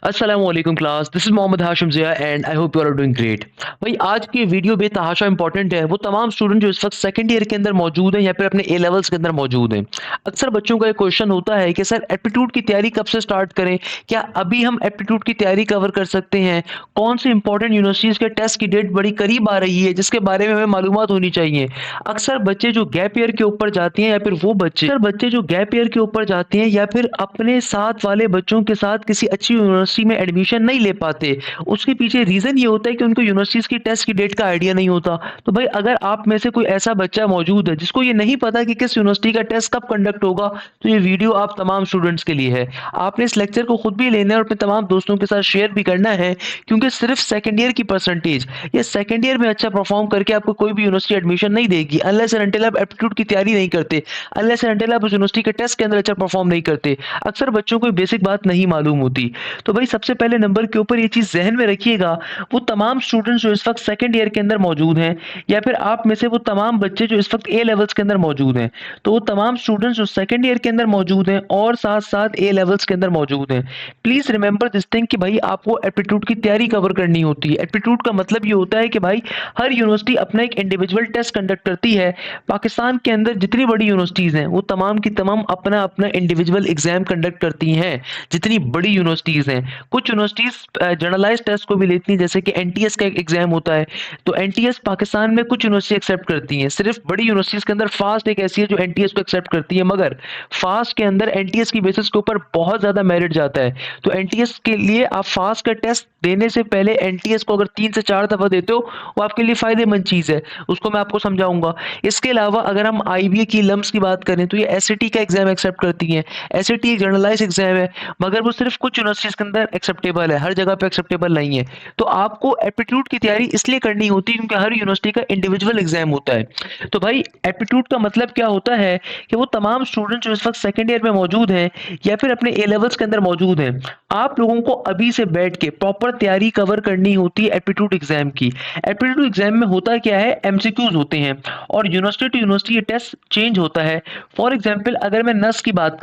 अस्सलामुअलैकुम class, this is Mohammad Hashim Zia and I hope you are doing great. भाई आज की वीडियो बेतहाशा इंपॉर्टेंट है। वो तमाम स्टूडेंट जो इस वक्त सेकंड ईयर के अंदर मौजूद हैं या फिर अपने ए लेवल्स के अंदर मौजूद हैं। अक्सर बच्चों का एक क्वेश्चन होता है कि सर एप्टीट्यूड की तैयारी कब से स्टार्ट करें? क्या अभी हम एप्टीट्यूड की तैयारी कवर कर सकते हैं? कौन सी इंपॉर्टेंट यूनिवर्सिटीज़ के टेस्ट की डेट बड़ी करीब आ रही है जिसके बारे में हमें मालूमात होनी चाहिए। अक्सर बच्चे जो गैप ईयर के ऊपर जाती हैं या फिर वो बच्चे जो गैप ईयर के ऊपर जाते हैं या फिर अपने साथ वाले बच्चों के साथ किसी अच्छी यूनिवर्सिटी में एडमिशन नहीं ले पाते, उसके पीछे रीज़न ये होता है कि उनको यूनिवर्सिटीज़ की टेस्ट की डेट का आइडिया नहीं होता। तो भाई अगर आप में से कोई ऐसा बच्चा मौजूद है जिसको ये नहीं पता कि किस यूनिवर्सिटी का टेस्ट कब कंडक्ट होगा, तो ये वीडियो आप तमाम स्टूडेंट्स के लिए है। आपने इस लेक्चर को खुद भी लेना है और अपने तमाम दोस्तों के साथ शेयर भी करना है, क्योंकि सिर्फ सेकंड ईयर की परसेंटेज या सेकंड ईयर में अच्छा परफॉर्म करके आपको कोई भी यूनिवर्सिटी एडमिशन नहीं देगी अनलेस एंड अनटिल आप एप्टीट्यूड की तैयारी नहीं करते, अनलेस एंड अनटिल आप उस यूनिवर्सिटी के टेस्ट के अंदर अच्छा परफॉर्म नहीं करते। अक्सर बच्चों को बेसिक बात नहीं मालूम होती। तो भाई सबसे पहले नंबर के ऊपर ये चीज़ ज़हन में रखिएगा, वो तमाम स्टूडेंट्स जो इस वक्त सेकंड ईयर के अंदर मौजूद हैं या फिर आप में से वो तमाम बच्चे जो इस वक्त ए लेवल्स के अंदर मौजूद हैं, तो वो तमाम स्टूडेंट्स जो सेकंड ईयर के अंदर मौजूद हैं और साथ-साथ ए लेवल्स के अंदर मौजूद हैं। प्लीज़ रिमेंबर दिस थिंग कि भाई आपको एप्टीट्यूड की तैयारी कवर करनी होती है। एप्टीट्यूड का मतलब ये होता है कि भाई हर यूनिवर्सिटी अपना एक इंडिविजुअल टेस्ट कंडक्ट करती है। पाकिस्तान के अंदर जितनी बड़ी यूनिवर्सिटीज़ हैं, वो तमाम की तमाम अपना-अपना इंडिविजुअल एग्ज़ाम कंडक्ट करती हैं, जितनी बड़ी यूनिवर्सिटीज़ हैं। कुछ यूनिवर्सिटीज़ जनरलाइज़्ड टेस्ट को भी लेती हैं, जैसे कि एनटीएस का एक एग्ज़ाम होता है, तो एनटीएस पाकिस्तान में कुछ यूनिवर्सिटी एक्सेप्ट करती हैं। सिर्फ बड़ी यूनिवर्सिटीज़ के अंदर फास्ट एक ऐसी है जो एनटीएस को एक्सेप्ट करती है, मगर फास्ट के अंदर एनटीएस की बेसिस के ऊपर बहुत ज़्यादा मेरिट जाता है। तो एनटीएस के लिए आप फास्ट का टेस्ट देने से पहले एनटीएस को अगर 3 से 4 दफ़ा देते हो, वो आपके लिए फ़ायदेमंद चीज़ है, उसको मैं आपको समझाऊँगा। इसके अलावा अगर हम आईबीए की लम्स की बात करें, तो ये एसएटी का एग्ज़ाम एक्सेप्ट करती हैं। एसएटी एक जर्नलाइज़्ड एग्ज़ाम है, मगर वो सिर्फ कुछ यूनिवर्सिटीज़ के अंदर एक्सेप्टेबल है, हर जगह पे एक्सेप्टेबल नहीं है। तो आपको एप्टीट्यूड की तैयारी इसलिए करनी होती है क्योंकि हर यूनिवर्सिटी का इंडिविजुअल एग्ज़ाम होता है। तो भाई एप्टीट्यूड का मतलब क्या होता है कि वो तमाम स्टूडेंट जो इस वक्त सेकंड ईयर में मौजूद हैं या फिर अपने ए लेवल्स के अंदर मौजूद हैं, आप लोगों को अभी से बैठ के प्रॉपर तैयारी कवर करनी होती है एप्टीट्यूड एग्जाम की। एप्टीट्यूड एग्जाम में होता क्या है, एमसीक्यूज होते हैं और यूनिवर्सिटी टू यूनिवर्सिटी ये टेस्ट चेंज होता है। फॉर एग्जाम्पल अगर मैं नस की बात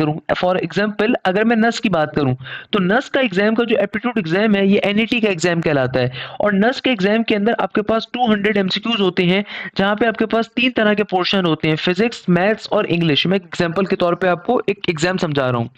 करूं तो नस का एग्जाम का जो एप्टीट्यूड एग्जाम है ये एनईटी का एग्जाम कहलाता है। और नस के एग्जाम के अंदर आपके पास 200 एमसीक्यूज होते हैं, जहां पे आपके पास 3 तरह के पोर्शन होते हैं, फिजिक्स, मैथ्स और इंग्लिश। मैं एग्जाम्पल के तौर पे आपको एक एग्जाम समझा रहा हूँ।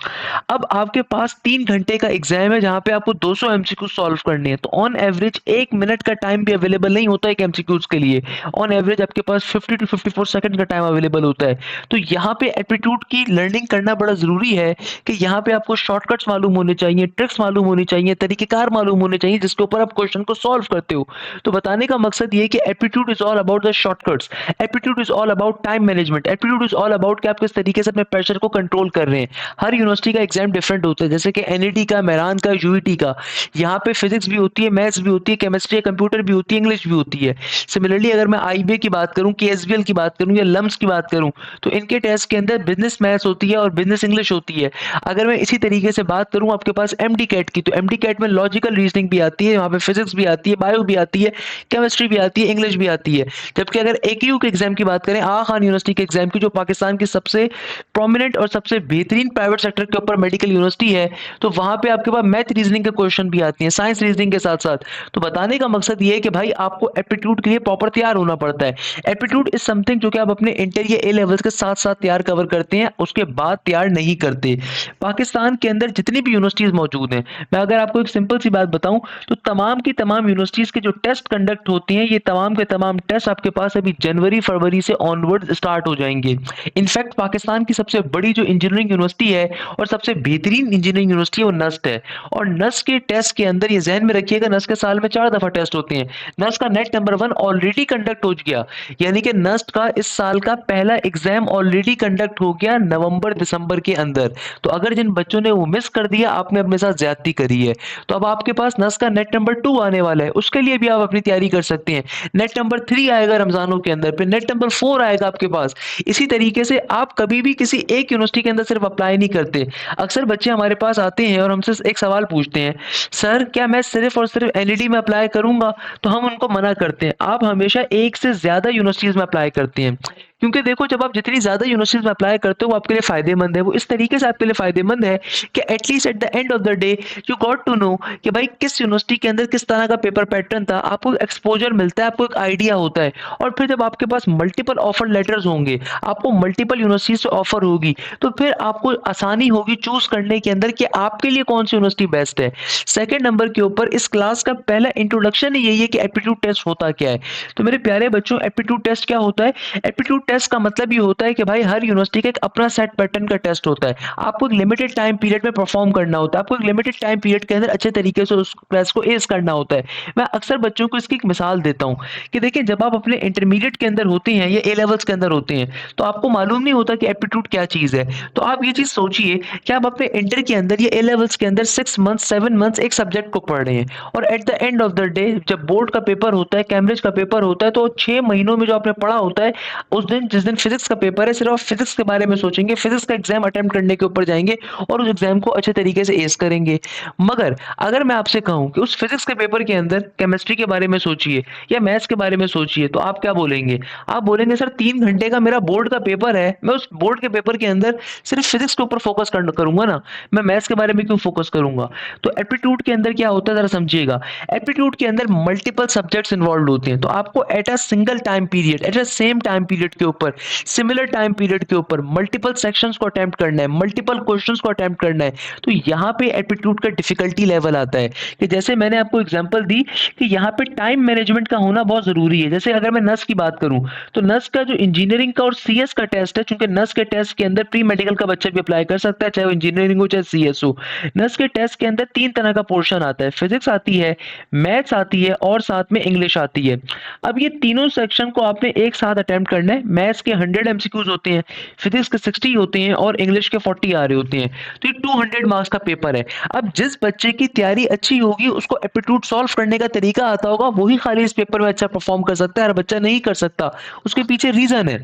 अब आपके पास 3 घंटे का एग्जाम है जहां पे आपको 200 एमसीक्यू सॉल्व करने हैं, तो ऑन एवरेज 1 मिनट का टाइम भी अवेलेबल नहीं होता है एमसीक्यूज के लिए। ऑन एवरेज आपके पास 50 टू 54 सेकंड का टाइम अवेलेबल होता है। तो यहाँ पे एप्टीट्यूड की लर्निंग करना बड़ा जरूरी है कि यहाँ पे आपको शॉर्टकट्स मालूम होने चाहिए, ट्रिक्स मालूम होनी चाहिए, तरीकेकार मालूम होने चाहिए जिसके ऊपर आप क्वेश्चन को सॉल्व करते हो। तो बताने का मकसद ये है कि aptitude is all about the shortcuts, aptitude is all about time management, aptitude is all about कि आप किस तरीके से अपने प्रेशर को कंट्रोल कर रहे हैं। हर यूनिवर्सिटी का एग्जाम डिफरेंट होता है, जैसे कि एनईटी का, मेहरान का, यूईटी का। यहाँ पे फिजिक्स भी होती है, मैथ्स भी होती है, केमिस्ट्री, कंप्यूटर भी होती है, इंग्लिश भी होती है। सिमिलरली अगर मैं आईबीए की बात करूँ, केएसबीएल की बात करूँ या लम्स की बात करूँ, तो इनके टेस्ट के अंदर बिजनेस मैथ्स होती है और बिजनेस इंग्लिश होती है। अगर मैं इसी तरीके से बात करूँ आपके पास एमडी कैट की, तो एमडी कैट में लॉजिकल रीजनिंग भी आती है, वहाँ पे फिजिक्स भी आती है, बायो भी आती है, केमिस्ट्री भी आती है, इंग्लिश भी आती है। जबकि अगर एकेयू के एग्जाम की बात करें, आगा खान यूनिवर्सिटी के एग्जाम की, जो पाकिस्तान की सबसे प्रोमिनेंट और सबसे बेहतरीन प्राइवेट सेक्टर के ऊपर मेडिकल यूनिवर्सिटी है, तो वहां पे आपके पास मैथ रीजनिंग के क्वेश्चन भी आती हैं, साइंस रीजनिंग के साथ साथ। तो बताने का मकसद ये है कि भाई आपको एप्टीट्यूड के लिए प्रॉपर तैयार होना पड़ता है। एप्टीट्यूड इज समथिंग जो कि आप अपने इंटर या ए लेवल्स के साथ साथ तैयार कवर करते हैं, उसके बाद तैयार नहीं करते। पाकिस्तान के अंदर जितनी भी यूनिवर्सिटीज मौजूद हैं, मैं अगर आपको एक सिंपल सी बात बताऊं, तो तमाम की तमाम यूनिवर्सिटीज के जो टेस्ट कंडक्ट होती हैं, ये तमाम के तमाम टेस्ट आपके पास अभी जनवरी फरवरी से ऑनवर्ड स्टार्ट हो जाएंगे। इनफैक्ट पाकिस्तान की सबसे बड़ी जो इंजीनियरिंग यूनिवर्सिटी है और सबसे बेहतरीन इंजीनियरिंग यूनिवर्सिटी है वो नस्ट है। और नस्ट के टेस्ट के अंदर ये ज़हन में रखिएगा, नस्ट के साल में 4 दफ़ा टेस्ट होते हैं। नस्ट का नेट नंबर 1 ऑलरेडी कंडक्ट हो गया, यानी कि नस्ट का इस साल का पहला एग्जाम ऑलरेडी कंडक्ट हो गया नवंबर दिसंबर के अंदर। तो अगर जिन बच्चों ने वो मिस कर दिया, आपने अपने साथ ज्यादती करी है। तो अब आपके पास नस्ट का नेट नंबर 2 आने वाला है, उसके लिए भी आप अपनी तैयारी कर सकते हैं। नेट नंबर 3 आएगा रमजानों के अंदर, फिर नेट नंबर 4 आएगा आपके पास। इसी तरीके से आप कभी भी किसी एक यूनिवर्सिटी के अंदर सिर्फ अप्लाई नहीं करते। अक्सर बच्चे हमारे पास आते हैं और हमसे एक सवाल पूछते हैं, सर क्या मैं सिर्फ और सिर्फ एनईटी में अप्लाई करूंगा? तो हम उनको मना करते हैं, आप हमेशा एक से ज्यादा यूनिवर्सिटीज में अप्लाई करते हैं। क्योंकि देखो जब आप जितनी ज़्यादा यूनिवर्सिटीज़ में अप्लाई करते हो वो आपके लिए फ़ायदेमंद है। वो इस तरीके से आपके लिए फ़ायदेमंद है कि at least at the end of the day you got to know कि भाई किस यूनिवर्सिटी के अंदर किस तरह का पेपर पैटर्न था। आपको एक्सपोज़र मिलता है, आपको एक आइडिया होता है और फिर जब आपके पास मल्टीपल ऑफर लेटर्स होंगे, आपको मल्टीपल यूनिवर्सिटी से ऑफर होगी, तो फिर आपको आसानी होगी चूज़ करने के अंदर कि आपके लिए कौन-सी यूनिवर्सिटी बेस्ट है। सेकंड नंबर के ऊपर इस क्लास का पहला इंट्रोडक्शन ही यही है कि एप्टीट्यूड टेस्ट होता क्या है। तो मेरे प्यारे बच्चों एप्टीट्यूड टेस्ट क्या होता है? एप्टीट्यूड टेस्ट का मतलब ये होता है कि भाई हर यूनिवर्सिटी का एक अपना सेट पैटर्न का टेस्ट होता है। आपको एक लिमिटेड टाइम पीरियड में परफॉर्म करना होता है। आपको एक लिमिटेड टाइम पीरियड के अंदर अच्छे तरीके से उस क्लास को एस करना होता है। मैं अक्सर बच्चों को इसकी एक मिसाल देता हूँ कि देखिए जब आप अपने इंटरमीडिएट के अंदर होते हैं या ए लेवल्स के अंदर होते हैं तो आपको मालूम नहीं होता कि एप्टीट्यूड क्या चीज़ है। तो आप ये चीज़ सोचिए कि आप अपने इंटर के अंदर या ए लेवल्स के अंदर 6 मंथ्स 7 मंथ्स एक सब्जेक्ट को पढ़ रहे हैं और eight the end of the day जब बोर्ड का पेपर होता है, कैम्ब्रिज का पेपर होता है तो 6 महीनों में जो आपने पढ़ा होता है उस दिन जिस दिन फिजिक्स का पेपर है सिर्फ आप फिजिक्स के बारे में सोचेंगे, फिजिक्स का एग्जाम अटेम्प्ट करने के ऊपर जाएंगे और उस एग्जाम को अच्छे तरीके से एस करेंगे। मगर अगर मैं आपसे कहूं कि उस फिजिक्स के पेपर के अंदर केमिस्ट्री के बारे में सोचिए या मैथ्स के बारे में सोचिए तो आप क्या बोलेंगे? आप बोलेंगे सर 3 घंटे का मेरा बोर्ड का पेपर है, मैं उस बोर्ड के पेपर के अंदर सिर्फ फिजिक्स के ऊपर फोकस करूंगा ना, मैं मैथ्स के बारे में क्यों फोकस करूंगा? तो एप्टीट्यूड के अंदर क्या होता है जरा समझिएगा। एप्टीट्यूड के अंदर मल्टीपल सब्जेक्ट्स इन्वॉल्व होते हैं तो आपको at a single time period at a same time period के ऊपर सिमिलर टाइम पीरियड के ऊपर मल्टीपल सेक्शंस को अटेम्प्ट करना है, मल्टीपल क्वेश्चंस को अटेम्प्ट करना है। तो यहाँ पे एप्टीट्यूड का डिफिकल्टी लेवल आता है कि जैसे मैंने आपको एग्जांपल दी कि यहाँ पे टाइम मैनेजमेंट का होना बहुत जरूरी है। जैसे अगर मैं नस की बात करूं तो नस का जो इंजीनियरिंग का और सीएस का टेस्ट है, चूंकि नस के टेस्ट के अंदर प्री मेडिकल का बच्चा भी अप्लाई कर सकता है चाहे वो इंजीनियरिंग हो चाहे सीएस हो। नस के टेस्ट के अंदर 3 तरह का पोर्शन आता है, फिजिक्स आती है, मैथ्स आती है और साथ में इंग्लिश आती है। अब ये तीनों सेक्शन को आपने एक साथ अटेम्प्ट करना है। मैथ्स के 100 एमसीक्यूज होते हैं, फिजिक्स के 60 होते हैं और इंग्लिश के 40 आ रहे होते हैं। तो ये 200 मार्क्स का पेपर है। अब जिस बच्चे की तैयारी अच्छी होगी उसको एप्टीट्यूड सॉल्व करने का तरीका आता होगा वही खाली इस पेपर में अच्छा परफॉर्म कर सकता है, हर बच्चा नहीं कर सकता। उसके पीछे रीजन है।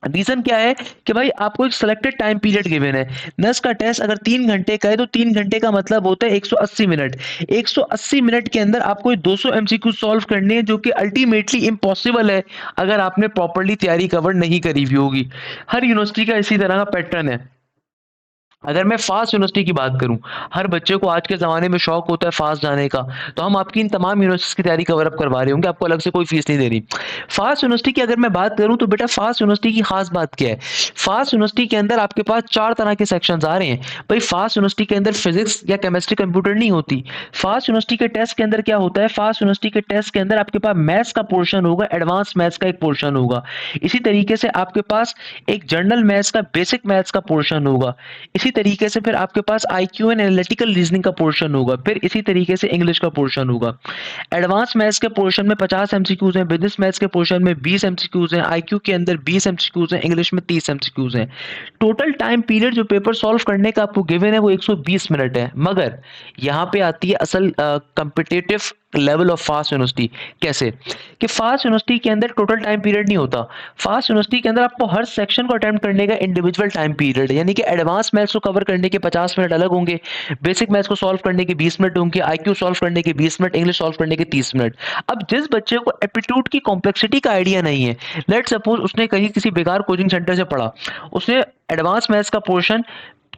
रीजन क्या है कि भाई आपको एक सिलेक्टेड टाइम पीरियड गिवन है। नस का टेस्ट अगर 3 घंटे का है तो 3 घंटे का मतलब होता है 180 मिनट। 180 मिनट के अंदर आपको 200 एमसीक्यू सॉल्व करने हैं जो कि अल्टीमेटली इम्पॉसिबल है अगर आपने प्रॉपरली तैयारी कवर नहीं करी हुई होगी। हर यूनिवर्सिटी का इसी तरह का पैटर्न है। अगर मैं फास्ट यूनिवर्सिटी की बात करूं, हर बच्चे को आज के ज़माने में शौक होता है फास्ट जाने का, तो हम आपकी इन तमाम यूनिवर्सिटीज़ की तैयारी कवर अप करवा रहे होंगे, आपको अलग से कोई फीस नहीं देनी। फास्ट यूनिवर्सिटी की अगर मैं बात करूं तो बेटा फास्ट यूनिवर्सिटी की खास बात क्या है? फास्ट यूनिवर्सिटी के अंदर आपके पास 4 तरह के सेक्शंस आ रहे हैं। भाई फास्ट यूनिवर्सिटी के अंदर फिजिक्स या केमिस्ट्री कंप्यूटर नहीं होती। फास्ट यूनिवर्सिटी के टेस्ट के अंदर क्या होता है? फास्ट यूनिवर्सिटी के टेस्ट के अंदर आपके पास मैथ्स का पोर्शन होगा, एडवांस मैथ्स का एक पोर्शन होगा। इसी तरीके से आपके पास एक जनरल मैथ्स का बेसिक मैथ्स का पोर्शन होगा। इसी तरीके से फिर आपके पास आईक्यू एंड एनालिटिकल रीजनिंग का पोर्शन होगा। फिर इसी तरीके से इंग्लिश का पोर्शन होगा। एडवांस मैथ्स के पोर्शन में 50 एमसीक्यूज हैं, बिजनेस मैथ्स के पोर्शन में 20 एमसीक्यूज हैं, आईक्यू के अंदर 20 एमसीक्यूज हैं, इंग्लिश में 30 एमसीक्यूज हैं। टोटल टाइम पीरियड जो पेपर सॉल्व करने का आपको गिवन है वो 120 मिनट है। मगर यहाँ पे आती है असल competitive level of fast university. कैसे कि फास्ट यूनिवर्सिटी के अंदर टोटल टाइम पीरियड नहीं होता। फास्ट यूनिवर्सिटी के अंदर आपको हर सेक्शन को अटेम्प्ट करने का इंडिविजुअल टाइम पीरियड है, यानी कि एडवांस मैथ्स को कवर करने के 50 मिनट अलग होंगे, बेसिक मैथ्स को सॉल्व करने के 20 मिनट होंगे, आईक्यू सॉल्व करने के 20 मिनट, इंग्लिश सॉल्व करने के 30 मिनट। अब जिस बच्चे को एप्टीट्यूड की कॉम्प्लेक्सिटी का आइडिया नहीं है, लेट सपोज उसने कहीं किसी बेकार कोचिंग सेंटर से पढ़ा, उसने एडवांस मैथ्स का पोर्शन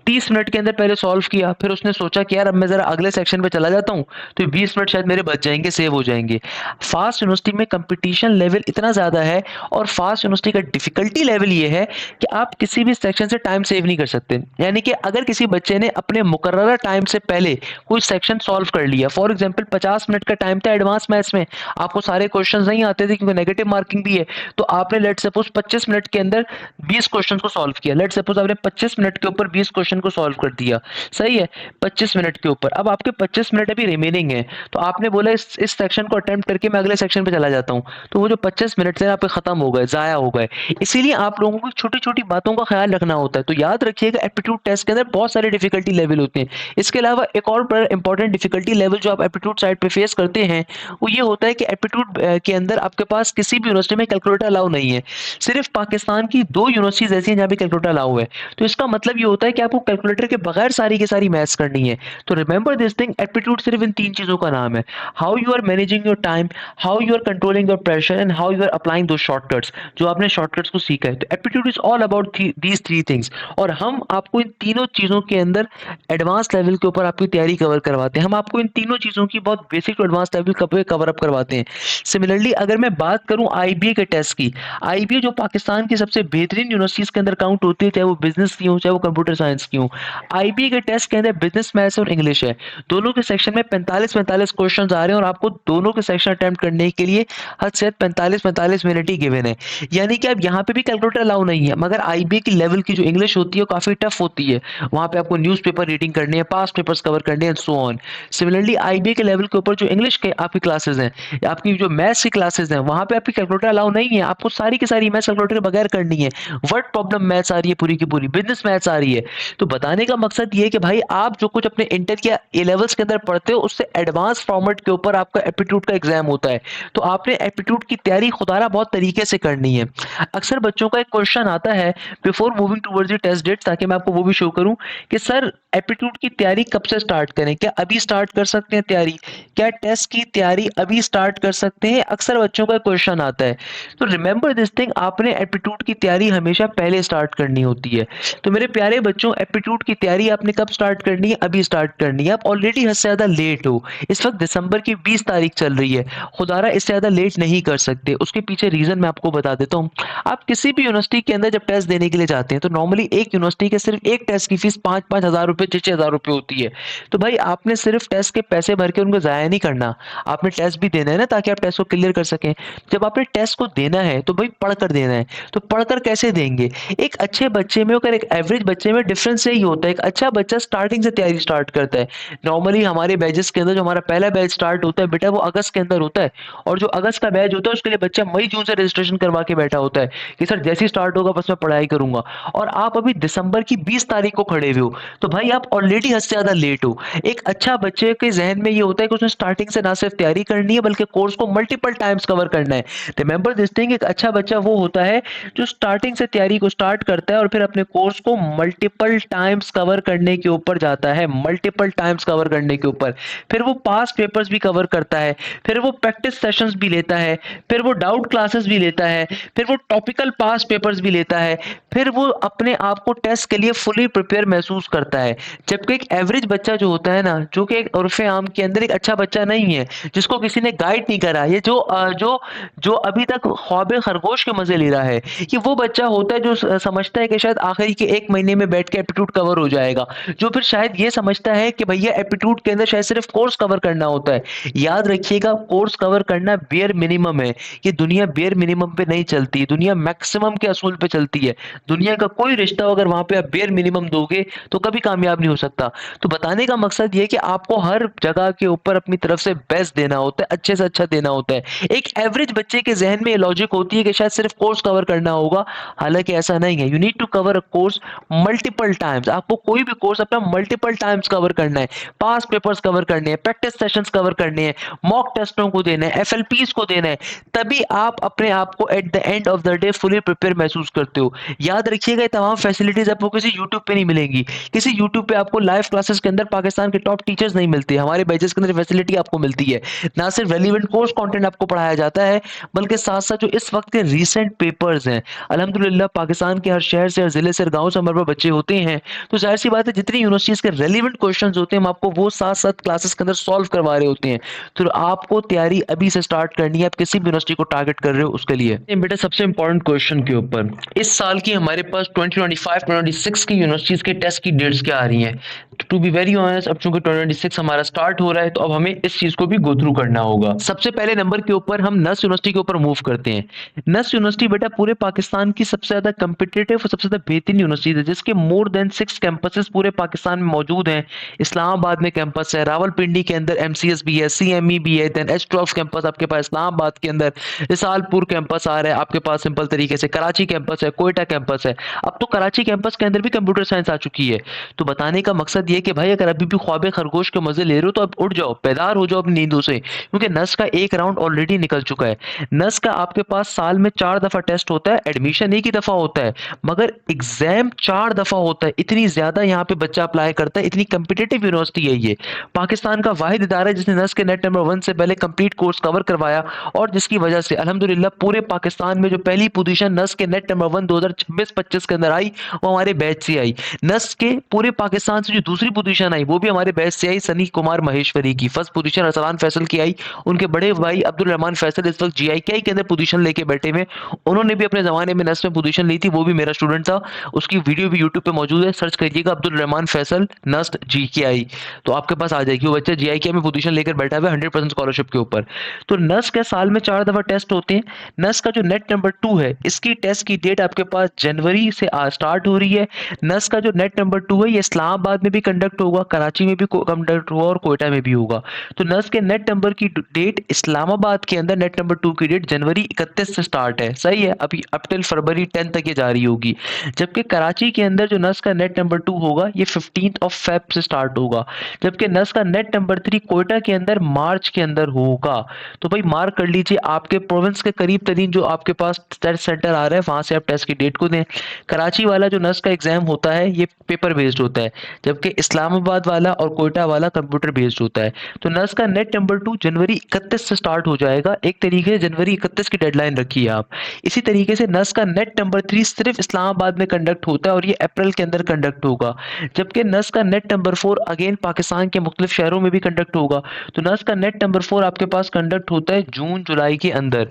30 मिनट के अंदर पहले सॉल्व किया, फिर उसने सोचा कि यार अब मैं जरा अगले सेक्शन पे चला जाता हूँ तो 20 मिनट शायद मेरे बच जाएंगे, सेव हो जाएंगे। फास्ट यूनिवर्सिटी में कंपटीशन लेवल इतना ज़्यादा है और फास्ट यूनिवर्सिटी का डिफिकल्टी लेवल ये है कि आप किसी भी सेक्शन से टाइम सेव नहीं कर सकते। यानी कि अगर किसी बच्चे ने अपने मुकर्ररा टाइम से पहले कोई सेक्शन सॉल्व कर लिया, फॉर एग्जाम्पल 50 मिनट का टाइम था एडवांस मैथ्स में, आपको सारे क्वेश्चन नहीं आते थे क्योंकि नेगेटिव मार्किंग भी है, तो आपने लेट सपोज 25 मिनट के अंदर 20 क्वेश्चन को सॉल्व किया। लेट सपोज आपने 25 मिनट के ऊपर 20 क्वेश्चन को सॉल्व कर दिया, सही है, 25 मिनट के ऊपर। अब आपके 25 मिनट अभी रिमेनिंग है, तो आपने बोला इस सेक्शन को अटेम्प्ट करके मैं अगले सेक्शन पे चला जाता हूँ, तो वो जो 25 मिनट से आपके खत्म हो गए, जाया हो गए। इसीलिए आप लोगों को छोटी छोटी बातों का ख्याल रखना होता है। तो याद रखिएगा एप्टीट्यूड टेस्ट के अंदर बहुत सारे डिफिकल्टी लेवल होते हैं। इसके अलावा एक और बड़ा इंपॉर्टेंट डिफिकल्टी लेवल जो आप एप्टीट्यूड साइड पे फेस करते हैं वो ये होता है कि एप्टीट्यूड के अंदर आपके पास किसी भी यूनिवर्सिटी में कैलकुलेटर अलाउ नहीं है। सिर्फ पाकिस्तान की 2 यूनिवर्सिटीज ऐसी हैं जहाँ पे कैलकुलेटर अलाउ है। तो इसका मतलब ये होता है कि आपको कैलकुलेटर के बगैर सारी की सारी मैथ्स करनी है। तो रिमेंबर दिस थिंग, एप्टीट्यूड सिर्फ इन 3 चीज़ों का नाम है। How you are managing your time, how you are controlling your pressure and how you are applying those shortcuts, जो आपने शॉर्टकट्स को सीखा है। तो aptitude is all about these 3 things, और हम आपको इन तीनों चीज़ों के अंदर एडवांस लेवल के ऊपर आपकी तैयारी कवर करवाते हैं। हम आपको इन तीनों चीज़ों की बहुत basic to advance level cover up करवाते हैं। सिमिलरली अगर मैं बात करूँ आईबीए के टेस्ट की, आईबीए जो पाकिस्तान की सबसे बेहतरीन यूनिवर्सिटीज़ के अंदर काउंट होती है, चाहे वो बिज़नेस की हो, चाहे वो कंप्यूटर साइंस की हो। आईबीए के टेस्ट के अंदर बिज़नेस मैथ्स और इंग्लिश है। दोनों के सेक्शन में 45-45 क्वेश्चंस आ रहे हैं और आपको दोनों के सेक्शन अटेम्प्ट करने के लिए हद से हद 45-45 मिनट ही गिवन है। यानी कि अब यहाँ पे भी कैलकुलेटर अलाउ नहीं है, मगर आईबीए की लेवल की जो इंग्लिश होती है वो काफ़ी टफ होती है। वहाँ पे आपको न्यूज़पेपर रीडिंग करनी है, पास्ट पेपर्स कवर करने हैं and so on. Similarly IBA के लेवल के ऊपर जो इंग्लिश के आपकी क्लासेस हैं, आपकी जो मैथ्स की क्लासेस हैं, वहाँ पे आपकी कैलकुलेटर अलाउ नहीं है। आपको सारी की सारी मैथ्स कैलकुलेटर के बगैर करनी है। वर्ड प्रॉब्लम मैथ्स आ रही है पूरी की पूरी, बिज़नेस मैथ्स आ रही है। तो बताने का मकसद ये है कि भाई आप जो कुछ अपने इंटर या ए लेवल्स के अंदर पढ़ते हो, उससे एडवांस फॉर्मेट के ऊपर आपका एप्टीट्यूड का एग्जाम होता है। तो आपने एप्टीट्यूड की तैयारी खुदारा बहुत तरीके से करनी है। अक्सर बच्चों का एक क्वेश्चन आता है before moving towards the test date, ताकि मैं आपको वो भी शो करूं कि सर एप्टीट्यूड की तैयारी कब से स्टार्ट करें, क्या अभी स्टार्ट कर सकते हैं तैयारी, क्या टेस्ट की तैयारी अभी स्टार्ट कर सकते हैं। अक्सर बच्चों का क्वेश्चन आता है। तो रिमेंबर दिस थिंग, आपने एप्टीट्यूड की तैयारी हमेशा पहले स्टार्ट करनी होती है। तो मेरे प्यारे बच्चों, एप्टीट्यूड की तैयारी आपने कब स्टार्ट करनी है, अभी स्टार्ट करनी है। आप ऑलरेडी हद से ज़्यादा लेट हो। इस वक्त दिसंबर की 20 तारीख चल रही है, खुदारा इससे ज़्यादा लेट नहीं कर सकते। उसके पीछे रीज़न मैं आपको बता देता हूँ। आप किसी भी यूनिवर्सिटी के अंदर जब टेस्ट देने के लिए जाते हैं, तो नॉर्मली एक यूनिवर्सिटी के सिर्फ एक टेस्ट की फीस 5-5 हज़ार रुपये, 6-6 हज़ार रुपये होती है। तो भाई आपने सिर्फ टेस्ट के पैसे भर के उनको ज़ाया नहीं करना, आपने टेस्ट भी देना है ना, ताकि आप टेस्ट को क्लियर कर सकें। जब आपने टेस्ट को देना है तो भाई पढ़ कर देना है। तो पढ़कर कैसे देंगे? एक अच्छे बच्चे में और एक एवरेज बच्चे में डिफरेंस यही होता है। एक अच्छा बच्चा स्टार्टिंग से तैयारी स्टार्ट करता है। नॉर्मली हमारे बैचेस के अंदर जो हमारा पहला बैच स्टार्ट होता है बेटा, वो अगस्त के अंदर होता है, और जो अगस्त का बैच होता है उसके लिए बच्चा मई जून से रजिस्ट्रेशन करवा के बैठा होता है कि सर जैसे ही स्टार्ट होगा बस मैं पढ़ाई करूंगा। और आप अभी दिसंबर की 20 तारीख को खड़े हुए हो, तो भाई आप ऑलरेडी हद से ज्यादा लेट हो। एक अच्छा बच्चे के जहन में ये होता है कि उसने स्टार्टिंग से ना सिर्फ तैयारी करनी है बल्कि कोर्स को मल्टीपल टाइम्स कवर करना है। रिमेंबर दिस थिंग, एक अच्छा बच्चा वो होता है जो स्टार्टिंग से तैयारी को स्टार्ट करता है और फिर अपने कोर्स को मल्टीपल टाइम्स कवर करने के ऊपर जाता है, मल्टीपल टाइम्स कवर करने के ऊपर। फिर वो पास्ट पेपर्स भी कवर करता है, फिर वो प्रैक्टिस सेशंस भी लेता है, फिर वो डाउट क्लासेस भी लेता है, फिर वो टॉपिकल पास्ट पेपर्स भी लेता है, फिर वो अपने आप को टेस्ट के लिए फुली प्रिपेयर महसूस करता है। जबकि एक एवरेज बच्चा जो होता है ना, जो कि एक उर्फ़े आम के अंदर एक अच्छा बच्चा नहीं है, जिसको किसी ने गाइड नहीं करा, ये जो अभी तक ख्वाब खरगोश के मज़े ले रहा है, कि वो बच्चा होता है जो समझता है कि शायद आखिरी के 1 महीने में बैठ के एप्टीट्यूड कवर हो जाएगा। जो फिर शायद ये समझता है कि भैया एप्टीट्यूड के अंदर शायद सिर्फ कोर्स कवर करना होता है। याद रखिएगा, कोर्स कवर करना बेयर मिनिमम है। ये दुनिया बेयर मिनिमम पे नहीं चलती, दुनिया मैक्सिमम के असूल पे चलती है। दुनिया का कोई रिश्ता अगर वहाँ पे आप बेयर मिनिमम दोगे तो कभी कामयाब नहीं हो सकता। तो बताने का मकसद ये है कि आपको हर जगह के ऊपर अपनी तरफ से बेस्ट देना होता है, अच्छे से अच्छा देना होता है। एक एवरेज बच्चे के ज़हन में ये लॉजिक होती है कि शायद सिर्फ कोर्स कवर करना होगा, हालाँकि ऐसा नहीं है। You need to cover a course multiple times. आपको कोई भी कोर्स अपना मल्टीपल टाइम्स कवर करना है, पास्ट पेपर्स कवर करने हैं, प्रैक्टिस सेशंस कवर करने हैं, मॉक टेस्टों को देना है, एफएलपीज़ को देना है, तभी आप अपने आप को eight the end of the day fully prepare महसूस करते हो। याद रखिएगा, ये तमाम फैसिलिटीज़ आपको किसी यूट्यूब पे नहीं मिलेंगी। किसी यूट्यूब पे आपको लाइव क्लासेस के अंदर पाकिस्तान के टॉप टीचर्स नहीं मिलते। हमारे बैचेस के अंदर फैसिलिटी आपको मिलती है। ना सिर्फ रेलेवेंट कोर्स कंटेंट आपको पढ़ाया जाता है, बल्कि साथ-साथ जो इस वक्त के रीसेंट पेपर्स हैं, अल्हम्दुलिल्लाह पाकिस्तान के हर शहर से, हर ज़िले से, हर गाँव से हमारे पास बच्चे होते हैं। तो ज़ाहिर-सी बात है, जितनी यूनिवर्सिटीज़ के रेलेवेंट क्वेश्चंस होते हैं, हम आपको वो साथ-साथ क्लासेस के अंदर सॉल्व करवा रहे होते हैं। तो आपको तैयारी अभी से स्टार्ट करनी है, आप किसी भी यूनिवर्सिटी को टारगेट कर रहे हो उसके लिए। बेटा सबसे इंपॉर्टेंट क्वेश्चन के ऊपर, इस साल की हमारे पास 2025-2026 की यूनिवर्सिटीज़ के टेस्ट की डेट्स क्या आ रही हैं? टू बी वेरी ऑनेस्ट, अब चूंकि 2026 हमारा स्टार्ट हो रहा है, तो अब हमें इस चीज को भी गो थ्रू करना होगा। सबसे पहले नंबर के ऊपर हम नस यूनिवर्सिटी के ऊपर मूव करते हैं। नस यूनिवर्सिटी बेटा पूरे पाकिस्तान की सबसे ज्यादा कम्पिटिटिव और सबसे ज्यादा बेहतरीन यूनिवर्सिटी है, जिसके मोर देन 6 कैंपसेस पूरे पाकिस्तान में मौजूद हैं। इस्लामाबाद में कैंपस है, रावलपिंडी के अंदर एमसीएस भी है, सीएमई भी है, देन H12 कैंपस आपके पास इस्लामाबाद के अंदर, रिसालपुर कैंपस आ रहा है आपके पास, सिंपल तरीके से कराची कैंपस है, कोयटा कैंपस है। अब तो कराची कैंपस के अंदर भी कंप्यूटर साइंस आ चुकी है। तो बताने का मकसद ये कि भाई अगर अभी भी ख्वाब खरगोश के मजे ले रहे हो तो अब उठ जाओ, बेदार हो जाओ अपनी नींदों से, क्योंकि नस का एक राउंड ऑलरेडी निकल चुका है। नस का आपके पास साल में 4 दफा टेस्ट होता है, एडमिशन एक ही दफा होता है, मगर एग्जाम 4 दफा होता है। इतनी ज़्यादा यहाँ पे बच्चा अप्लाई करता है, इतनी कॉम्पिटिटिव यूनिवर्सिटी है ये। पाकिस्तान का वाहिद इदारा है जिसने नस्क के नेट नंबर 1 से पहले कंप्लीट कोर्स कवर करवाया और जिसकी वजह से अल्हम्दुलिल्लाह पूरे पाकिस्तान में जो पहली पोजीशन नस्क के नेट नंबर 1 2026-25 के अंदर आई, वो हमारे बैच से आई। नस्क के पूरे पाकिस्तान से जो दूसरी पोजीशन आई, वो भी हमारे बैच से आई, सनी कुमार महेश्वरी की। फर्स्ट पोजीशन अरसलान फैसल की आई, उनके बड़े भाई अब्दुल रहमान फैसल इस वक्त जीआईके के अंदर पोजीशन लेके बैठे हुए। उन्होंने भी अपने ज़माने में नस्क में पोजीशन ली थी, वो भी मेरा स्टूडेंट था। उसकी वीडियो भी यूट्यूब पे मौजूद है, सर्च करिएगा अब्दुल रहमान फैसल नस्ट जीकेआई, तो आपके पास आ जाएगी। वो बच्चा जीआईके में पोजीशन लेकर बैठा हुआ है 100% स्कॉलरशिप के ऊपर। तो नस्क के साल में 4 दफ़ा टेस्ट होते हैं। नस्क का जो नेट नंबर 2 है, इसकी टेस्ट की डेट आपके पास जनवरी से स्टार्ट हो रही है। नस्क का जो नेट नंबर 2 है, ये इस्लामाबाद में भी कंडक्ट होगा, कराची में भी कंडक्ट होगा और कोयटा में भी होगा। तो नस्क के नेट नंबर की डेट इस्लामाबाद के अंदर नेट नंबर 2 की डेट जनवरी 31 से स्टार्ट है, सही है। अभी अप टिल फरवरी 10 तक ये जारी होगी। जबकि कराची के अंदर जो नस्क का नेट नंबर 2 होगा, ये 15 ऑफ फेब से स्टार्ट होगा। जबकि नस्क का नेट नंबर 3 कोयटा के अंदर मार्च के अंदर होगा। तो भाई मार्क कर लीजिए, आपके प्रोविंस के करीब तरीन जो आपके पास टेस्ट सेंटर आ रहा है, वहां से आप टेस्ट की डेट को दें। कराची वाला जो नस्क का एग्जाम होता है, ये पेपर बेस्ड होता है, जबकि इस्लामाबाद वाला और कोयटा वाला कंप्यूटर बेस्ड होता है। तो नस्क का नेट नंबर 2 जनवरी 31 से स्टार्ट हो जाएगा। एक तरीके से जनवरी 31 की डेडलाइन रखी है आप। इसी तरीके से नस्क का नेट नंबर 3 सिर्फ इस्लामाबाद में कंडक्ट होता है और ये अप्रैल के अंदर कंडक्ट होगा। जबकि नस्क का नेट नंबर 4 अगेन पाकिस्तान के मुख्तलिफ शहरों में भी कंडक्ट होगा। तो नस्क का नेट नंबर 4 आपके पास कंडक्ट होता है जून जुलाई के अंदर।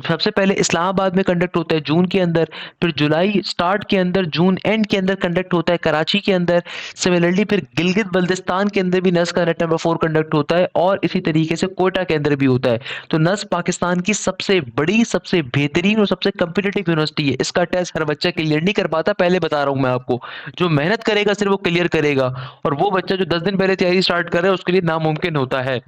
सबसे पहले इस्लामाबाद में कंडक्ट होता है जून के अंदर, फिर जुलाई स्टार्ट के अंदर, जून एंड के अंदर कंडक्ट होता है कराची के अंदर। सिमिलरली फिर गिलगित बल्तिस्तान के अंदर भी नस्क का नेट नंबर 4 कंडक्ट होता है और इसी तरीके से कोयटा के अंदर भी होता है। तो नस्क पाकिस्तान की सबसे बड़ी, सबसे बेहतरीन और सबसे कम्पिटिटिव यूनिवर्सिटी है। इसका टेस्ट हर बच्चा क्लियर नहीं कर पाता, पहले बता रहा हूं मैं आपको। जो मेहनत करेगा सिर्फ वो क्लियर करेगा, और वो बच्चा जो 10 दिन पहले तैयारी स्टार्ट कर रहा है उसके लिए नामुमकिन होता है।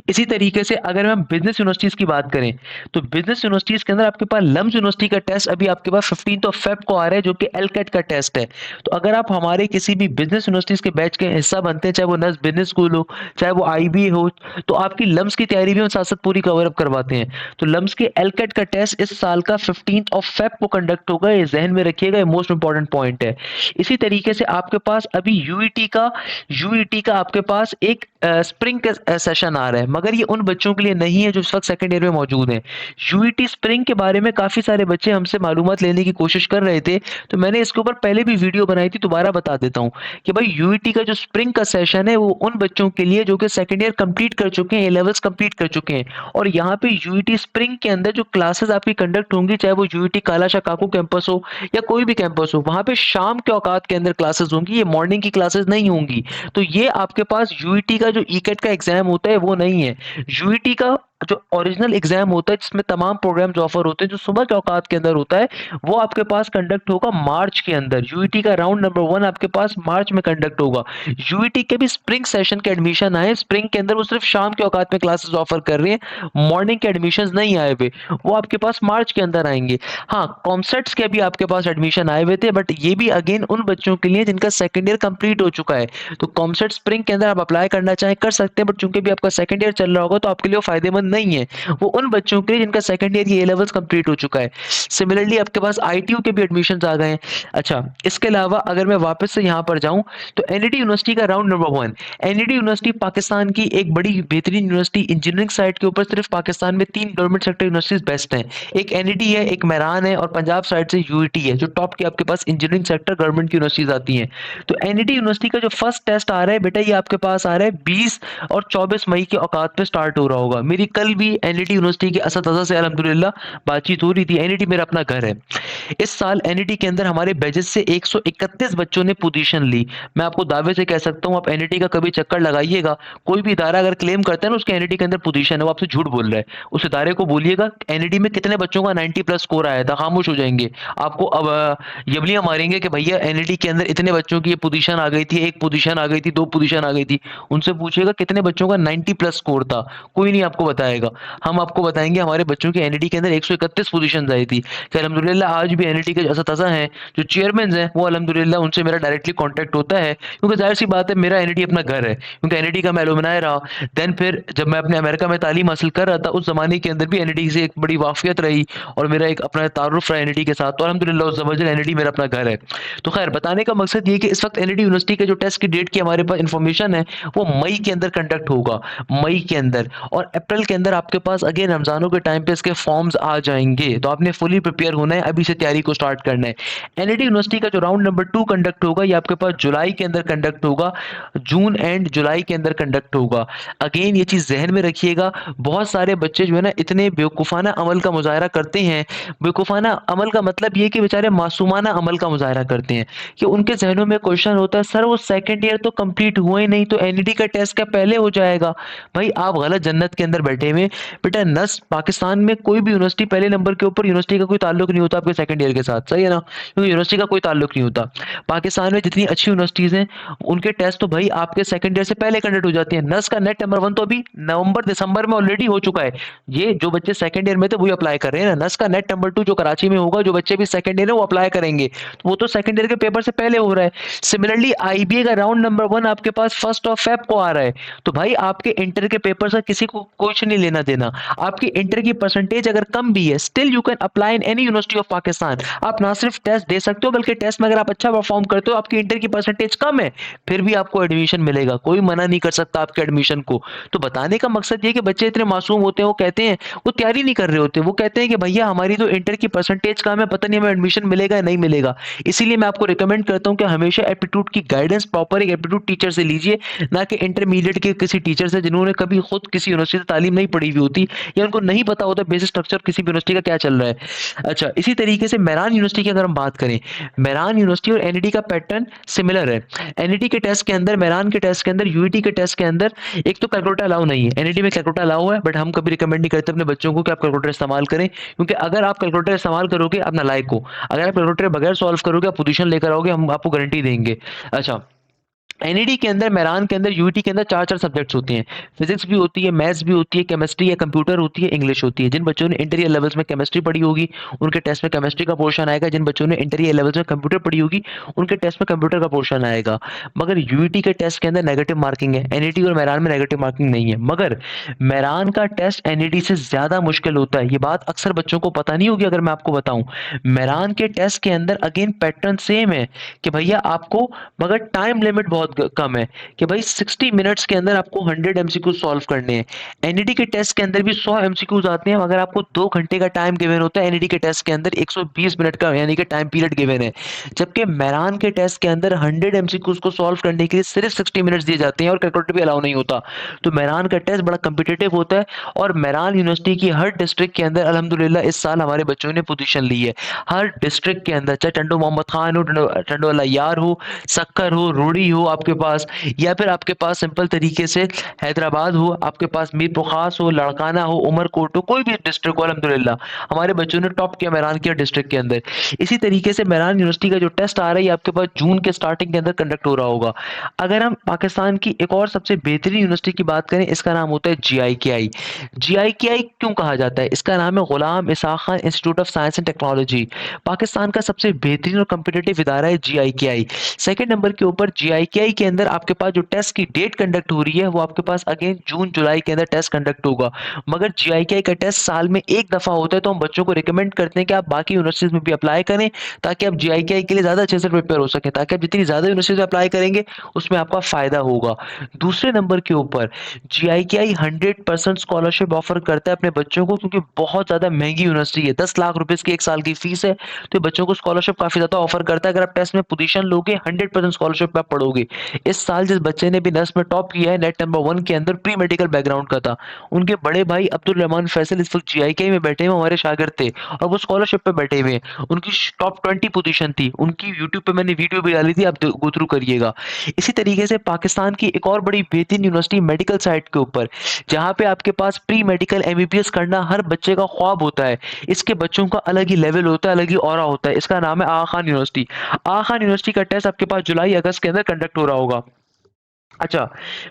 इसी तरीके से अगर हम बिजनेस यूनिवर्सिटीज की बात करें, तो बिजनेस यूनिवर्सिटीज के अंदर आपके पास लम्स यूनिवर्सिटी का टेस्ट अभी आपके पास 15 ऑफ फेब को आ रहा है, जो कि एलकेट का टेस्ट है। तो अगर आप हमारे किसी भी बिजनेस यूनिवर्सिटीज के बैच के हिस्सा बनते हैं, चाहे वो नस बिजनेस स्कूल हो, चाहे वो आईबी हो, तो आपकी लम्स की तैयारी भी हम साथ साथ पूरी कवर अप करवाते हैं। तो लम्स के एलकेट का टेस्ट इस साल का 15 ऑफ फेब को कंडक्ट होगा, ये जहन में रखिएगा, ये मोस्ट इंपॉर्टेंट पॉइंट है। इसी तरीके से आपके पास अभी यूईटी का आपके पास एक स्प्रिंग का सेशन आ रहा है, मगर ये उन बच्चों के लिए नहीं है जो इस वक्त सेकंड ईयर में मौजूद हैं। यूईटी स्प्रिंग के बारे में काफ़ी सारे बच्चे हमसे मालूमात लेने की कोशिश कर रहे थे, तो मैंने इसके ऊपर पहले भी वीडियो बनाई थी, दोबारा बता देता हूँ कि भाई यूईटी का जो स्प्रिंग का सेशन है वो उन बच्चों के लिए जो कि सेकंड ईयर कंप्लीट कर चुके हैं, ए लेवल्स कंप्लीट कर चुके हैं। और यहाँ पे यूईटी स्प्रिंग के अंदर जो क्लासेस आपकी कंडक्ट होंगी, चाहे वो यूईटी काला शाह काकू कैंपस हो या कोई भी कैंपस हो, वहाँ पे शाम के औकात के अंदर क्लासेस होंगी, ये मॉर्निंग की क्लासेस नहीं होंगी। तो ये आपके पास यूईटी का जो ईकेट का एग्जाम होता है वो नहीं है। यूईटी का जो ओरिजिनल एग्जाम होता है, जिसमें तमाम प्रोग्राम ऑफर होते हैं, जो सुबह के औकात के अंदर होता है, वो आपके पास कंडक्ट होगा मार्च के अंदर। यूईटी का राउंड नंबर 1 आपके पास मार्च में कंडक्ट होगा। यूईटी के भी स्प्रिंग सेशन के एडमिशन आए, स्प्रिंग के अंदर वो सिर्फ शाम के औकात में क्लासेस ऑफर कर रहे हैं, मॉर्निंग के एडमिशन नहीं आए हुए, वो आपके पास मार्च के अंदर आएंगे। हाँ, कॉमसेट्स के भी आपके पास एडमिशन आए हुए थे, बट ये भी अगेन उन बच्चों के लिए जिनका सेकंड ईयर कंप्लीट हो चुका है। तो कॉमसेट स्प्रिंग के अंदर आप अप्लाई करना चाहें कर सकते हैं, बट चूंकि भी आपका सेकंड ईयर चल रहा होगा तो आपके लिए वो फायदेमंद नहीं है। वो उन बच्चों के लिए जिनका सेकंड ईयर ये लेवल्स कंप्लीट हो चुका है। सिमिलरली आपके पास आईटीयू के भी एडमिशंस आ गए हैं। अच्छा, इसके अलावा अगर मैं वापस से यहाँ पर जाऊँ, तो एनईडी यूनिवर्सिटी का round number 1, NED university Pakistan की एक बड़ी बेहतरीन यूनिवर्सिटी, इंजीनियरिंग साइड के ऊपर सिर्फ पाकिस्तान में 3 गवर्नमेंट सेक्टर यूनिवर्सिटीज बेस्ट हैं। एक एनईडी है, एक मेहरान है, और पंजाब साइड से यूईटी है, जो टॉप की आपके पास इंजीनियरिंग सेक्टर गवर्नमेंट की यूनिवर्सिटीज आती हैं। तो एनईडी यूनिवर्सिटी का जो फर्स्ट टेस्ट आ रहा है बेटा, ये आपके पास आ रहा है 20 और 24 मई के औकात पे स्टार्ट हो रहा होगा। मेरी कल भी एनईडी यूनिवर्सिटी के असतज़ा से अल्हम्दुलिल्लाह बातचीत हो रही थी। एनईटी मेरा अपना घर है। इस साल एनईटी के अंदर हमारे बैचेस से 131 बच्चों ने पोजीशन ली। मैं आपको दावे से कह सकता हूं, आप एनईटी का कभी चक्कर लगाइएगा, कोई भी इदारा अगर क्लेम करता है ना उसके एनईटी के अंदर पोजीशन है, वो आपसे झूठ बोल रहा है। उस इदारे को बोलिएगा एनईटी में कितने बच्चों का 90 प्लस स्कोर आया था, खामोश हो जाएंगे। आपको अब यबलियां मारेंगे कि भैया एनईटी के अंदर इतने बच्चों की ये पोजीशन आ गई थी, एक पोजीशन आ गई थी, 2 पोजीशन आ गई थी। उनसे पूछिएगा कितने बच्चों का 90 प्लस स्कोर था, कोई नहीं आपको बताएगा। आएगा। हम आपको बताएँगे हमारे बच्चों की एनईटी के अंदर 131 पोज़ीशंस आई थी। कि अल्हम्दुलिल्लाह आज भी एनईटी के असातिज़ा हैं, जो चेयरमैन्स हैं, वो अल्हम्दुलिल्लाह उनसे मेरा डायरेक्टली कॉन्टैक्ट होता है, क्योंकि ज़ाहिर-सी बात है मेरा एनईटी अपना घर है, क्योंकि एनईटी का मैं एलुमनाई रहा। देन फिर जब मैं अपने अमेरिका में तालीम हासिल कर रहा था, उस ज़माने के अंदर भी एनईटी से एक बड़ी वाक़फ़ियत रही और मेरा एक अपना तारुफ़ रहा एनईटी के साथ, तो अल्हम्दुलिल्लाह उस वजह एनईटी मेरा अपना घर है। तो ख़ैर बताने का मकसद ये है कि इस वक़्त एनईटी यूनिवर्सिटी के जो टेस्ट की डेट की हमारे पास इन्फॉर्मेशन है, वो मई के अंदर कंडक्ट होगा, मई के अंदर, और अप्रैल के अंदर आपके पास अगेन रमज़ानों के टाइम पे इसके फॉर्म्स आ जाएँगे। तो आपने फुली प्रिपेयर होना है, अभी से तैयारी को स्टार्ट करना है। एनईटी यूनिवर्सिटी का जो राउंड नंबर 2 कंडक्ट होगा, ये आपके पास जुलाई के अंदर कंडक्ट होगा, जून एंड जुलाई के अंदर कंडक्ट होगा। अगेन ये चीज़ ज़हन में रखिएगा, बहुत सारे बच्चे जो है ना इतने बेवकूफ़ाना अमल का मुज़ाहिरा करते हैं, बेवकूफ़ाना अमल का मतलब ये है कि बेचारे मासूमाना अमल का मुज़ाहिरा करते हैं, कि उनके ज़हनों में क्वेश्चन होता है, सर वो सेकंड ईयर तो कंप्लीट हुआ ही नहीं, तो एनईटी का टेस्ट क्या पहले हो जाएगा? भाई आप गलत जन्नत के अंदर बैठे हुए हैं। बेटा नस पाकिस्तान में कोई भी यूनिवर्सिटी पहले नंबर के ऊपर यूनिवर्सिटी का कोई ताल्लुक नहीं होता आपके सेकंड ईयर के साथ, सही है ना? क्योंकि यूनिवर्सिटी का कोई ताल्लुक नहीं होता। पाकिस्तान में जितनी अच्छी यूनिवर्सिटीज़ हैं, उनके टेस्ट तो भाई आपके सेकंड ईयर से पहले कंडक्ट हो जाते हैं। नस का नेट नंबर 1 तो अभी नवंबर दिसंबर में ऑलरेडी हो चुका है। ये जो बच्चे सेकंड ईयर में थे वही अप्लाई कर रहे हैं ना। नस का नेट नंबर 2 जो कराची में होगा, जो बच्चे भी सेकंड ईयर है वो अप्लाई करेंगे। तो वो तो सेकंड ईयर के पेपर से पहले हो रहा है। सिमिलरली आईबीए का राउंड नंबर 1 आपके पास 1 ऑफ फेब को आ रहा है। तो भाई आपके इंटर के पेपर से किसी को कुछ नहीं लेना देना। आपकी इंटर की परसेंटेज अगर कम भी है, still you can apply in any university of Pakistan. आप ना सिर्फ टेस्ट दे सकते हो, बल्कि टेस्ट में अगर आप अच्छा परफॉर्म करते हो, आपकी इंटर की परसेंटेज कम है, फिर भी आपको एडमिशन मिलेगा। कोई मना नहीं कर सकता आपके एडमिशन को। तो बताने का मकसद ये है कि बच्चे इतने मासूम होते हैं, वो कहते हैं, वो तैयारी नहीं कर रहे होते, वो कहते हैं कि भैया हमारी तो इंटर की परसेंटेज कम है, पता नहीं हमें एडमिशन मिलेगा या नहीं मिलेगा। इसीलिए मैं आपको रिकमेंड करता हूँ कि हमेशा एप्टीट्यूड की गाइडेंस प्रॉपर एक एप्टीट्यूड टीचर से लीजिए, ना कि इंटरमीडिएट के किसी टीचर से जिन्होंने कभी खुद किसी यूनिवर्सिटी से तालीम नहीं पढ़ी हुई होती, या उनको नहीं पता होता बेसिक स्ट्रक्चर किसी भी यूनिवर्सिटी का क्या चल रहा है। अच्छा, इसी तरीके से मेरान यूनिवर्सिटी की अगर हम बात करें, मेरान यूनिवर्सिटी और एनईटी का पैटर्न सिमिलर है। एनईटी के टेस्ट के अंदर, मेरान के टेस्ट के अंदर, यूईटी के टेस्ट के अंदर एक तो कैलकुलेटर अलाउ नहीं है। एनईटी में कैलकुलेटर अलाउ है, बट हम कभी रिकमेंड नहीं करते अपने बच्चों को कि आप कैलकुलेटर इस्तेमाल करें, क्योंकि अगर आप कैलकुलेटर इस्तेमाल करोगे, आप नालायक हो। अगर आप कैलकुलेटर बगैर सॉल्व करोगे, आप पोजीशन लेकर आओगे, हम आपको गारंटी देंगे। अच्छा, एनईडी के अंदर, मेरान के अंदर, यूईटी के अंदर 4-4 सब्जेक्ट्स होती हैं। फिजिक्स भी होती है, मैथ्स भी होती है, केमिस्ट्री या कंप्यूटर होती है, इंग्लिश होती है। जिन बच्चों ने इंटर ईयर लेवल्स में केमिस्ट्री पढ़ी होगी, उनके टेस्ट में केमिस्ट्री का पोर्शन आएगा। जिन बच्चों ने इंटर ईयर लेवल्स में कंप्यूटर पढ़ी होगी, उनके टेस्ट में कंप्यूटर का पोर्शन आएगा। मगर यूईटी के टेस्ट के अंदर नेगेटिव मार्किंग है। एनईटी और मेरान में नेगेटिव मार्किंग नहीं है। मगर मेरान का टेस्ट एनईटी से ज़्यादा मुश्किल होता है। ये बात अक्सर बच्चों को पता नहीं होगी अगर मैं आपको बताऊँ। मेरान के टेस्ट के अंदर अगेन पैटर्न सेम है कि भैया आपको, मगर टाइम लिमिट बहुत कम है कि भाई 60 मिनट्स के अंदर आपको 100 एमसीक्यू सॉल्व करने हैं। एनईटी के टेस्ट के अंदर भी 100 एमसीक्यूज आते हैं, मगर आपको 2 घंटे का टाइम गिवन होता है। एनईटी के टेस्ट के अंदर 120 मिनट का यानी कि टाइम पीरियड गिवन है। जबकि मेरान के टेस्ट के अंदर 100 एमसीक्यूज को सॉल्व करने के लिए सिर्फ 60 मिनट्स दिए जाते हैं और कैलकुलेटर भी अलाउ नहीं होता। तो मेरान का टेस्ट बड़ा कम्पिटिटिव होता है, और मेरान यूनिवर्सिटी की हर डिस्ट्रिक्ट के अंदर अल्हम्दुलिल्लाह इस साल हमारे बच्चों ने पोजीशन ली है। हर डिस्ट्रिक्ट के अंदर, चाहे टंडो मोहम्मद खान हो, टंडो अलायार हो, सक्कर हो, रूड़ी हो आपके पास, या फिर आपके पास सिंपल तरीके से हैदराबाद हो, आपके पास मीरपुर खास हो, लड़काना हो, उमरकोट हो, कोई भी डिस्ट्रिक्ट हो, अल्हम्दुलिल्लाह हमारे बच्चों ने टॉप किया मेरान के डिस्ट्रिक्ट के अंदर। इसी तरीके से मेरान यूनिवर्सिटी का जो टेस्ट आ रहा है आपके पास जून के स्टार्टिंग के अंदर कंडक्ट हो रहा होगा। अगर हम पाकिस्तान की एक और सबसे बेहतरीन यूनिवर्सिटी की बात करें, इसका नाम होता है जीआईकेआई। जीआईकेआई क्यों कहा जाता है? इसका नाम है Ghulam Ishaq Khan institute of science and technology. Pakistan का सबसे बेहतरीन और कम्पिटिटिव इदारा है जीआईकेआई। सेकंड नंबर के ऊपर जीआईकेआई के अंदर आपके पास जो टेस्ट की डेट कंडक्ट हो रही है, वो आपके पास अगेन जून जुलाई के अंदर टेस्ट कंडक्ट होगा। मगर जीआईकेआई का टेस्ट साल में एक दफा होता है, तो हम बच्चों को रिकमेंड करते हैं कि आप बाकी यूनिवर्सिटीज में भी अप्लाई करें, ताकि आप जीआईकेआई के लिए ज्यादा अच्छे से प्रिपेयर हो सके, ताकि आप जितनी ज्यादा यूनिवर्सिटीज में अप्लाई करेंगे उसमें आपका फायदा होगा। दूसरे नंबर के ऊपर जीआईकेआई 100% स्कॉलरशिप ऑफर करता है अपने बच्चों को, क्योंकि बहुत ज्यादा महंगी यूनिवर्सिटी है। 10 लाख रुपए की एक साल की फीस है, तो बच्चों को स्कॉलरशिप काफी ज्यादा ऑफर करता है। अगर आप टेस्ट में पोजीशन लोगे, 100% स्कॉलरशिप पे आप पढ़ोगे। इस साल जिस बच्चे ने भी नर्स में टॉप किया है, नेट नंबर 1 के अंदर, प्री मेडिकल बैकग्राउंड का था, उनके बड़े भाई अब्दुल रहमान फैसल इस वक्त जीआईके में बैठे हुए हमारे शागिर्द थे, और वो स्कॉलरशिप पे बैठे हुए हैं। उनकी टॉप 20 पोजीशन थी, उनकी यूट्यूब पे मैंने वीडियो भी डाली थी, आप गो थ्रू करिएगा। इसी तरीके से पाकिस्तान की एक और बड़ी बेहतरीन यूनिवर्सिटी मेडिकल साइड के ऊपर, जहाँ पे आपके पास प्री मेडिकल एमबीबीएस करना हर बच्चे का ख्वाब होता है। इसके बच्चों का अलग ही लेवल होता है, अलग ही ऑरा होता है। इसका नाम है आगा खान यूनिवर्सिटी। आगा खान यूनिवर्सिटी का टेस्ट आपके पास जुलाई अगस्त के अंदर कंडक्ट हो रहा होगा। अच्छा,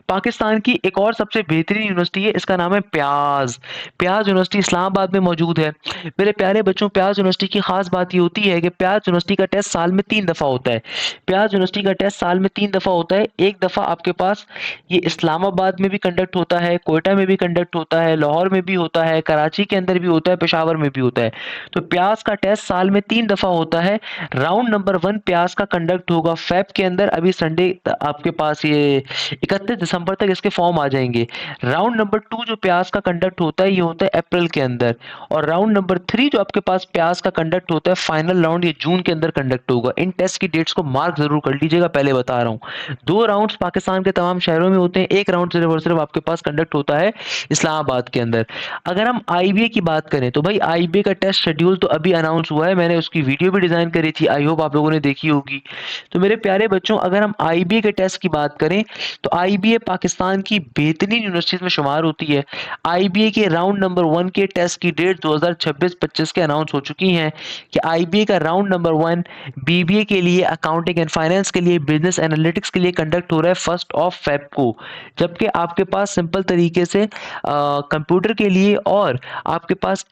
पाकिस्तान की एक और सबसे बेहतरीन यूनिवर्सिटी है, इसका नाम है प्याज। प्याज यूनिवर्सिटी इस्लामाबाद में मौजूद है। मेरे प्यारे बच्चों, प्याज यूनिवर्सिटी की ख़ास बात ये होती है कि प्याज यूनिवर्सिटी का टेस्ट साल में 3 दफ़ा होता है। प्याज यूनिवर्सिटी का टेस्ट साल में 3 दफ़ा होता है। एक दफ़ा आपके पास ये इस्लामाबाद में भी कंडक्ट होता है, क्वेटा में भी कंडक्ट होता है, लाहौर में भी होता है, कराची के अंदर भी होता है, पेशावर में भी होता है। तो प्याज का टेस्ट साल में 3 दफ़ा होता है। राउंड नंबर 1 प्याज का कंडक्ट होगा फ़ेब के अंदर, अभी संडे आपके पास ये 31 दिसंबर तक इसके फॉर्म आ जाएंगे। राउंड नंबर 2 जो प्याज का कंडक्ट होता है ये होता है अप्रैल के अंदर, और राउंड नंबर 3 जो आपके पास प्याज का कंडक्ट होता है फाइनल राउंड, ये जून के अंदर कंडक्ट होगा। इन टेस्ट की डेट्स को मार्क जरूर कर लीजिएगा, पहले बता रहा हूँ। 2 राउंड्स पाकिस्तान के तमाम शहरों में होते हैं, एक राउंड सिर्फ और सिर्फ आपके पास कंडक्ट होता है इस्लामाबाद के अंदर। अगर हम आईबीए की बात करें तो भाई आईबीए का टेस्ट शेड्यूल तो अभी अनाउंस हुआ है, मैंने उसकी वीडियो भी डिजाइन करी थी, आई होप आप लोगों ने देखी होगी। तो मेरे प्यारे बच्चों, अगर हम आईबीए के टेस्ट की बात करें तो आईबीए पाकिस्तान की बेहतरीन यूनिवर्सिटीज में शुमार होती है। आईबीए के राउंड नंबर 1 के टेस्ट की डेट 2026-25 के अनाउंस हो चुकी हैं कि आईबीए का राउंड नंबर 1 बीबीए के लिए, अकाउंटिंग एंड फाइनेंस के लिए, बिजनेस एनालिटिक्स के लिए कंडक्ट हो रहा है 1 फेब को। जबकि आपके पास सिंपल तरीके से कंप्यूटर के लिए और आपके पास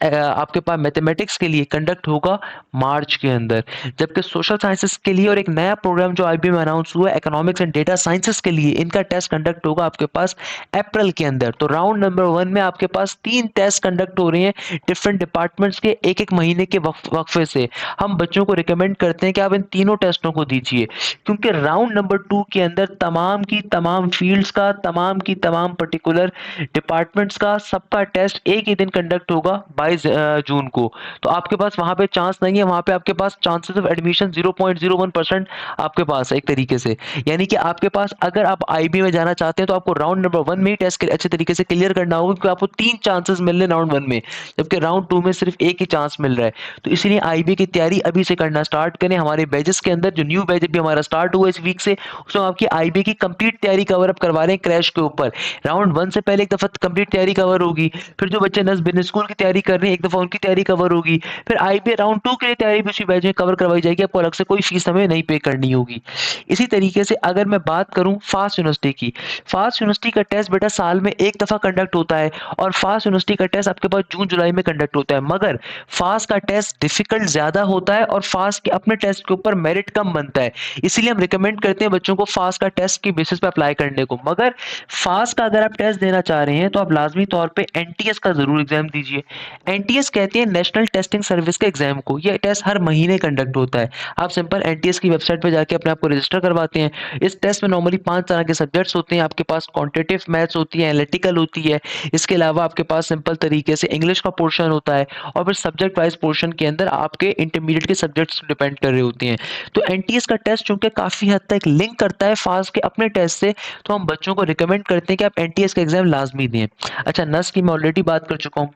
मैथमेटिक्स के लिए कंडक्ट होगा मार्च के अंदर। जबकि सोशल साइंसेस के लिए और एक नया प्रोग्राम जो आईबीए में अनाउंस हुआ है इकोनॉमिक्स एंड डेटा साइंसेस के लिए, इनका टेस्ट कंडक्ट होगा आपके पास अप्रैल के अंदर। तो राउंड नंबर 1 में आपके पास 3 टेस्ट कंडक्ट हो रहे हैं डिफरेंट डिपार्टमेंट्स के, एक एक महीने के वक्फे से। हम बच्चों को रिकमेंड करते हैं कि आप इन तीनों टेस्टों को दीजिए, क्योंकि राउंड नंबर 2 के अंदर तमाम की तमाम फील्ड्स का, तमाम की तमाम पर्टिकुलर डिपार्टमेंट्स का सबका टेस्ट एक ही दिन कंडक्ट होगा 22 जून को। तो आपके पास वहां पे चांस नहीं है, वहां पे आपके पास चांसेस ऑफ एडमिशन 0.01% आपके पास है एक तरीके से। यानी कि आपके पास अगर आप आईबी में जाना चाहते हैं तो आपको राउंड नंबर 1 में ही टेस्ट अच्छे तरीके से क्लियर करना होगा, क्योंकि आपको 3 चांसेस मिल रहे हैं राउंड 1 में, जबकि राउंड 2 में सिर्फ एक ही चांस मिल रहा है। तो इसलिए आईबी की तैयारी अभी से करना स्टार्ट करें। हमारे बैचेस के अंदर जो न्यू बैच भी हमारा स्टार्ट हुआ इस वीक से, उसमें आपकी आईबी की कंप्लीट तैयारी कवर अप करवा रहे हैं क्रैश के ऊपर। राउंड 1 से पहले एक दफा कंप्लीट तैयारी कवर होगी, फिर जो बच्चे नस बिजनेस स्कूल की तैयारी कर रहे हैं एक दफा उनकी तैयारी कवर होगी, फिर आईबी राउंड 2 के लिए तैयारी भी उसी बैच में कवर करवाई जाएगी, आपको अलग से कोई फीस हमें नहीं पे करनी होगी। इसी तरीके से अगर मैं बात करूं फास्ट यूनिवर्सिटी की, फास्ट यूनिवर्सिटी का टेस्ट बेटा साल में एक दफा कंडक्ट होता है, और फास्ट यूनिवर्सिटी का टेस्ट आपके पास जून जुलाई में कंडक्ट होता है। मगर फास्ट का टेस्ट डिफिकल्ट ज्यादा होता है और फास्ट के अपने टेस्ट के ऊपर मेरिट कम बनता है, इसीलिए हम रिकमेंड करते हैं बच्चों को फास्ट का टेस्ट की बेसिस पे अप्लाई करने को। मगर फास्ट का अगर आप टेस्ट देना चाह रहे हैं तो आप लाजमी तौर पे एनटीएस का जरूर एग्जाम दीजिए। एनटीएस कहते हैं नेशनल टेस्टिंग सर्विस के एग्जाम को, ये टेस्ट हर महीने कंडक्ट होता है। आप सिंपल एनटीएस की वेबसाइट पे जाके अपने आप को रजिस्टर करवाते हैं। इस टेस्ट में नॉर्मली 5 तरह के सब्जेक्ट्स होते हैं, आपके पास क्वांटिटेटिव मैथ्स होती है, एनालिटिकल होती है, इसके अलावा आपके पास सिंपल तरीके से इंग्लिश का पोर्शन होता है, और फिर सब्जेक्ट वाइज पोर्शन के अंदर आपके इंटरमीडिएट के सब्जेक्ट्स डिपेंड कर रहे होते हैं। तो एनटीएस का टेस्ट चूंकि काफी हद तक लिंक करता है फास्ट के अपने टेस्ट से, तो हम बच्चों को रिकमेंड करते हैं कि आप एनटीएस का एग्जाम लाजमी दें। अच्छा, नस की मैं ऑलरेडी बात कर चुका हूँ।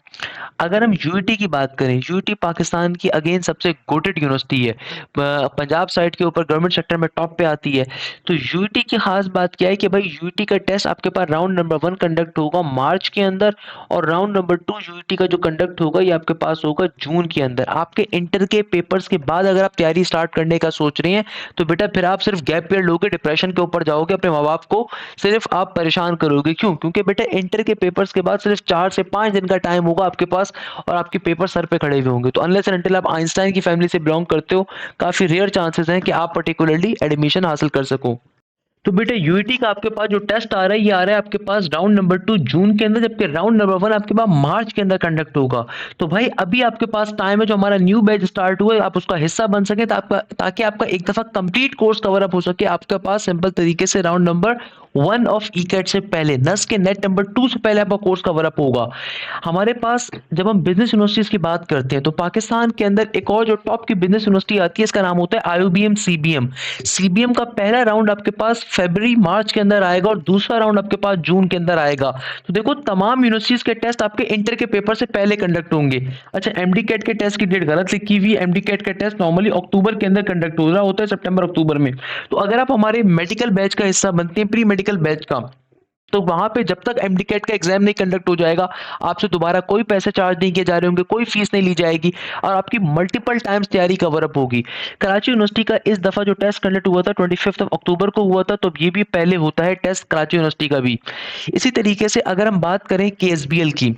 अगर हम यूईटी की बात करें, यूईटी पाकिस्तान की अगेन सबसे गोटेड यूनिवर्सिटी है, पंजाब साइड के ऊपर गवर्नमेंट सेक्टर में टॉप पे आती है। तो यूईटी की खास बात क्या है कि भाई यूईटी का टेस्ट आपके पास राउंड नंबर 1 कंडक्ट होगा मार्च के अंदर, और राउंड नंबर 2 यूईटी का जो कंडक्ट होगा ये आपके पास होगा जून के अंदर। आपके इंटर के पेपर्स के बाद अगर आप तैयारी स्टार्ट करने का सोच रहे हैं तो बेटा फिर आप सिर्फ गैप पीरियड लोगे, डिप्रेशन के ऊपर जाओगे, अपने माँ बाप को सिर्फ आप परेशान करोगे। क्यों? क्योंकि बेटा इंटर के पेपर्स के बाद सिर्फ 4 से 5 दिन का टाइम होगा आपके पास, और आपके पेपर सर पे खड़े हुए होंगे। तो अनलेस एंड अनटिल आप आइंस्टाइन की फैमिली से बिलोंग करते हो, काफी रेयर चांसेस हैं कि आप पर्टिकुलरली एडमिशन हासिल कर सको। तो बेटा यूईटी का आपके पास जो टेस्ट आ रहा है ये आ रहा है आपके पास राउंड नंबर 2 जून के अंदर, जबकि राउंड नंबर 1 आपके पास मार्च के अंदर कंडक्ट होगा। तो भाई अभी आपके पास टाइम है, जो हमारा न्यू बैच स्टार्ट हुआ है आप उसका हिस्सा बन सके, ताकि आपका एक दफा कंप्लीट कोर्स कवर अप हो सके। आपके पास सिंपल तरीके से राउंड नंबर 1 ऑफ ईकेट से पहले, नस के नेट नंबर 2 से पहले आपका कोर्स कवर अप होगा। हमारे पास जब हम बिजनेस यूनिवर्सिटीज की बात करते हैं तो पाकिस्तान के अंदर एक और जो टॉप की बिजनेस यूनिवर्सिटी आती है, इसका नाम होता है आईयूबीएम सीबीएम। सीबीएम का पहला राउंड आपके पास फरवरी मार्च के अंदर आएगा, और दूसरा राउंड आपके पास जून के अंदर आएगा। तो देखो तमाम यूनिवर्सिटीज के टेस्ट आपके इंटर के पेपर से पहले कंडक्ट होंगे। अच्छा, एमडी कैट के टेस्ट की डेट गलत लिखी हुई है, एमडी कैट का टेस्ट नॉर्मली अक्टूबर के अंदर कंडक्ट हो रहा होता है, सितंबर अक्टूबर में। तो अगर आप हमारे मेडिकल बैच का हिस्सा बनते हैं, प्री मेडिकल बैच का, तो वहाँ पे जब तक एमडीकैट का एग्जाम नहीं कंडक्ट हो जाएगा, आपसे दोबारा कोई पैसे चार्ज नहीं किए जा रहे होंगे, कोई फीस नहीं ली जाएगी और आपकी मल्टीपल टाइम्स तैयारी कवर अप होगी। कराची यूनिवर्सिटी का इस दफ़ा जो टेस्ट कंडक्ट हुआ था 25 अक्टूबर को हुआ था, तो ये भी पहले होता है टेस्ट कराची यूनिवर्सिटी का भी। इसी तरीके से अगर हम बात करें केएसबीएल की,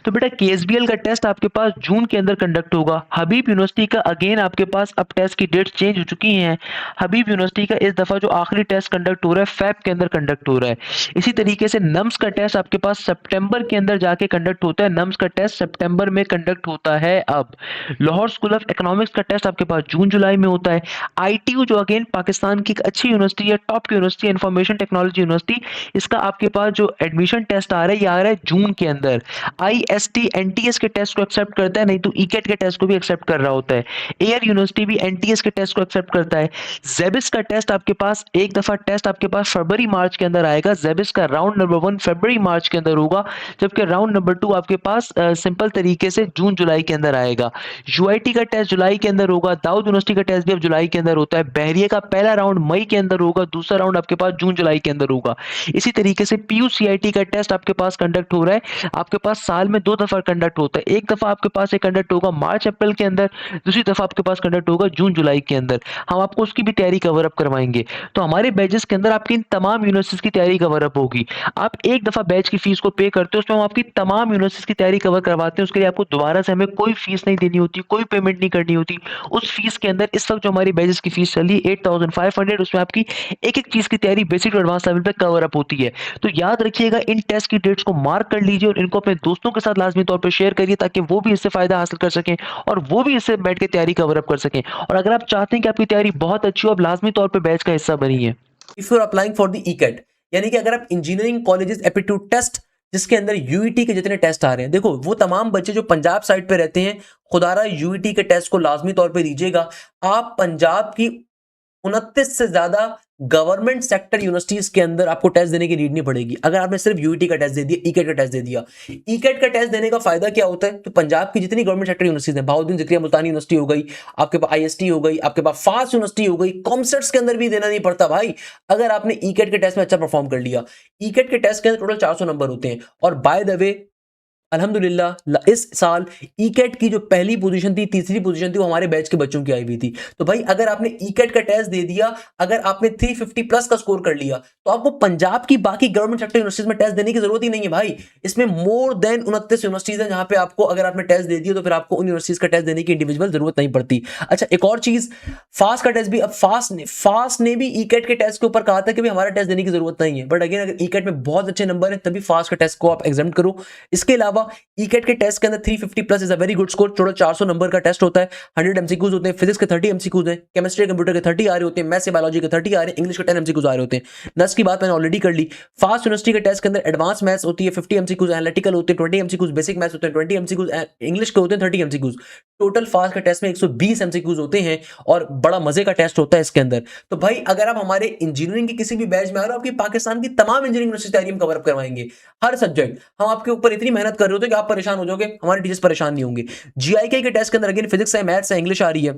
तो बेटा केएसबीएल का टेस्ट आपके पास जून के अंदर कंडक्ट होगा। हबीब यूनिवर्सिटी का अगेन आपके पास अब टेस्ट की डेट चेंज हो चुकी हैं। हबीब यूनिवर्सिटी का इस दफ़ा जो आखिरी टेस्ट कंडक्ट हो रहा है फेब के अंदर कंडक्ट हो रहा है। इसी तरीके से नम्स का टेस्ट आपके पास सितंबर के अंदर जाके कंडक्ट होता है। नम्स का टेस्ट सितंबर में कंडक्ट होता है। अब लाहौर स्कूल ऑफ इकोनॉमिक्स का टेस्ट आपके पास जून जुलाई में होता है। आईटीयू जो अगेन पाकिस्तान की एक अच्छी यूनिवर्सिटी है, टॉप की यूनिवर्सिटी है, इंफॉर्मेशन टेक्नोलॉजी यूनिवर्सिटी, इसका आपके पास जो एडमिशन टेस्ट आ रहा है ये आ रहा है जून के अंदर। आईएसटी एनटीएस के टेस्ट को एक्सेप्ट करता है, नहीं तो ईकेट के टेस्ट को भी एक्सेप्ट कर रहा होता है। एयर यूनिवर्सिटी भी एनटीएस के टेस्ट को एक्सेप्ट करता है। जेबिस का टेस्ट आपके पास एक दफा टेस्ट आपके पास फरवरी मार्च के अंदर आएगा। जेबिस का राउंड नंबर 1 फरवरी मार्च के अंदर होगा, जबकि राउंड नंबर 2 आपके पास सिंपल तरीके से जून जुलाई के अंदर आएगा। यूआईटी का टेस्ट जुलाई के अंदर होगा। दाऊद यूनिवर्सिटी का टेस्ट भी अब जुलाई के अंदर होता है। बहरिया का पहला राउंड मई के अंदर होगा, दूसरा राउंड आपके पास जून जुलाई के अंदर होगा। इसी तरीके से पीयूसीआईटी का टेस्ट आपके पास कंडक्ट हो रहा है, आपके पास साल में 2 दफा कंडक्ट होता है। एक दफा आपके पास एक कंडक्ट होगा मार्च अप्रैल के अंदर, दूसरी दफा आपके पास कंडक्ट होगा जून जुलाई के अंदर। हम आपको उसकी भी तैयारी कवर अप करवाएंगे। तो हमारे बैचेस के अंदर आपकी इन तमाम यूनिवर्सिटीज की तैयारी कवर अप होगी। आप एक दफा बैच की फीस को पे करते हो, उसमें हम आपकी तमाम यूनिवर्सिटीज की तैयारी कवर करवाते हैं। उसके लिए आपको दोबारा से हमें कोई फीस नहीं देनी होती, कोई पेमेंट नहीं करनी होती। उस फीस के अंदर इस वक्त जो हमारी बैचेस की फीस चल रही है 8500, उसमें आपकी एक एक चीज की तैयारी बेसिक टू एडवांस लेवल पे कवर अप होती है। तो याद रखिएगा, इन टेस्ट की डेट्स को मार्क कर लीजिए और इनको अपने दोस्तों के साथ लाजमी तौर पर शेयर करिए, ताकि वो भी इससे फायदा हासिल कर सकें और वो भी इससे बैठ के तैयारी कवर अप कर सकें। और अगर आप चाहते हैं कि आपकी तैयारी बहुत अच्छी हो, आप लाजमी तौर पर बैच का हिस्सा बनिए। If you are applying for the ECAT, यानी कि अगर आप इंजीनियरिंग कॉलेजेस एप्टीट्यूड टेस्ट जिसके अंदर यूईटी के जितने टेस्ट आ रहे हैं, देखो वो तमाम बच्चे जो पंजाब साइड पे रहते हैं, खुदारा यूईटी के टेस्ट को लाजमी तौर पे दीजिएगा। आप पंजाब की 29 से ज्यादा गवर्नमेंट सेक्टर यूनिवर्सिटीज के अंदर आपको टेस्ट देने की नीड नहीं पड़ेगी। अगर आपने सिर्फ यूईटी का टेस्ट दे दिया, ईकेट का टेस्ट दे दिया। ईकेट का टेस्ट देने का फायदा क्या होता है, तो पंजाब की जितनी गवर्नमेंट सेक्टर यूनिवर्सिटीज हैं, बहाउद्दीन ज़िक्रिया मुल्तानी यूनिवर्सिटी हो गई, आपके पास आईएसटी हो गई, आपके पास फास्ट यूनिवर्सिटी हो गई, कॉमसेट्स के अंदर भी देना नहीं पड़ता भाई, अगर आपने ईकेट के टेस्ट में अच्छा परफॉर्म कर लिया। ईकेट के टेस्ट के अंदर टोटल 400 नंबर होते हैं। और बाय द वे अल्हम्दुलिल्लाह इस साल ईकेट की जो पहली पोजीशन थी, तीसरी पोजीशन थी, वो हमारे बैच के बच्चों की आई हुई थी। तो भाई अगर आपने ईकेट का टेस्ट दे दिया, अगर आपने 350 प्लस का स्कोर कर लिया, तो आपको पंजाब की बाकी गवर्नमेंट सेक्टर यूनिवर्सिटीज में टेस्ट देने की जरूरत ही नहीं है भाई। इसमें मोर देन 29 यूनिवर्सिटीज है जहां पे आपको, अगर आपने टेस्ट दे दिया तो फिर आपको उन यूनिवर्सिटीज का टेस्ट देने की इंडिविजुअल जरूरत नहीं पड़ती। अच्छा, एक और चीज, फास्ट का टेस्ट भी, अब फास्ट ने भी ईकेट के टेस्ट के ऊपर कहा था कि हमारा टेस्ट देने की जरूरत नहीं है। बट अगेन, अगर ईकेट में बहुत अच्छे नंबर है तभी फास्ट का टेस्ट को आप एग्जाम करो। इसके अलावा ईकेट के टेस्ट के अंदर 350 plus is a very good score. Total 400 number का टेस्ट होता है, 100 एमसीक्यूज होते हैं, फिजिक्स के 30 एमसीक्यूज हैं, केमिस्ट्री कंप्यूटर के 30 आ रहे होते हैं, मैथ्स से बायोलॉजी के 30 आ रहे हैं, इंग्लिश के 10 एमसीक्यूज आ रहे होते हैं। नस की बात मैंने ऑलरेडी कर ली। फास्ट यूनिवर्सिटी के टेस्ट के अंदर एडवांस मैथ्स होती है 50 एमसीक्यूज, एनालिटिकल होते हैं 20 एमसीक्यूज, बेसिक मैथ्स होते हैं 20 एमसीक्यूज, इंग्लिश के होते हैं 30 एमसीक्यूज। टोटल फास्ट के टेस्ट में 120 एमसीक्यूज होते हैं और बड़ा मजे का टेस्ट होता है इसके अंदर। तो भाई अगर आप हमारे इंजीनियरिंग के किसी भी बैच में आ रहे हो, आपकी पाकिस्तान की तमाम इंजीनियरिंग यूनिवर्सिटी तैयारी हम कवर अप करवाएंगे। हर सब्जेक्ट हम आपके ऊपर इतनी मेहनत कर रहे होते हैं कि आप परेशान हो जाओगे, हमारे टीचर्स परेशान नहीं होंगे। जीआईके के टेस्ट के अंदर अगेन फिजिक्स है, मैथ्स है, इंग्लिश आ रही है।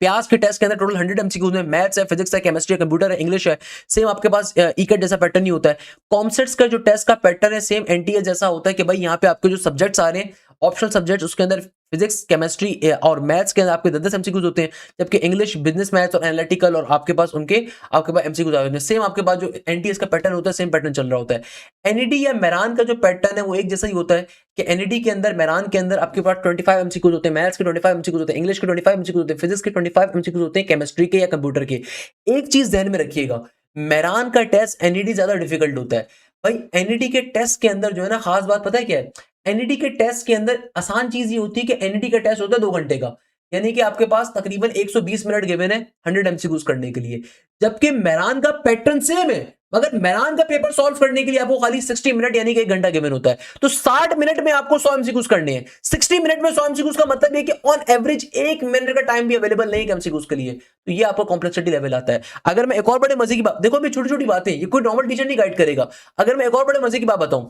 प्यास के टेस्ट के अंदर टोटल 100 एमसीक्यूज में मैथ्स है, फिजिक्स है, केमिस्ट्री है, कंप्यूटर है, इंग्लिश है। सेम आपके पास ईकेट जैसा पैटर्न ही होता है। कॉमसेट्स का जो टेस्ट का पैटर्न है सेम एनटीए जैसा होता है कि भाई यहाँ पे आपके जो सब्जेक्ट्स आ रहे हैं, ऑप्शनल सब्जेक्ट, उसके अंदर फिजिक्स, केमिस्ट्री और मैथ्स के अंदर आपके 10 एमसीक्यूज होते हैं, जबकि इंग्लिश, बिजनेस मैथ्स और एनालिटिकल और आपके पास एमसीक्यूज आए होते हैं। सेम आपके पास जो एनटीएस का पैटर्न होता है, सेम पैटर्न चल रहा होता है। एनईडी या मेरान का जो पैटर्न है वो एक जैसा ही होता है कि एनईडी के अंदर, मेरान के अंदर आपके पास 25 एमसीक्यूज होते हैं, मैथ्स के 25 एमसीक्यूज होते हैं, इंग्लिश के 25 एमसीक्यूज होते हैं, फिजिक्स के 25 एमसीक्यूज होते हैं, केमिस्ट्री के या कंप्यूटर के। एक चीज ध्यान में रखिएगा, मेरान का टेस्ट एनईडी ज्यादा डिफिकल्ट होता है भाई। एनईडी के टेस्ट के अंदर जो है ना, खास बात पता है क्या है, एनईडी के टेस्ट के अंदर आसान चीज ये होती है कि एनईडी का टेस्ट होता है 2 घंटे का, यानी कि आपके पास तकरीबन 120 मिनट गिवन है 100 एमसीक्यूज करने के लिए। जबकि मेरान का पैटर्न सेम है, मगर मेरान का पेपर सॉल्व करने के लिए आपको खाली 60 मिनट यानी कि 1 घंटा गिवन होता है। तो 60 मिनट में आपको 100 एमसीक्यूज करने हैं। 60 मिनट में 100 एमसीक्यूज का मतलब है कि ऑन एवरेज 1 मिनट का टाइम भी अवेलेबल नहीं है एमसीक्यूज के लिए। तो ये आपको कॉम्प्लेक्सिटी लेवल आता है। अगर मैं एक और बड़े मजे की बात, देखो अभी छोटी छोटी बातें, ये कोई नॉर्मल टीचर नहीं गाइड करेगा। अगर मैं एक और बड़े मजे की बात बताऊं,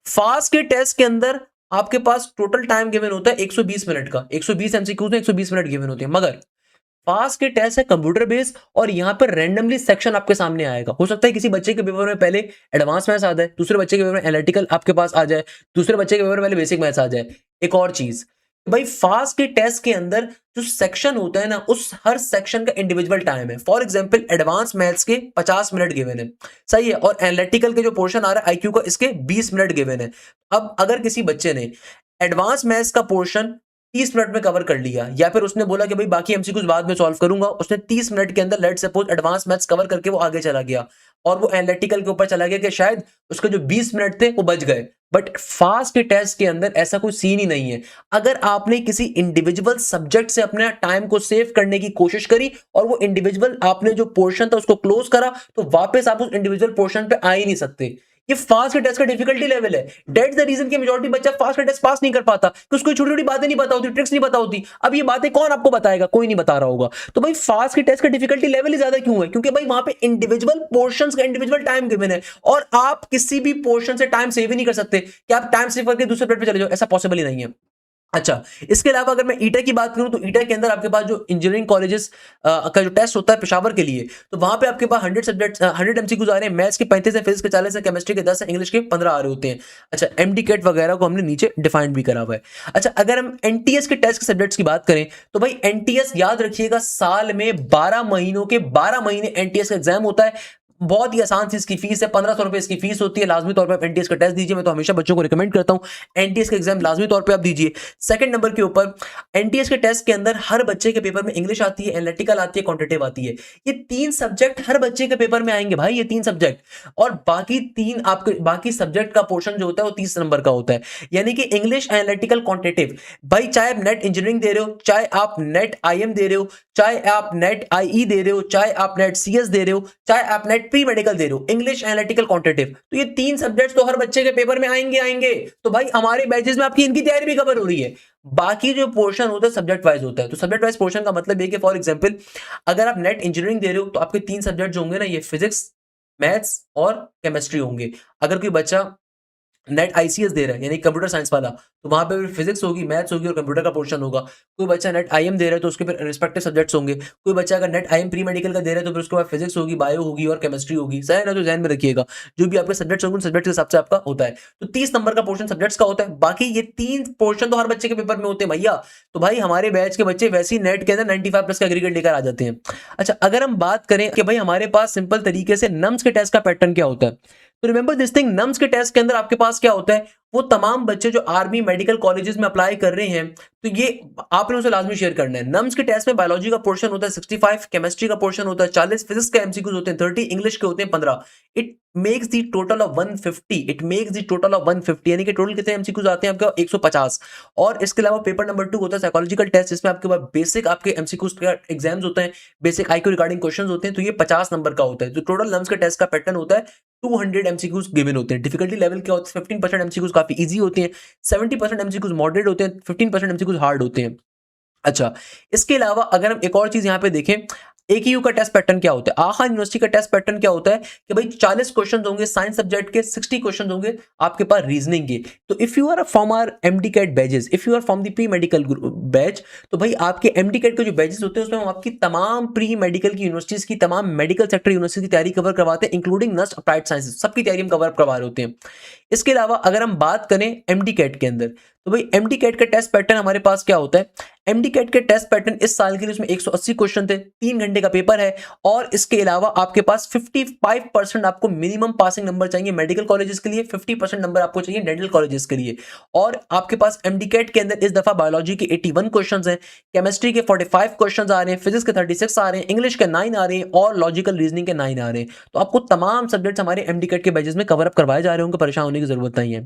फास्ट के टेस्ट के अंदर आपके पास टोटल टाइम गिवन होता है 120 मिनट का, 120 एमसीक्यूज में 120 मिनट गिवन होते हैं, मगर फास्ट के टेस्ट है कंप्यूटर बेस्ड और यहाँ पर रैंडमली सेक्शन आपके सामने आएगा। हो सकता है किसी बच्चे के पेपर में पहले एडवांस मैथ्स आ जाए, दूसरे बच्चे के पेपर में एनालिटिकल आपके पास आ जाए, दूसरे बच्चे के पेपर में पहले बेसिक मैथ्स आ जाए। एक और चीज भाई, फास्ट के टेस्ट के अंदर जो सेक्शन होता है ना, उस हर सेक्शन का इंडिविजुअल टाइम है। फॉर एग्जांपल एडवांस मैथ्स के 50 मिनट गिवन है, सही है, और एनालिटिकल के जो पोर्शन आ रहा है आईक्यू का, इसके 20 मिनट गिवन है। अब अगर किसी बच्चे ने एडवांस मैथ्स का पोर्शन 30 मिनट में कवर कर लिया, या फिर उसने बोला कि भाई बाकी एमसीक्यूज बाद में सॉल्व करूंगा, उसने 30 मिनट के अंदर let suppose advance maths cover करके वो आगे चला गया और वो एनालिटिकल के ऊपर चला गया कि शायद उसके जो 20 मिनट थे वो बच गए। बट फास्ट के टेस्ट के अंदर ऐसा कोई सीन ही नहीं है। अगर आपने किसी इंडिविजुअल सब्जेक्ट से अपने टाइम को सेव करने की कोशिश करी और वो इंडिविजुअल आपने जो पोर्शन था उसको क्लोज करा, तो वापस आप उस इंडिविजुअल पोर्शन पे आ ही नहीं सकते। ये फास्ट के टेस्ट का डिफिकल्टी लेवल है। दैट्स द रीजन कि मेजॉरिटी बच्चा फास्ट के टेस्ट पास नहीं कर पाता, कि उसको छोटी छोटी बातें नहीं पता होती, ट्रिक्स नहीं पता होती। अब ये बातें कौन आपको बताएगा? कोई नहीं बता रहा होगा। तो भाई फास्ट के टेस्ट का डिफिकल्टी लेवल ही ज्यादा क्यों है? क्योंकि भाई वहां पे इंडिविजुअल पोर्शंस का इंडिविजुअल टाइम गिवन है और आप किसी भी पोर्शन से टाइम सेव ही नहीं कर सकते कि आप टाइम सेव करके दूसरे पीरियड पे चले जाओ, ऐसा पॉसिबल ही नहीं है। अच्छा, इसके अलावा अगर मैं ईटा की बात करूं तो ईटा के अंदर आपके पास जो इंजीनियरिंग कॉलेजेस का जो टेस्ट होता है पेशावर के लिए, तो वहां पे आपके पास 100 सब्जेक्ट 100 एमसीक्यूज आ रहे हैं। मैथ्स के 35 है, फिजिक्स के 40 है, केमिस्ट्री के 10 है, इंग्लिश के 15 आ रहे होते हैं। अच्छा, एमडी कैट वगैरह को हमने नीचे डिफाइंड भी करा हुआ है। अच्छा, अगर हम एनटीएस के टेस्ट के सब्जेक्ट्स की बात करें तो भाई एनटीएस याद रखिएगा, साल में 12 महीनों के 12 महीने एनटीएस का एग्जाम होता है। बहुत ही आसान सी इसकी फीस है, 1500 रुपए इसकी फीस होती है। लाजमी तौर पे आप एनटीएस का टेस्ट दीजिए, मैं तो हमेशा बच्चों को रिकमेंड करता हूं एनटीएस का एग्जाम लाजमी तौर पे आप दीजिए। सेकंड नंबर के ऊपर एनटीएस के टेस्ट के अंदर हर बच्चे के पेपर में इंग्लिश आती है, एनालिटिकल आती है, क्वांटिटेटिव आती है। ये 3 सब्जेक्ट हर बच्चे के पेपर में आएंगे भाई, ये 3 सब्जेक्ट, और बाकी 3 आपके बाकी सब्जेक्ट का पोर्शन जो होता है वो 30 नंबर का होता है। यानी कि इंग्लिश, एनालिटिकल, क्वांटिटेटिव। भाई चाहे आप नेट इंजीनियरिंग दे रहे हो, चाहे आप नेट आईएम दे रहे हो, चाहे आप नेट आईई दे रहे हो, चाहे आप नेट सीएस दे रहे हो, चाहे आप नेट प्री मेडिकल दे रहे हो, इंग्लिश, एनालिटिकल, क्वांटिटेटिव, तो ये 3 सब्जेक्ट्स तो हर बच्चे के पेपर में आएंगे। तो भाई हमारे बैचेस में आपकी इनकी तैयारी भी कवर हो रही है। बाकी जो पोर्शन होता है सब्जेक्ट वाइज होता है। तो सब्जेक्ट वाइज पोर्शन का मतलब ये कि फॉर एग्जांपल अगर आप नेट इंजीनियरिंग दे रहे हो तो आपके 3 सब्जेक्ट जो होंगे ना, ये फिजिक्स, मैथ्स और केमिस्ट्री होंगे। अगर कोई बच्चा नेट आईसीएस दे रहा है यानी कंप्यूटर साइंस वाला, तो वहां पे फिजिक्स होगी, मैथ्स होगी और कंप्यूटर का पोर्शन होगा। कोई बच्चा नेट आईएम दे रहा है तो उसके फिर रिस्पेक्टिव सब्जेक्ट्स होंगे। कोई बच्चा अगर नेट आईएम प्री मेडिकल का दे रहा है तो फिर उसके बाद फिजिक्स होगी, बायो होगी और केमिस्ट्री होगी। सही है ना? तो ध्यान में रखिएगा, जो भी आपके सब्जेक्ट्स होंगे उन सब्जेक्ट के हिसाब से आपका होता है। तो 30 नंबर का पोर्शन सब्जेक्ट्स का होता है। बाकी ये 3 पोर्शन तो हर बच्चे के पेपर में होते हैं भैया। तो भाई हमारे बैच के बच्चे वैसे ही नेट के अंदर 95 प्लस का एग्रीगेट लेकर आ जाते हैं। अच्छा, अगर हम बात करें कि भाई हमारे पास सिंपल तरीके से नम्स के टेस्ट का पैटर्न क्या होता है, तो रिमेंबर दिस थिंग, नम्स के टेस्ट के अंदर आपके पास क्या होता है, वो तमाम बच्चे जो आर्मी मेडिकल कॉलेजेस में अप्लाई कर रहे हैं, तो ये आपने उसे लाजमी शेयर करना है। नम्स के टेस्ट में बायोलॉजी का पोर्शन होता है 65, केमिस्ट्री का पोर्शन होता है 40, फिजिक्स के एमसीक्यूज होते हैं 30, इंग्लिश के होते हैं 15। It makes the total of 150, it makes the total of 150, यानी कि टोटल कितने एमसीक्यूज आते हैं आपके 150। और इसके अलावा पेपर नंबर 2 होता है साइकोलॉजिकल टेस्ट, जिसमें आपके पास बेसिक आपके एमसीक्यूज का एग्जाम्स होते हैं, बेसिक आईक्यू रिगार्डिंग क्वेश्चंस होते हैं, तो ये 50 नंबर का होता है। तो टोटल नम्स के टेस्ट का पैटर्न होता है 200 एमसीक्यूज गिवन होते हैं। डिफिकल्टी लेवल क्या होता है, 15% एमसीक्यूज काफी इजी होते हैं, 70% एमसीक्यूज मॉडरेट होते हैं, 15% एमसीक्यूज हार्ड होते हैं। अच्छा, इसके अलावा अगर हम एक और चीज यहां पे देखें, AQU का टेस्ट पैटर्न क्या होता है, आखा यूनिवर्सिटी का टेस्ट पैटर्न क्या होता है कि भाई 40 क्वेश्चन होंगे साइंस सब्जेक्ट के, 60 क्वेश्चन होंगे आपके पास रीजनिंग के। तो if you are from our MD CAT batches, if you are from the pre medical batch, तो भाई आपके एमडी कैट के जो बैचेस होते हैं उसमें हम आपकी तमाम प्री मेडिकल की यूनिवर्सिटीज की, तमाम मेडिकल सेक्टर यूनिवर्सिटी की तैयारी कवर करवाते हैं, इंक्लूडिंग नस्ट अप्लाइड साइंसेज, सबकी तैयारी हम कवर करवा रहे होते हैं। इसके अलावा अगर हम बात करें एमडी कैट के अंदर, तो भाई एमडी कैट का टेस्ट पैटर्न हमारे पास क्या होता है, एमडी कैट के टेस्ट पैटर्न इस साल के लिए उसमें 180 क्वेश्चन थे, 3 घंटे का पेपर है, और इसके अलावा आपके पास 55% आपको मिनिमम पासिंग नंबर चाहिए मेडिकल कॉलेजेस के लिए, 50% नंबर आपको चाहिए डेंटल कॉलेजेस के लिए। और आपके पास एमडी कैट के अंदर इस दफा बायोलॉजी के 81 क्वेश्चंस हैं, केमिस्ट्री के 45 क्वेश्चंस आ रहे हैं, फिजिक्स के 36 आ रहे हैं, इंग्लिश के 9 आ रहे हैं और लॉजिकल रीजनिंग के 9 आ रहे हैं। तो आपको तमाम सब्जेक्ट्स हमारे एमडी कैट के बैचेस में कवर अप करवाए जा रहे होंगे, परेशान होने की जरूरत नहीं है।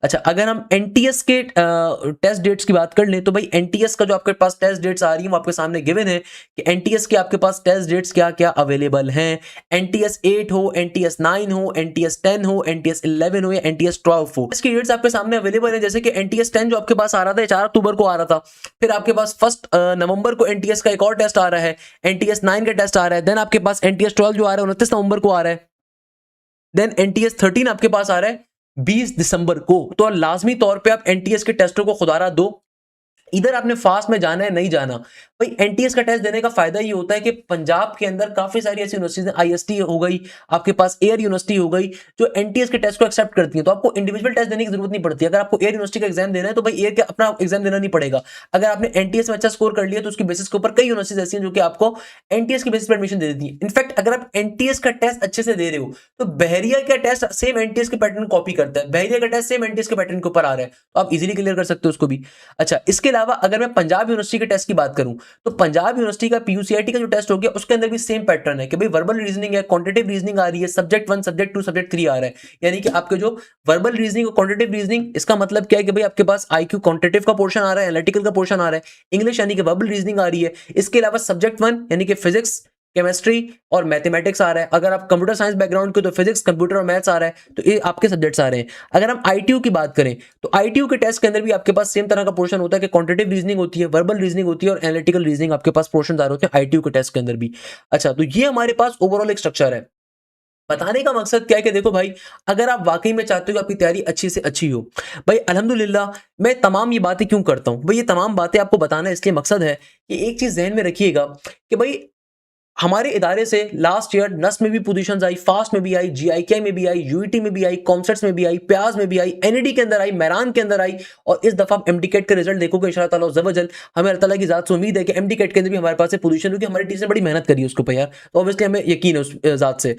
अच्छा, अगर हम एनटीएस के टेस्ट डेट्स की बात कर लें, तो भाई एनटीएस का जो आपके पास टेस्ट डेट्स आ रही है वो आपके सामने गिवन है कि एनटीएस के आपके पास टेस्ट डेट्स क्या क्या अवेलेबल हैं। एनटीएस 8 हो, एनटीएस 9 हो, एनटीएस 10 हो, एनटीएस 11 हो या एनटीएस 12 हो, इसकी डेट्स आपके सामने अवेलेबल है। जैसे कि एनटीएस 10 जो आपके पास आ रहा था 4 अक्टूबर को आ रहा था, फिर आपके पास 1 नवंबर को एनटीएस का एक और टेस्ट आ रहा है, एनटीएस 9 का टेस्ट आ रहा है, देन आपके पास एनटीएस 12 जो आ रहा है 29 नवंबर को आ रहा है, देन एनटीएस 13 आपके पास आ रहा है 20 दिसंबर को। तो लाजमी तौर पे आप एनटीएस के टेस्टों को खुदारा दो, इधर आपने फास्ट में जाना है नहीं जाना। भाई एनटीएस का टेस्ट देने का फायदा ये होता है कि पंजाब के अंदर काफी सारी ऐसी यूनिवर्सिटीज, आईएसटी हो गई, आपके पास एयर यूनिवर्सिटी हो गई, जो एनटीएस के टेस्ट को एक्सेप्ट करती है, तो आपको इंडिविजुअल टेस्ट देने की जरूरत नहीं पड़ती। अगर आपको एयर यूनिवर्सिटी का एग्जाम देना है तो भाई एयर का अपना एग्जाम देना नहीं पड़ेगा। अगर आपने एनटीएस में अच्छा स्कोर कर लिया तो उसकी बेसिस के ऊपर कई यूनिवर्सिटीज ऐसी हैं जो कि आपको एनटीएस की बेसिस पर एडमिशन दे देती है। इनफैक्ट अगर आप एनटीएस का टेस्ट अच्छे से दे रहे हो तो बहरिया का टेस्ट सेम एनटीएस के पैटर्न कॉपी करता है, बहरिया का टेस्ट सेम एनटीएस के पैटर्न के ऊपर आ रहा है, तो आप इजीली क्लियर कर सकते हो उसको भी। अच्छा, इसके अलावा अगर मैं पंजाब यूनिवर्सिटी के टेस्ट की बात करूं तो पंजाब यूनिवर्सिटी का पीयूसीआईटी का जो टेस्ट हो गया उसके अंदर भी सेम पैटर्न है कि भाई वर्बल रीजनिंग है, क्वांटिटेटिव रीजनिंग आ रही है, सब्जेक्ट 1, सब्जेक्ट 2, सब्जेक्ट 3 आ रहा है। यानी कि आपके जो वर्बल रीजनिंग और क्वांटिटेटिव रीजनिंग, इसका मतलब क्या है कि भाई आपके पास आईक्यू क्वांटिटेटिव का पोर्शन आ रहा है, एनालिटिकल का पोर्शन आ रहा है, इंग्लिश यानी कि वर्बल रीजनिंग आ रही है। इसके अलावा सब्जेक्ट 1 यानी कि फिजिक्स, केमिस्ट्री और मैथमेटिक्स आ रहा है। अगर आप कंप्यूटर साइंस बैकग्राउंड के तो फिजिक्स, कंप्यूटर और मैथ्स आ रहा है, तो ये आपके सब्जेक्ट्स आ रहे हैं। अगर हम आईटीयू की बात करें तो आईटीयू के टेस्ट के अंदर भी आपके पास सेम तरह का पोर्शन होता है कि क्वांटिटेटिव रीजनिंग होती है, वर्बल रीजनिंग होती है और एनालिटिकल रीजनिंग आपके पास पोर्शन आ रहे होते हैं आईटीयू के टेस्ट के अंदर भी। अच्छा, तो ये हमारे पास ओवरऑल एक स्ट्रक्चर है। बताने का मकसद क्या है कि देखो भाई, अगर आप वाकई में चाहते हो कि आपकी तैयारी अच्छी से अच्छी हो, भाई अल्हम्दुलिल्लाह मैं तमाम ये बातें क्यों करता हूं भाई, ये तमाम बातें आपको बताना इसलिए मकसद है कि एक चीज जहन में रखिएगा कि भाई हमारे इदारे से लास्ट ईयर नस्ट में भी पोजीशंस आई, फास्ट में भी आई, जीआईके में भी आई, यूईटी में भी आई, कॉमसेट्स में भी आई, प्याज में भी आई, एनईडी के अंदर आई, मेरान के अंदर आई, और इस दफा आप एमडी कैट का रिजल्ट देखोगे इंशाअल्लाह ताला अज़्ज़ व जल। हमें अल्लाह ताला की जात से उम्मीद है कि एमडी कैट के अंदर भी हमारे पास पोजीशन, क्योंकि हमारी टीचर ने बड़ी मेहनत करी है उसके ऊपर यार, तो ऑब्वियसली हमें यकीन है उस जात से।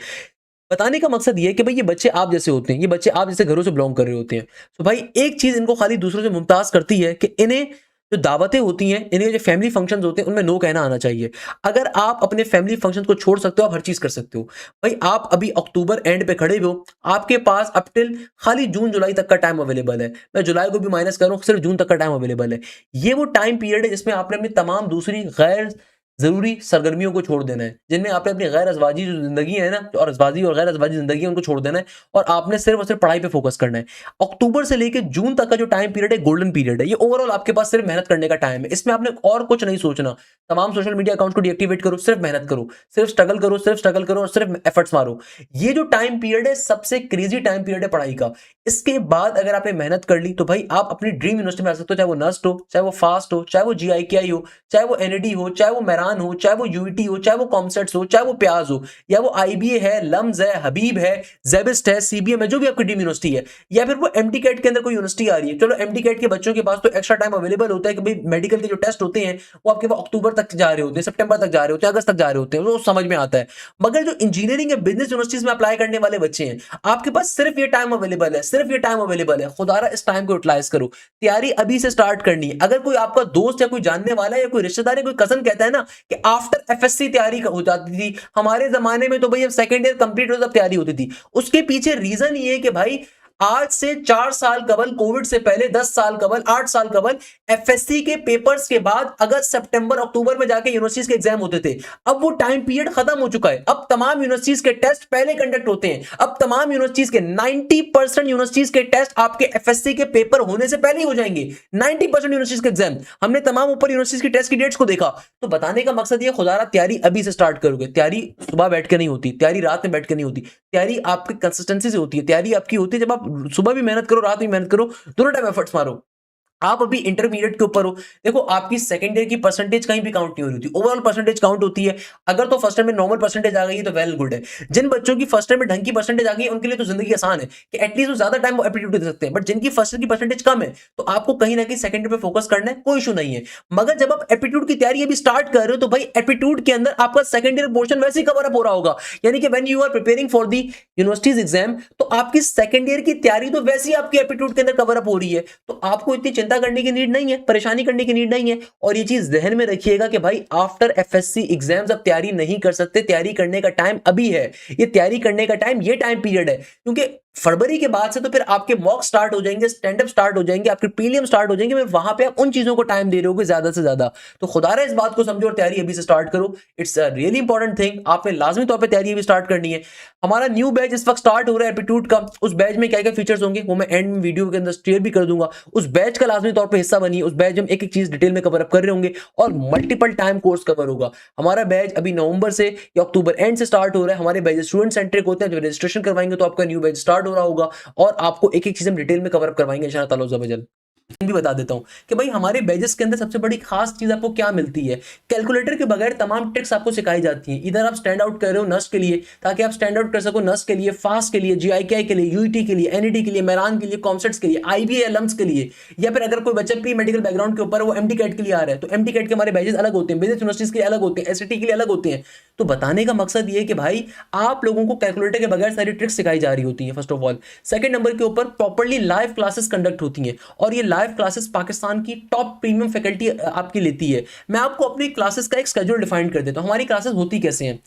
बताने का मकसद ये है कि भाई ये बच्चे आप जैसे होते हैं, ये बच्चे आप जैसे घरों से बिलोंग कर रहे होते हैं। तो भाई एक चीज इनको खाली दूसरों से मुमताज करती है कि इन्हें जो दावतें होती हैं, इन्हें जो फैमिली फंक्शंस होते हैं उनमें नो कहना आना चाहिए। अगर आप अपने फैमिली फंक्शन को छोड़ सकते हो, आप हर चीज कर सकते हो। भाई आप अभी अक्टूबर एंड पे खड़े हो, आपके पास अप टिल खाली जून जुलाई तक का टाइम अवेलेबल है। मैं जुलाई को भी माइनस करूं, सिर्फ जून तक का टाइम अवेलेबल है। ये वो टाइम पीरियड है जिसमें आपने अपनी तमाम दूसरी गैर ज़रूरी सरगर्मियों को छोड़ देना है, जिनमें आपने अपनी गैर अज़वाजी जो ज़िंदगी है ना, और अज़वाजी और गैर अज़वाजी ज़िंदगी है, उनको छोड़ देना है और आपने सिर्फ और सिर्फ पढ़ाई पे फोकस करना है। अक्टूबर से लेके जून तक का जो टाइम पीरियड है, गोल्डन पीरियड है। ये ओवरऑल आपके पास सिर्फ मेहनत करने का टाइम है, इसमें आपने और कुछ नहीं सोचना। तमाम सोशल मीडिया अकाउंट को डीएक्टिवेट करो, सिर्फ मेहनत करो, सिर्फ स्ट्रगल करो, सिर्फ स्ट्रगल करो और सिर्फ एफर्ट्स मारो। ये जो टाइम पीरियड है, सबसे क्रेजी टाइम पीरियड है पढ़ाई का। इसके बाद अगर आपने मेहनत कर ली तो भाई आप अपनी ड्रीम यूनिवर्सिटी में आ सकते हो, चाहे वो नस्ट हो, चाहे वो फास्ट हो, चाहे वो जीआईकेआई हो, चाहे वो एनईडी हो, चाहे वो मेरान हो, चाहे वो यूईटी हो, चाहे वो कॉमसेट्स हो, चाहे वो प्याज हो, या वो आईबीए है, लम्स है, हबीब है, जेबिस्ट है, सीबीएम है, जो भी आपकी ड्रीम यूनिवर्सिटी है, या फिर वो एमडी कैट के अंदर कोई यूनिवर्सिटी आ रही है। चलो एमडी कैट के बच्चों के पास तो एक्स्ट्रा टाइम अवेलेबल होता है कि भाई मेडिकल के जो टेस्ट होते हैं वो आपके पास अक्टूबर तक जा रहे होते हैं, सितंबर तक जा रहे होते हैं, अगस्त तक जा रहे होते हैं, वो समझ में आता है। मगर जो इंजीनियरिंग या बिजनेस यूनिवर्सिटीज में अप्लाई करने वाले बच्चे हैं, आपके पास सिर्फ ये टाइम अवेलेबल है, सिर्फ ये टाइम अवेलेबल है। खुदारा इस टाइम को यूटिलाइज करो, तैयारी अभी से स्टार्ट करनी है। अगर कोई आपका दोस्त या कोई जानने वाला या कोई रिश्तेदार या कोई कजन कहता है ना कि आफ्टर एफएससी तैयारी हो जाती थी, हमारे जमाने में तो भाई सेकंड ईयर कंप्लीट हो तब तैयारी होती थी, उसके पीछे रीजन ये है कि भाई आज से 4 साल कबल, कोविड से पहले 10 साल कबल, 8 साल कबल, एफएससी के पेपर्स के बाद अगस्त, सितंबर, अक्टूबर में जाके यूनिवर्सिटीज के एग्जाम होते थे। अब वो टाइम पीरियड खत्म हो चुका है। अब तमाम यूनिवर्सिटीज के टेस्ट पहले कंडक्ट होते हैं। अब तमाम यूनिवर्सिटीज के 90% यूनिवर्सिटीज के टेस्ट आपके एफएससी के पेपर होने से पहले ही हो जाएंगे। 90% यूनिवर्सिटीज के एग्जाम, हमने तमाम ऊपर यूनिवर्सिटीज की टेस्ट की डेट्स को देखा। तो बताने का मकसद ये, खुदारा तैयारी अभी से स्टार्ट करोगे। तैयारी सुबह बैठ के नहीं होती, तैयारी रात में बैठ के नहीं होती, तैयारी आपकी कंसिस्टेंसी से होती है। तैयारी आपकी होती है जब आप सुबह भी मेहनत करो, रात में मेहनत करो, दोनों टाइम एफर्ट्स मारो। आप अभी इंटरमीडिएट के ऊपर हो, देखो आपकी सेकंड ईयर की परसेंटेज कहीं भी काउंट नहीं हो रही होती, ओवरऑल परसेंटेज काउंट होती है। अगर तो फर्स्ट ईयर में नॉर्मल परसेंटेज आ गई है तो वेल गुड है। जिन बच्चों की फर्स्ट ईयर में ढंग की परसेंटेज आ गई है उनके लिए तो जिंदगी आसान है कि एटलीस्ट वो ज्यादा टाइम वो एप्टीट्यूड दे सकते हैं। बट जिनकी फर्स्ट ईयर की परसेंटेज कम है तो आपको कहीं ना कहीं सेकंड ईयर पे फोकस करना है, कोई इशू नहीं है। मगर जब आप एप्टीट्यूड की तैयारी अभी स्टार्ट कर रहे हो तो भाई एप्टीट्यूड के अंदर आपका सेकंड ईयर पोर्शन वैसे ही कवर अप हो रहा होगा। यानी कि when you are preparing for the universities exam, तो आपकी सेकंड ईयर की तैयारी तो वैसे ही आपकी एप्टीट्यूड के अंदर कवर अप हो रही है। तो आपको इतनी चिंता करने की नीड नहीं है, परेशानी करने की नीड नहीं है। और ये चीज ध्यान में रखिएगा कि भाई आफ्टर एफएससी एग्जाम्स आप तैयारी नहीं कर सकते। तैयारी करने का टाइम अभी है, ये तैयारी करने का टाइम, ये टाइम पीरियड है। क्योंकि फरवरी के बाद से तो फिर आपके मॉक स्टार्ट हो जाएंगे, स्टैंड अप स्टार्ट हो जाएंगे, आपके प्रीलियम स्टार्ट हो जाएंगे। वहां पे आप उन चीजों को टाइम दे रहे हो ज्यादा से ज्यादा। तो खुदारा इस बात को समझो और तैयारी अभी से स्टार्ट करो। It's a really important thing. आपने लाजमी तौर पे तैयारी अभी स्टार्ट करनी है। हमारा न्यू बैच इस वक्त स्टार्ट हो रहा है एप्टीट्यूड का। उस बैच में क्या क्या फीचर्स होंगे वो मैं एंड में वीडियो के अंदर शेयर भी कर दूंगा। उस बैच का लाजमी तौर पर हिस्सा बनिए। उस बैच में एक एक चीज डिटेल में कवर अप कर रहे होंगे और मल्टीपल टाइम कोर्स कवर होगा। हमारा बैच अभी नवंबर से या अक्टूबर एंड से स्टार्ट हो रहा है। हमारे बैच स्टूडेंट सेंट्रिक होते हैं। जब रजिस्ट्रेशन करवाएंगे तो आपका न्यू बैच स्टार्ट हो रहा होगा और आपको एक एक चीज हम डिटेल में कवर अप करवाएंगे इंशाअल्लाह ताला अज़्ज़ा वजल। भी बता देता हूं कि भाई हमारे बैजेस के अंदर सबसे बड़ी खास चीज आपको क्या मिलती है, कैलकुलेटर के बगैर तमाम ट्रिक्स आपको सिखाई जाती हैं। इधर आप स्टैंड आउट कर रहे हो नस्ट के लिए, ताकि आप स्टैंड आउट कर सको नस्ट के लिए, फास्ट के लिए, जीआईकेआई के लिए, यूईटी के लिए, एनईटी के लिए, मेरान के लिए, कॉमसेट्स के लिए, आईबीए लम्स के लिए, या फिर अगर कोई बच्चा प्री मेडिकल बैकग्राउंड के ऊपर वो एमडी कैट के लिए आ रहा है तो एमडी कैट के हमारे बैजेस अलग होते हैं, बिजनेस यूनिवर्सिटीज के लिए अलग होते हैं, एसईटी के लिए अलग होते हैं। तो बताने का मकसद ये है कि भाई आप लोगों को कैलकुलेटर के बगैर सारी ट्रिक्स सिखाई जा रही होती है first of all. Second number के ऊपर प्रॉपर्ली लाइव क्लासेस कंडक्ट होती हैं, और ये लाइव क्लासेस पाकिस्तान की टॉप प्रीमियम फैकल्टी आपकी लेती है। मैं आपको अपनी क्लासेस का एक शेड्यूल डिफाइन कर देता हूं। हमारी क्लासेस होती कैसे हैं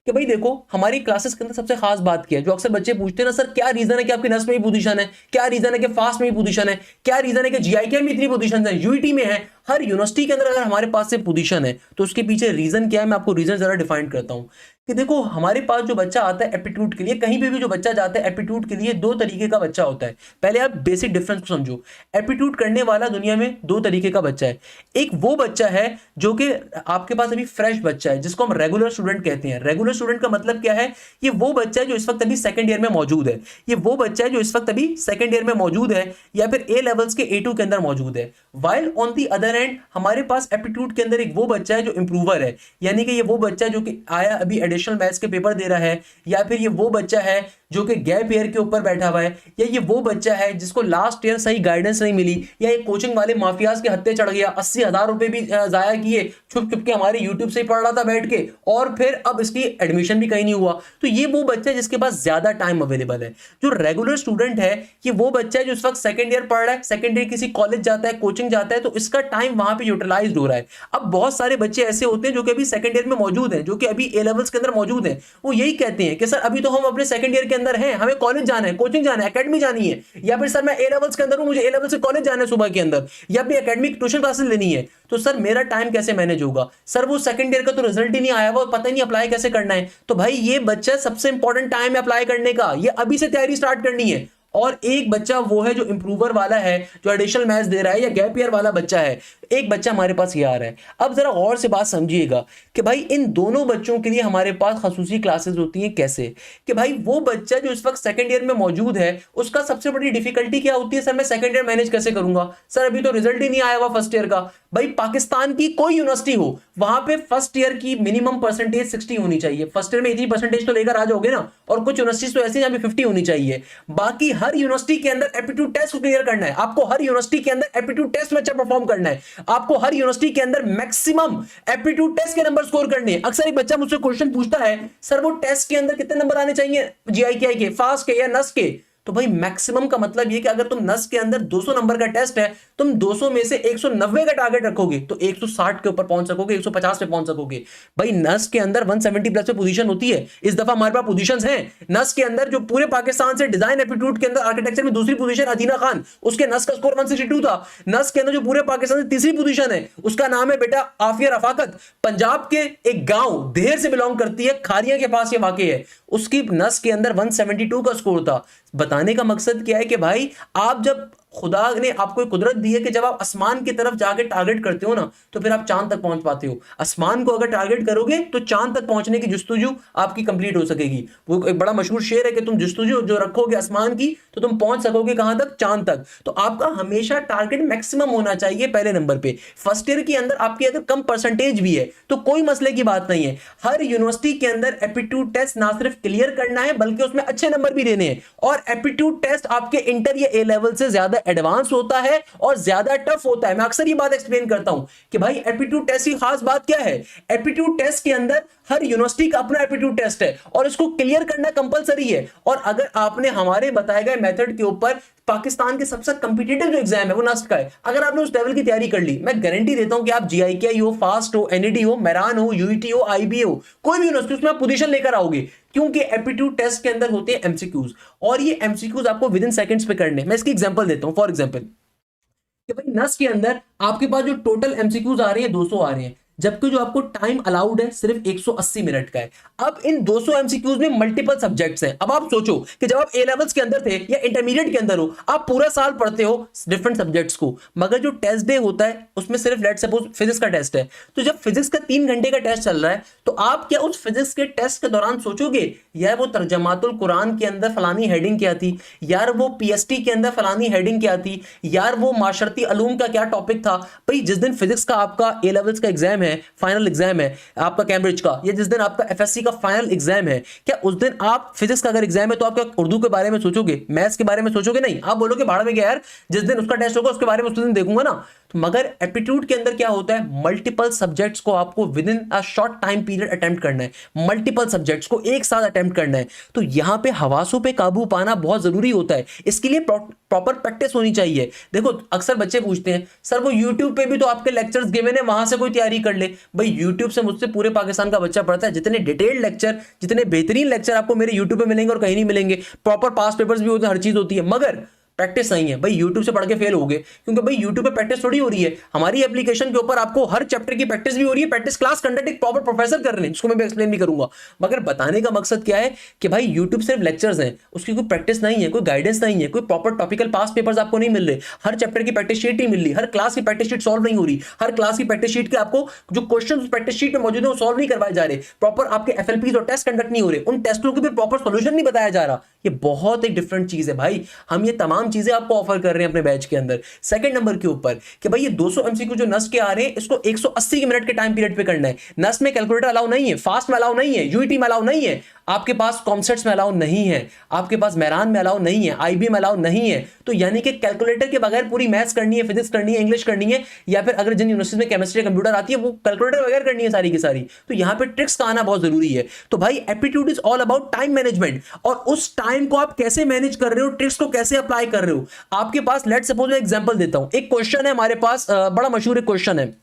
कि भाई देखो, हमारी क्लासेस के अंदर सबसे खास बात क्या है, जो अक्सर बच्चे पूछते हैं ना, सर क्या रीजन है कि आपकी नस में ही पोजीशन है, क्या रीजन है कि फास्ट में ही पोजीशन है, क्या रीजन है कि जीआईके में इतनी पोजीशन है, यूईटी में है, हर यूनिवर्सिटी के अंदर अगर हमारे पास से पोजीशन है तो उसके पीछे रीजन क्या है, मैं आपको रीजन जरा डिफाइन करता हूं। कि देखो, हमारे पास जो बच्चा आता है एप्टीट्यूड के लिए, कहीं पे भी जो बच्चा जाता है एप्टीट्यूड के लिए, दो तरीके का बच्चा होता है। पहले आप बेसिक डिफरेंस को समझो। एप्टीट्यूड करने वाला दुनिया में दो तरीके का बच्चा है। एक वो बच्चा है जो कि आपके पास अभी फ्रेश बच्चा है, जिसको हम रेगुलर स्टूडेंट कहते हैं। रेगुलर स्टूडेंट का मतलब क्या है, ये वो बच्चा है जो इस वक्त अभी सेकंड ईयर में मौजूद है, ये वो बच्चा है जो इस वक्त अभी सेकंड ईयर में मौजूद है, या फिर ए लेवल्स के A2 के अंदर मौजूद है। While on the other and हमारे पास एप्टीट्यूड के अंदर एक वो बच्चा है जो इंप्रूवर है, यानी कि ये वो बच्चा है जो कि आया अभी एडिशनल मैथ्स के पेपर दे रहा है, या फिर ये वो बच्चा है जो कि गैप ईयर के ऊपर बैठा हुआ है, या ये वो बच्चा है जिसको लास्ट ईयर सही गाइडेंस नहीं मिली, या ये कोचिंग वाले माफियाज के हत्थे चढ़ गया, 80,000 रुपए भी जाया किए, छुप छुप के हमारे यूट्यूब से ही पढ़ रहा था बैठ के, और फिर अब इसकी एडमिशन भी कहीं नहीं हुआ। तो ये वो बच्चा है जिसके पास ज्यादा टाइम अवेलेबल है। जो रेगुलर स्टूडेंट है, ये वो बच्चा है जो इस वक्त सेकंड ईयर पढ़ रहा है, सेकंड ईयर किसी कॉलेज जाता है, कोचिंग जाता है, तो इसका टाइम वहां पे यूटिलाइज हो रहा है। अब बहुत सारे बच्चे ऐसे होते हैं जो कि अभी सेकंड ईयर में मौजूद हैं, जो कि अभी ए लेवल्स के अंदर मौजूद हैं, वो यही कहते हैं कि सर अभी तो हम अपने सेकंड ईयर के अंदर हैं, हमें कॉलेज जाना है, कोचिंग जाना है, एकेडमी जानी है, या फिर सर मैं ए लेवल्स के अंदर हूं, मुझे ए लेवल से कॉलेज जाना है सुबह के अंदर, या फिर एकेडमिक ट्यूशन क्लासेस लेनी है, तो सर मेरा टाइम कैसे मैनेज होगा? सर वो सेकंड ईयर का तो रिजल्ट ही नहीं आया, वो पता ही नहीं अप्लाई कैसे करना है। तो भाई ये बच्चा सबसे इंपॉर्टेंट टाइम है अप्लाई करने का, ये अभी से तैयारी स्टार्ट करनी है। और एक बच्चा वो है जो इंप्रूवर वाला है, जो एडिशनल मैथ्स दे रहा है, या गैप ईयर वाला बच्चा है। एक बच्चा हमारे पास ये आ रहा है। अब जरा गौर से बात समझिएगा कि भाई इन दोनों बच्चों के लिए हमारे पास खसूसी क्लासेस होती हैं। कैसे? कि भाई वो बच्चा जो इस वक्त सेकंड ईयर में मौजूद है, उसका सबसे बड़ी डिफिकल्टी क्या होती है, सर मैं सेकंड ईयर मैनेज कैसे करूंगा, सर अभी तो रिजल्ट ही नहीं आया हुआ फर्स्ट ईयर का। भाई पाकिस्तान की कोई यूनिवर्सिटी हो, वहां पे फर्स्ट ईयर की मिनिमम परसेंटेज 60 होनी चाहिए। फर्स्ट ईयर में 80% तो लेकर आ जाओगे ना, और कुछ यूनिवर्सिटीज तो ऐसी जहां पे 50 होनी चाहिए। बाकी हर यूनिवर्सिटी के अंदर एप्टीट्यूड टेस्ट को क्लियर करना है आपको, हर यूनिवर्सिटी के अंदर एप्टीट्यूड टेस्ट में अच्छा परफॉर्म करना है आपको, हर यूनिवर्सिटी के अंदर मैक्सिमम एप्टीट्यूड टेस्ट के नंबर स्कोर करने हैं। अक्सर एक बच्चा मुझसे क्वेश्चन पूछता है, सर वो टेस्ट के अंदर कितने नंबर आने चाहिए, जीआईकेआई के, फास्ट के, या नस के? तो भाई मैक्सिमम का मतलब ये कि अगर तुम नस के अंदर 200 नंबर का टेस्ट है, तुम 200 में से 190 का टारगेट रखोगे तो 160 के ऊपर पहुंच सकोगे, 150 पे पहुंच सकोगे। भाई नस के अंदर 170 प्लस पे पोजीशन होती है। इस दफा हमारे पास पोजीशंस हैं नस के अंदर, जो पूरे पाकिस्तान से डिजाइन एप्टीट्यूड के अंदर आर्किटेक्चर में दूसरी पोजीशन अदीना खान, उसके नस का स्कोर 162 था। नस के अंदर जो पूरे पाकिस्तान से तीसरी पोजीशन है, उसका नाम है बेटा आफिया रफाकत, पंजाब के एक गांव देर से बिलोंग करती है, खारिया के पास ये वाकई है। उसकी नस के अंदर 172 का स्कोर था। बताने का मकसद क्या है कि भाई आप जब खुदा ने आपको एक कुदरत दी है कि जब आप आसमान की तरफ जाके टारगेट करते हो ना, तो फिर आप चांद तक पहुंच पाते हो। आसमान को अगर टारगेट करोगे तो चांद तक पहुंचने की जुस्तजू आपकी कंप्लीट हो सकेगी। वो एक बड़ा मशहूर शेर है कि तुम जुस्तजू जो रखोगे आसमान की, तो तुम पहुंच सकोगे कहां तक? चांद तक। तो आपका हमेशा टारगेट मैक्सिमम होना चाहिए पहले नंबर पे। फर्स्ट ईयर के अंदर आपकी अगर कम परसेंटेज भी है तो कोई मसले की बात नहीं है। हर यूनिवर्सिटी के अंदर एप्टीट्यूड टेस्ट ना सिर्फ क्लियर करना है, बल्कि उसमें अच्छे नंबर भी लेने हैं। और एप्टीट्यूड टेस्ट आपके इंटर या ए लेवल से ज्यादा एडवांस होता है और ज्यादा टफ होता है। मैं अक्सर ये बात एक्सप्लेन करता हूं कि भाई एप्टीट्यूड टेस्ट की खास बात क्या है। एप्टीट्यूड टेस्ट के अंदर हर यूनिवर्सिटी का अपना एप्टीट्यूड टेस्ट है और इसको क्लियर करना कंपलसरी है। और अगर आपने हमारे बताए गए मेथड के ऊपर पाकिस्तान के सबसे कॉम्पिटिटिव जो एग्जाम है वो नस्ट का है, अगर आपने उस लेवल की तैयारी कर ली, मैं गारंटी देता हूं कि आप जीआईकेआई हो, फास्ट हो, एनईटी हो, मेरान हो, यूईटी हो, आईबीए हो, कोई भी यूनिवर्सिटी, उसमें आप पोजीशन लेकर आओगे। क्योंकि एप्टीट्यूड टेस्ट के अंदर होते हैं एमसीक्यूज, और ये एमसीक्यूज आपको विद इन सेकंड्स पे करने। मैं इसकी एग्जांपल देता हूं। फॉर एग्जांपल कि भाई नस के अंदर आपके पास जो टोटल एमसीक्यूज आ रहे हैं 200 आ रहे हैं, जबकि जो आपको टाइम अलाउड है सिर्फ 180 मिनट का है। अब इन 200 एमसीक्यूज में मल्टीपल सब्जेक्ट्स हैं। अब आप सोचो कि जब आप ए लेवल्स के अंदर थे या इंटरमीडिएट के अंदर हो, आप पूरा साल पढ़ते हो डिफरेंट सब्जेक्ट्स को, मगर जो टेस्ट डे होता है उसमें सिर्फ लेट सपोज फिजिक्स का टेस्ट है, तो जब फिजिक्स का 3 घंटे का टेस्ट चल रहा है तो आप क्या उस फिजिक्स के टेस्ट के दौरान सोचोगे यार वो तर्जमातुल कुरान के अंदर फलानी हेडिंग क्या थी, यार वो पीएसटी के अंदर फलानी हेडिंग क्या थी, यार वो माशरती अलूम का क्या टॉपिक था। भाई जिस दिन फिजिक्स का आपका ए लेवल्स का एग्जाम है, फाइनल एग्जाम है आपका कैम्ब्रिज का, या जिस दिन आपका एफएससी का फाइनल एग्जाम है, क्या उस दिन आप फिजिक्स का अगर एग्जाम है तो आप क्या उर्दू के बारे में सोचोगे, मैथ्स के बारे में सोचोगे? नहीं, आप बोलोगे भाड़ में गया यार, जिस दिन उसका टेस्ट होगा उसके बारे में उस दिन देखूंगा ना। तो मगर एप्टीट्यूड के अंदर क्या होता है, मल्टीपल सब्जेक्ट्स को आपको with in a short time period attempt करना है, मल्टीपल सब्जेक्ट्स को एक साथ अटेम्प्ट करना है। तो यहां पे हवासों पे काबू पाना बहुत जरूरी होता है, इसके लिए प्रॉपर प्रैक्टिस होनी चाहिए। देखो अक्सर बच्चे पूछते हैं सर वो यूट्यूब पे भी तो आपके लेक्चर्स गिवन है, वहां से कोई तैयारी कर ले। भाई यूट्यूब से मुझसे पूरे पाकिस्तान का बच्चा पढ़ता है, जितने डिटेल्ड लेक्चर, जितने बेहतरीन लेक्चर आपको मेरे यूट्यूब पे मिलेंगे और कहीं नहीं मिलेंगे। प्रॉपर पास पेपर्स भी होते हैं, हर चीज होती है, मगर प्रैक्टिस नहीं है। भाई यूट्यूब से पढ़ के फेल हो गए, क्योंकि भाई यूट्यूब पे प्रैक्टिस थोड़ी हो रही है, हमारी एप्लीकेशन के ऊपर आपको हर चैप्टर की प्रैक्टिस भी हो रही है, प्रैक्टिस क्लास कंडक्ट एक प्रॉपर प्रोफेसर कर रहे हैं, जिसको मैं एक्सप्लेन भी करूंगा। मगर बताने का मकसद क्या है कि भाई यूट्यूब सिर्फ लेक्चर्स हैं, उसकी कोई प्रैक्टिस नहीं है, कोई गाइडेंस नहीं है, कोई प्रॉपर टॉपिकल पास पेपर्स आपको नहीं मिल रहे, हर चैप्टर की प्रैक्टिस शीट नहीं मिल रही, हर क्लास की प्रैक्टिस शीट सॉल्व नहीं हो रही, हर क्लास की प्रैक्टिस शीट के आपको जो क्वेश्चन प्रैक्टिस शीट में मौजूद है वो सॉल्व नहीं करवाए जा रहे, प्रॉपर आपके एफएलपी और टेस्ट कंडक्ट नहीं हो रहे, उन टेस्टों के भी प्रॉपर सोल्यूशन नहीं बताया जा रहा। ये बहुत एक डिफरेंट चीज है भाई, हम ये तमाम चीजें आपको ऑफर कर रहे हैं अपने बैच के अंदर। सेकंड नंबर के ऊपर कि भाई ये 200 एमसीक्यू जो नस के आ रहे हैं इसको 180 मिनट के टाइम पीरियड पे करना है। नस में कैलकुलेटर अलाउ नहीं है, फास्ट में अलाउ नहीं है, यूईटी में अलाउ नहीं है, आपके पास कॉमसेट्स में अलाउ नहीं है, आपके पास मेहरान में अलाउ नहीं है, आईबी में अलाउ नहीं है। तो यानी कि कैलकुलेटर के बगैर पूरी मैथ्स करनी है, फिजिक्स करनी है, इंग्लिश करनी है, या फिर अगर जिन यूनिवर्सिटीज में केमिस्ट्री कंप्यूटर आती है वो कैलकुलेटर बगैर करनी है सारी की सारी। तो यहां पे ट्रिक्स का आना बहुत जरूरी है। तो भाई aptitude is all about time management, और उस टाइम को आप कैसे मैनेज कर रहे हो, ट्रिक्स को कैसे अप्लाई कर रहे हो। आपके पास लेट सपोज मैं एग्जांपल देता हूं, एक क्वेश्चन है हमारे पास, बड़ा मशहूर एक क्वेश्चन है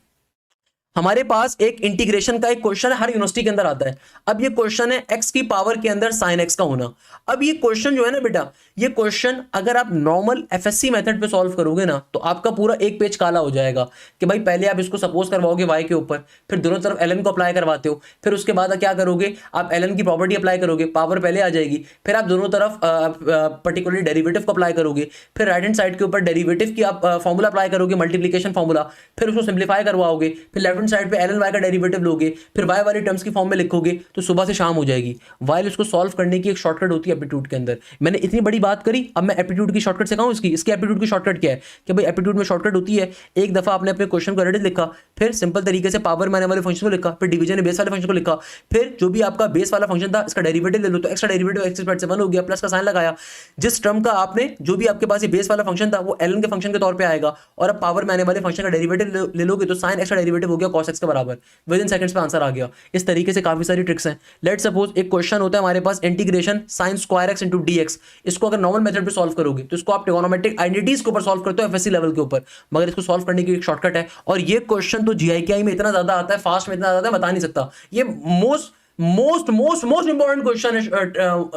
हमारे पास, एक इंटीग्रेशन का एक क्वेश्चन है, हर यूनिवर्सिटी के अंदर आता है। अब ये क्वेश्चन है x की पावर के अंदर sin x का होना। अब ये क्वेश्चन जो है ना बेटा, ये क्वेश्चन अगर आप नॉर्मल एफएससी मेथड पे सॉल्व करोगे ना तो आपका पूरा एक पेज काला हो जाएगा कि भाई पहले आप इसको सपोज करवाओगे y के ऊपर, फिर दोनों तरफ ln को अप्लाई करवाते हो, फिर उसके बाद क्या करोगे आप ln की प्रॉपर्टी अप्लाई करोगे, पावर पहले आ जाएगी, फिर आप दोनों तरफ पर्टिकुलरली डेरिवेटिव को अप्लाई करोगे, फिर राइट हैंड साइड के ऊपर डेरिवेटिव की आप फॉर्मूला अप्लाई करोगे, मल्टीप्लिकेशन फॉर्मूला, फिर उसको सिंप्लीफाई करवाओगे, फिर लेफ्ट हैंड साइड पे ln y का डेरिवेटिव लोगे, फिर y वाली टर्म्स की फॉर्म में लिखोगे, तो सुबह से शाम हो जाएगी। वाइल इसको सॉल्व करने की एक शॉर्टकट होती है एप्टीट्यूड के अंदर। मैंने इतनी बड़ी बात करी, अब मैं एप्टीट्यूड की शॉर्टकट सिखाऊं इसकी एप्टीट्यूड की शॉर्टकट क्या है कि भाई एप्टीट्यूड में शॉर्टकट होती है, एक दफा आपने अपने क्वेश्चन को रेडी लिखा, फिर सिंपल तरीके से पावर में आने वाले फंक्शन को लिखा, फिर डिवीजन बेस वाले फंक्शन को लिखा, फिर जो भी आपका बेस वाला फंक्शन था इसका डेरिवेटिव ले लो, तो एक्स्ट्रा डेरिवेटिव एक्स स्क्वायर से 1 हो गया, प्लस का साइन लगाया, जिस टर्म का आपने जो भी आपके पास ये बेस वाला फंक्शन था वो ln के फंक्शन के तौर पे आएगा, और अब पावर में आने वाले फंक्शन का डेरिवेटिव ले लोगे तो साइन एक्स्ट्रा डेरिवेटिव हो गया cos x के बराबर, विद इन सेकंड्स पे आंसर आ गया। इस तरीके से काफी सारी ट्रिक्स हैं। लेट सपोज एक क्वेश्चन होता है हमारे पास integration sin square x into dx, इसको अगर नॉर्मल मेथड पे सॉल्व करोगे तो इसको आप ट्रिगोनोमेट्रिक आइडेंटिटीज के ऊपर सॉल्व करते हो एफएससी लेवल के ऊपर, मगर इसको सॉल्व करने की एक शॉर्टकट है, और ये क्वेश्चन तो जीआईकेआई में इतना ज्यादा आता है, फास्ट में इतना ज्यादा बता नहीं सकता। ये मोस्ट इंपॉर्टेंट क्वेश्चन है,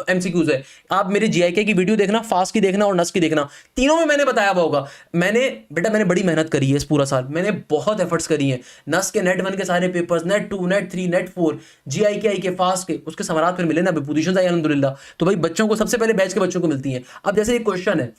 एमसीक्यूज है। आप मेरे जीआईके की वीडियो देखना, फास्ट की देखना और नस की देखना, तीनों में मैंने बताया हुआ होगा। मैंने बड़ी मेहनत करी है इस पूरा साल, मैंने बहुत एफर्ट्स करी हैं। नस के नेट 1 के सारे पेपर्स, नेट 2, नेट 3, नेट 4, जीआईके के फास्ट के, उसके समारात फिर मिले ना, पोजीशन आई अल्हम्दुलिल्लाह। तो भाई बच्चों को सबसे पहले बैच के बच्चों को मिलती है। अब जैसे एक क्वेश्चन है,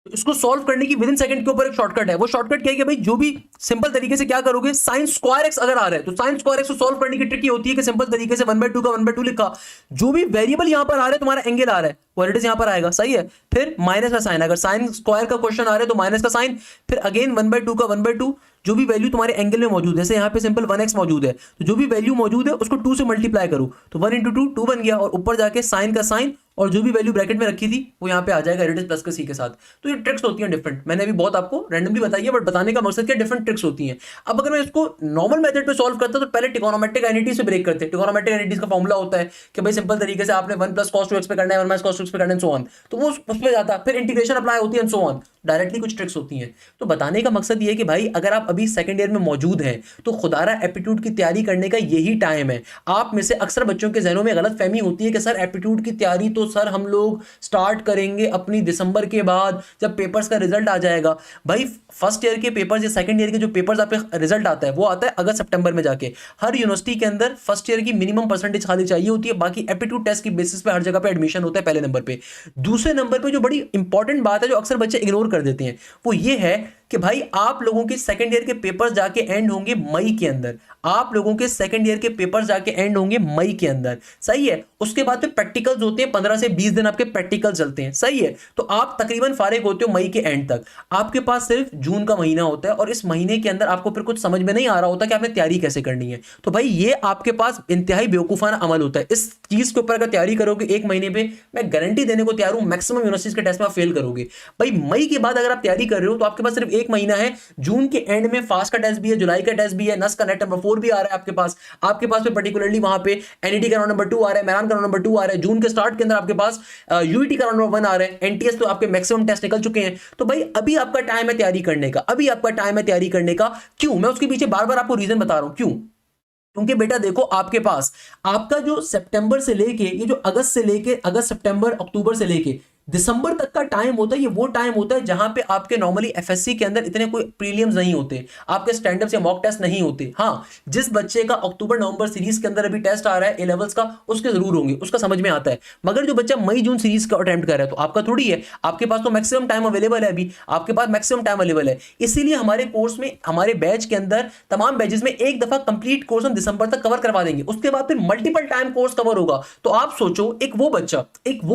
इसको सॉल्व करने की विद इन सेकंड के ऊपर एक शॉर्टकट है। वो शॉर्टकट क्या है कि भाई जो भी सिंपल तरीके से क्या करोगे, sin स्क्वायर x अगर आ रहा है तो sin स्क्वायर x को सॉल्व करने की ट्रिक ये होती है कि सिंपल तरीके से 1/2 का 1/2 लिखा, जो भी वेरिएबल यहां पर आ रहा है, तुम्हारा एंगल आ रहा है वो एडिट यहां पर आएगा, सही है। फिर माइनस का साइन, अगर sin स्क्वायर का क्वेश्चन आ रहा है तो माइनस का साइन, फिर अगेन 1/2 का 1/2, जो भी वैल्यू तुम्हारे एंगल में मौजूद है, जैसे यहाँ पे सिंपल 1x मौजूद है, तो जो भी वैल्यू मौजूद है उसको 2 से मल्टीप्लाई करो, तो 1 × 2 2 बन गया, और ऊपर जाके साइन का साइन, और जो भी वैल्यू ब्रैकेट में रखी थी वो यहाँ पे आ जाएगा एडिट प्लस के सी के साथ। तो ये ट्रिक्स होती हैं डिफरेंट, मैंने अभी बहुत आपको रैंडमली बताई है, बट बताने का मकसद क्या, डिफरेंट ट्रिक्स होती हैं। अब अगर मैं इसको नॉर्मल मेथड पे सॉल्व करता तो पहले ट्रिगोनोमेट्रिक आइडेंटिटी से ब्रेक करते हैं। ट्रिगोनोमेट्रिक आइडेंटिटीज का फॉर्मूला होता है कि भाई सिंपल तरीके से आपने 1 + cos 2x पे करना है, 1 - cos 2x पे करना है, सो ऑन, तो वो उस पे जाता, फिर इंटीग्रेशन अप्लाई होती है, सो ऑन। डायरेक्टली कुछ ट्रिक्स होती हैं। तो बताने का मकसद ये है कि भाई अगर आप अभी सेकंड ईयर में मौजूद हैं तो खुदारा एप्टीट्यूड की तैयारी करने का यही टाइम है। आप में से अक्सर बच्चों के जहनों में गलत फहमी होती है कि सर एप्टीट्यूड की तैयारी तो सर हम लोग स्टार्ट करेंगे अपनी दिसंबर के बाद जब पेपर्स का रिजल्ट आ जाएगा। भाई फर्स्ट ईयर के पेपर्स या सेकंड ईयर के जो पेपर्स आपके रिजल्ट आता है वो आता है अगस्त सितंबर में जाके। हर यूनिवर्सिटी के अंदर फर्स्ट ईयर की मिनिमम परसेंटेज खाली चाहिए होती है, बाकी एप्टीट्यूड टेस्ट की बेसिस पे हर जगह पे एडमिशन होता है पहले नंबर पे। दूसरे नंबर पे जो बड़ी इंपॉर्टेंट बात है जो अक्सर बच्चे इग्नोर कर देते हैं वो ये है कि भाई आप लोगों के सेकंड ईयर के पेपर्स जाके एंड होंगे मई के अंदर। आप लोगों के सेकंड ईयर के पेपर्स जाके एंड होंगे मई के अंदर, सही है। उसके बाद फिर प्रैक्टिकल्स होते हैं, 15 से 20 दिन आपके प्रैक्टिकल चलते हैं, सही है। तो आप तकरीबन फारिग होते हो मई के एंड तक। आपके पास सिर्फ जून का महीना होता है और इस महीने के अंदर आपको फिर कुछ समझ में नहीं आ रहा होता कि आपने तैयारी कैसे करनी है। तो भाई ये आपके पास इंतहाई बेवकूफाना अमल होता है। इस चीज के ऊपर अगर तैयारी करोगे एक महीने पे, मैं गारंटी देने को तैयार हूं मैक्सिमम यूनिवर्सिटीज के टेस्ट में आप फेल करोगे। भाई मई के बाद अगर आप तैयारी कर रहे हो तो आपके पास सिर्फ एक महीना है। जून के एंड में फास्ट का टेस्ट भी है, जुलाई का टेस्ट भी है, नस का नेट नंबर 4 भी आ रहा है आपके पास। आपके पास पे पर्टिकुलरली वहां पे एनईटी का राउंड नंबर 2 आ रहा है, मैरान का राउंड नंबर 2 आ रहा है। जून के स्टार्ट के अंदर आपके पास यूईटी का राउंड नंबर 1 आ रहा है। एनटीएस तो आपके मैक्सिमम टेस्ट निकल चुके हैं। तो भाई अभी आपका टाइम है तैयारी करने का, अभी आपका टाइम है तैयारी करने का। क्यों? मैं उसके पीछे बार बार आपको रीजन बता रहा हूं क्यों। क्योंकि बेटा देखो आपके पास आपका जो सितंबर से लेके ये जो अगस्त से लेके अगस्त सितंबर अक्टूबर से लेके दिसंबर तक का टाइम होता है, ये वो टाइम होता है जहां पे आपके नॉर्मली एफएससी के अंदर इतने कोई प्रीलिम्स नहीं होते, आपके स्टैंड अप्स या मॉक टेस्ट नहीं होते। हाँ, जिस बच्चे का अक्टूबर नवंबर सीरीज के अंदर अभी टेस्ट आ रहा है ए लेवल्स का, उसके जरूर होंगे, उसका समझ में आता है। मगर जो बच्चा मई जून सीरीज का अटेम्प्ट कर रहा है तो आपका थोड़ी है, आपके पास तो मैक्सिमम टाइम अवेलेबल है, अभी आपके पास मैक्सिमम टाइम अवेलेबल है। इसीलिए हमारे कोर्स में, हमारे बैच के अंदर तमाम बैचेस में एक दफा कंप्लीट कोर्स हम दिसंबर तक कवर करवा देंगे, उसके बाद फिर मल्टीपल टाइम कोर्स कवर होगा। तो आप सोचो एक वो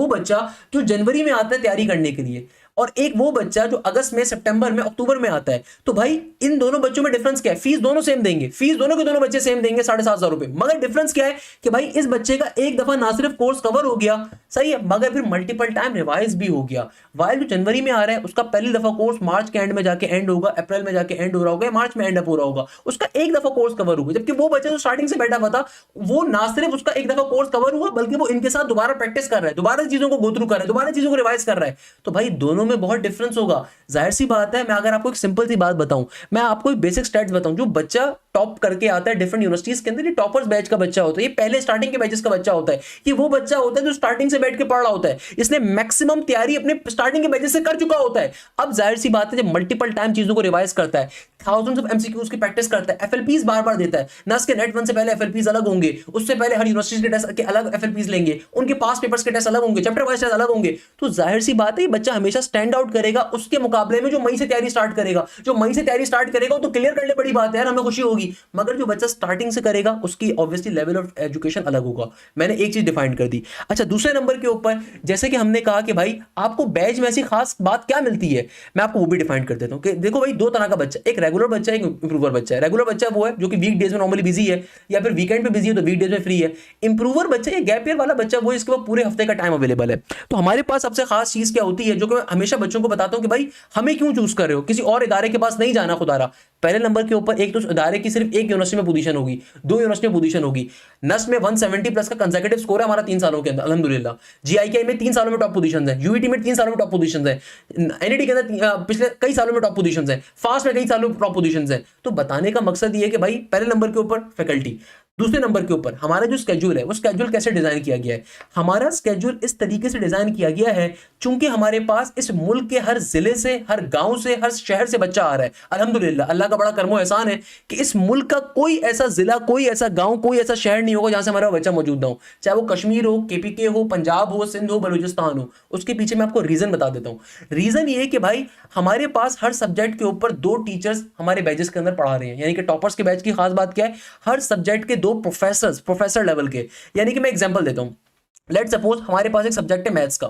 बच्चा जो जनवरी में आता है तैयारी करने के लिए और एक वो बच्चा जो अगस्त में, सितंबर में, अक्टूबर में आता है। तो भाई इन दोनों बच्चों में डिफरेंस क्या है? फीस दोनों सेम देंगे, फीस दोनों के दोनों बच्चे सेम देंगे 7,500 रुपए। मगर डिफरेंस क्या है कि भाई इस बच्चे का एक दफा ना सिर्फ कोर्स कवर हो गया, सही है, मगर फिर मल्टीपल टाइम रिवाइज भी हो गया। वाइल जो जनवरी में आ रहा है उसका पहली दफा कोर्स मार्च के एंड में जाके एंड होगा, अप्रैल में जाके एंड हो रहा होगा, मार्च में एंड अप हो रहा होगा, उसका एक दफा कोर्स कवर होगा। जबकि वो बच्चा जो स्टार्टिंग से बैठा हुआ था वो ना सिर्फ उसका एक दफा कोर्स कवर हुआ बल्कि वो इनके साथ दोबारा प्रैक्टिस कर रहा है, दोबारा चीजों को गो थ्रू कर रहा है, दोबारा चीजों को रिवाइज कर रहा है। तो भाई दोनों में बहुत डिफरेंस होगा। जाहिर सी बात है, मैं अगर आपको एक सिंपल सी बात बताऊं, मैं आपको एक बेसिक स्टैट्स बताऊं, जो बच्चा टॉप करके आता है डिफरेंट यूनिवर्सिटीज के अंदर, ये टॉपर्स बैच का बच्चा होता है, ये पहले स्टार्टिंग के बैचेस का बच्चा होता है, ये वो बच्चा होता है जो स्टार्टिंग से बैठ के पढ़ रहा होता है, इसने मैक्सिमम तैयारी अपने स्टार्टिंग के बैचेस से कर चुका होता है। अब जाहिर सी बात है जब मल्टीपल टाइम चीजों को रिवाइज करता है, थाउजेंड्स ऑफ एमसीक्यूज की प्रैक्टिस करता है, एफएलपीज बार बार देता है, नस के नेट 1 से पहले एफएलपीज अलग होंगे, उससे पहले हर यूनिवर्सिटी के टेस्ट के अलग एफएलपीज लेंगे, उनके पास पेपर्स के टेस्ट अलग होंगे, चैप्टर वाइज टेस्ट अलग होंगे। तो जाहिर सी बात है बच्चा हमेशा स्टैंड आउट करेगा उसके मुकाबले में जो मई से तैयारी स्टार्ट करेगा। जो मई से तैयारी स्टार्ट करेगा तो क्लियर कर ले, बड़ी बात है यार, हमें खुशी होगी। मगर जो बच्चा स्टार्टिंग से करेगा उसकी ऑब्वियसली लेवल ऑफ एजुकेशन अलग होगा। मैंने एक चीज डिफाइन कर दी। अच्छा, दूसरे नंबर के ऊपर जैसे कि हमने कहा कि भाई आपको बैच में ऐसी खास बात क्या मिलती है, मैं आपको वो भी डिफाइन कर देता हूं कि देखो भाई दो तरह का बच्चा, एक रेगुलर बच्चा, एक इंप्रूवर बच्चा है। रेगुलर बच्चा वो है जो कि वीक डेज में नॉर्मली बिजी है या फिर वीकेंड पे बिजी है तो वीक डेज में फ्री है। इंप्रूवर बच्चा या गैप ईयर वाला बच्चा वो है इसके पास पूरे हफ्ते का टाइम अवेलेबल है। तो हमारे पास सबसे खास चीज क्या होती है जो कि मैं हमेशा बच्चों को बताता हूं कि भाई हमें क्यों चूज कर रहे हो, किसी और इदारे के पास नहीं जाना खुदारा। पहले नंबर के ऊपर एक तो इदारे की सिर्फ एक यूनिवर्सिटी में पोजीशन होगी, दो यूनिवर्सिटी में पोजीशन होगी। नस में 170 प्लस का कंसेक्यूटिव स्कोर है हमारा 3 सालों के अंदर अल्हम्दुलिल्लाह। जीआईके में 3 सालों में टॉप पोजीशंस हैं, यूईटी में 3 सालों में टॉप पोजीशंस हैं, एनईटी के अंदर पिछले कई सालों में टॉप पोजीशंस हैं, फास्ट में कई सालों में टॉप पोजीशंस हैं। तो बताने का मकसद ये है कि भाई पहले नंबर के ऊपर फैकल्टी, दूसरे नंबर के ऊपर हमारा जो स्केड्यूल है वो स्केड्यूल कैसे डिजाइन किया गया है। हमारा स्केड्यूल इस तरीके से डिजाइन किया गया है चूंकि हमारे पास इस मुल्क के हर जिले से, हर गांव से, हर शहर से बच्चा आ रहा है। अल्हम्दुलिल्लाह, अल्लाह का बड़ा करमो एहसान है कि इस मुल्क का कोई ऐसा जिला, कोई ऐसा गांव, कोई ऐसा शहर नहीं होगा जहां से हमारा बच्चा मौजूद ना हो, चाहे वो कश्मीर हो, केपीके हो, पंजाब हो, सिंध हो, बलूचिस्तान हो। उसके पीछे मैं आपको रीजन बता देता हूं। रीजन ये है कि भाई हमारे पास हर सब्जेक्ट के ऊपर 2 टीचर्स हमारे बैचेस के अंदर पढ़ा रहे हैं। यानी कि टॉपर्स के बैच की खास बात क्या है, हर सब्जेक्ट के 2 प्रोफेसर लेवल के। यानी कि मैं एग्जांपल देता हूं, लेट सपोज हमारे पास एक सब्जेक्ट है मैथ्स का।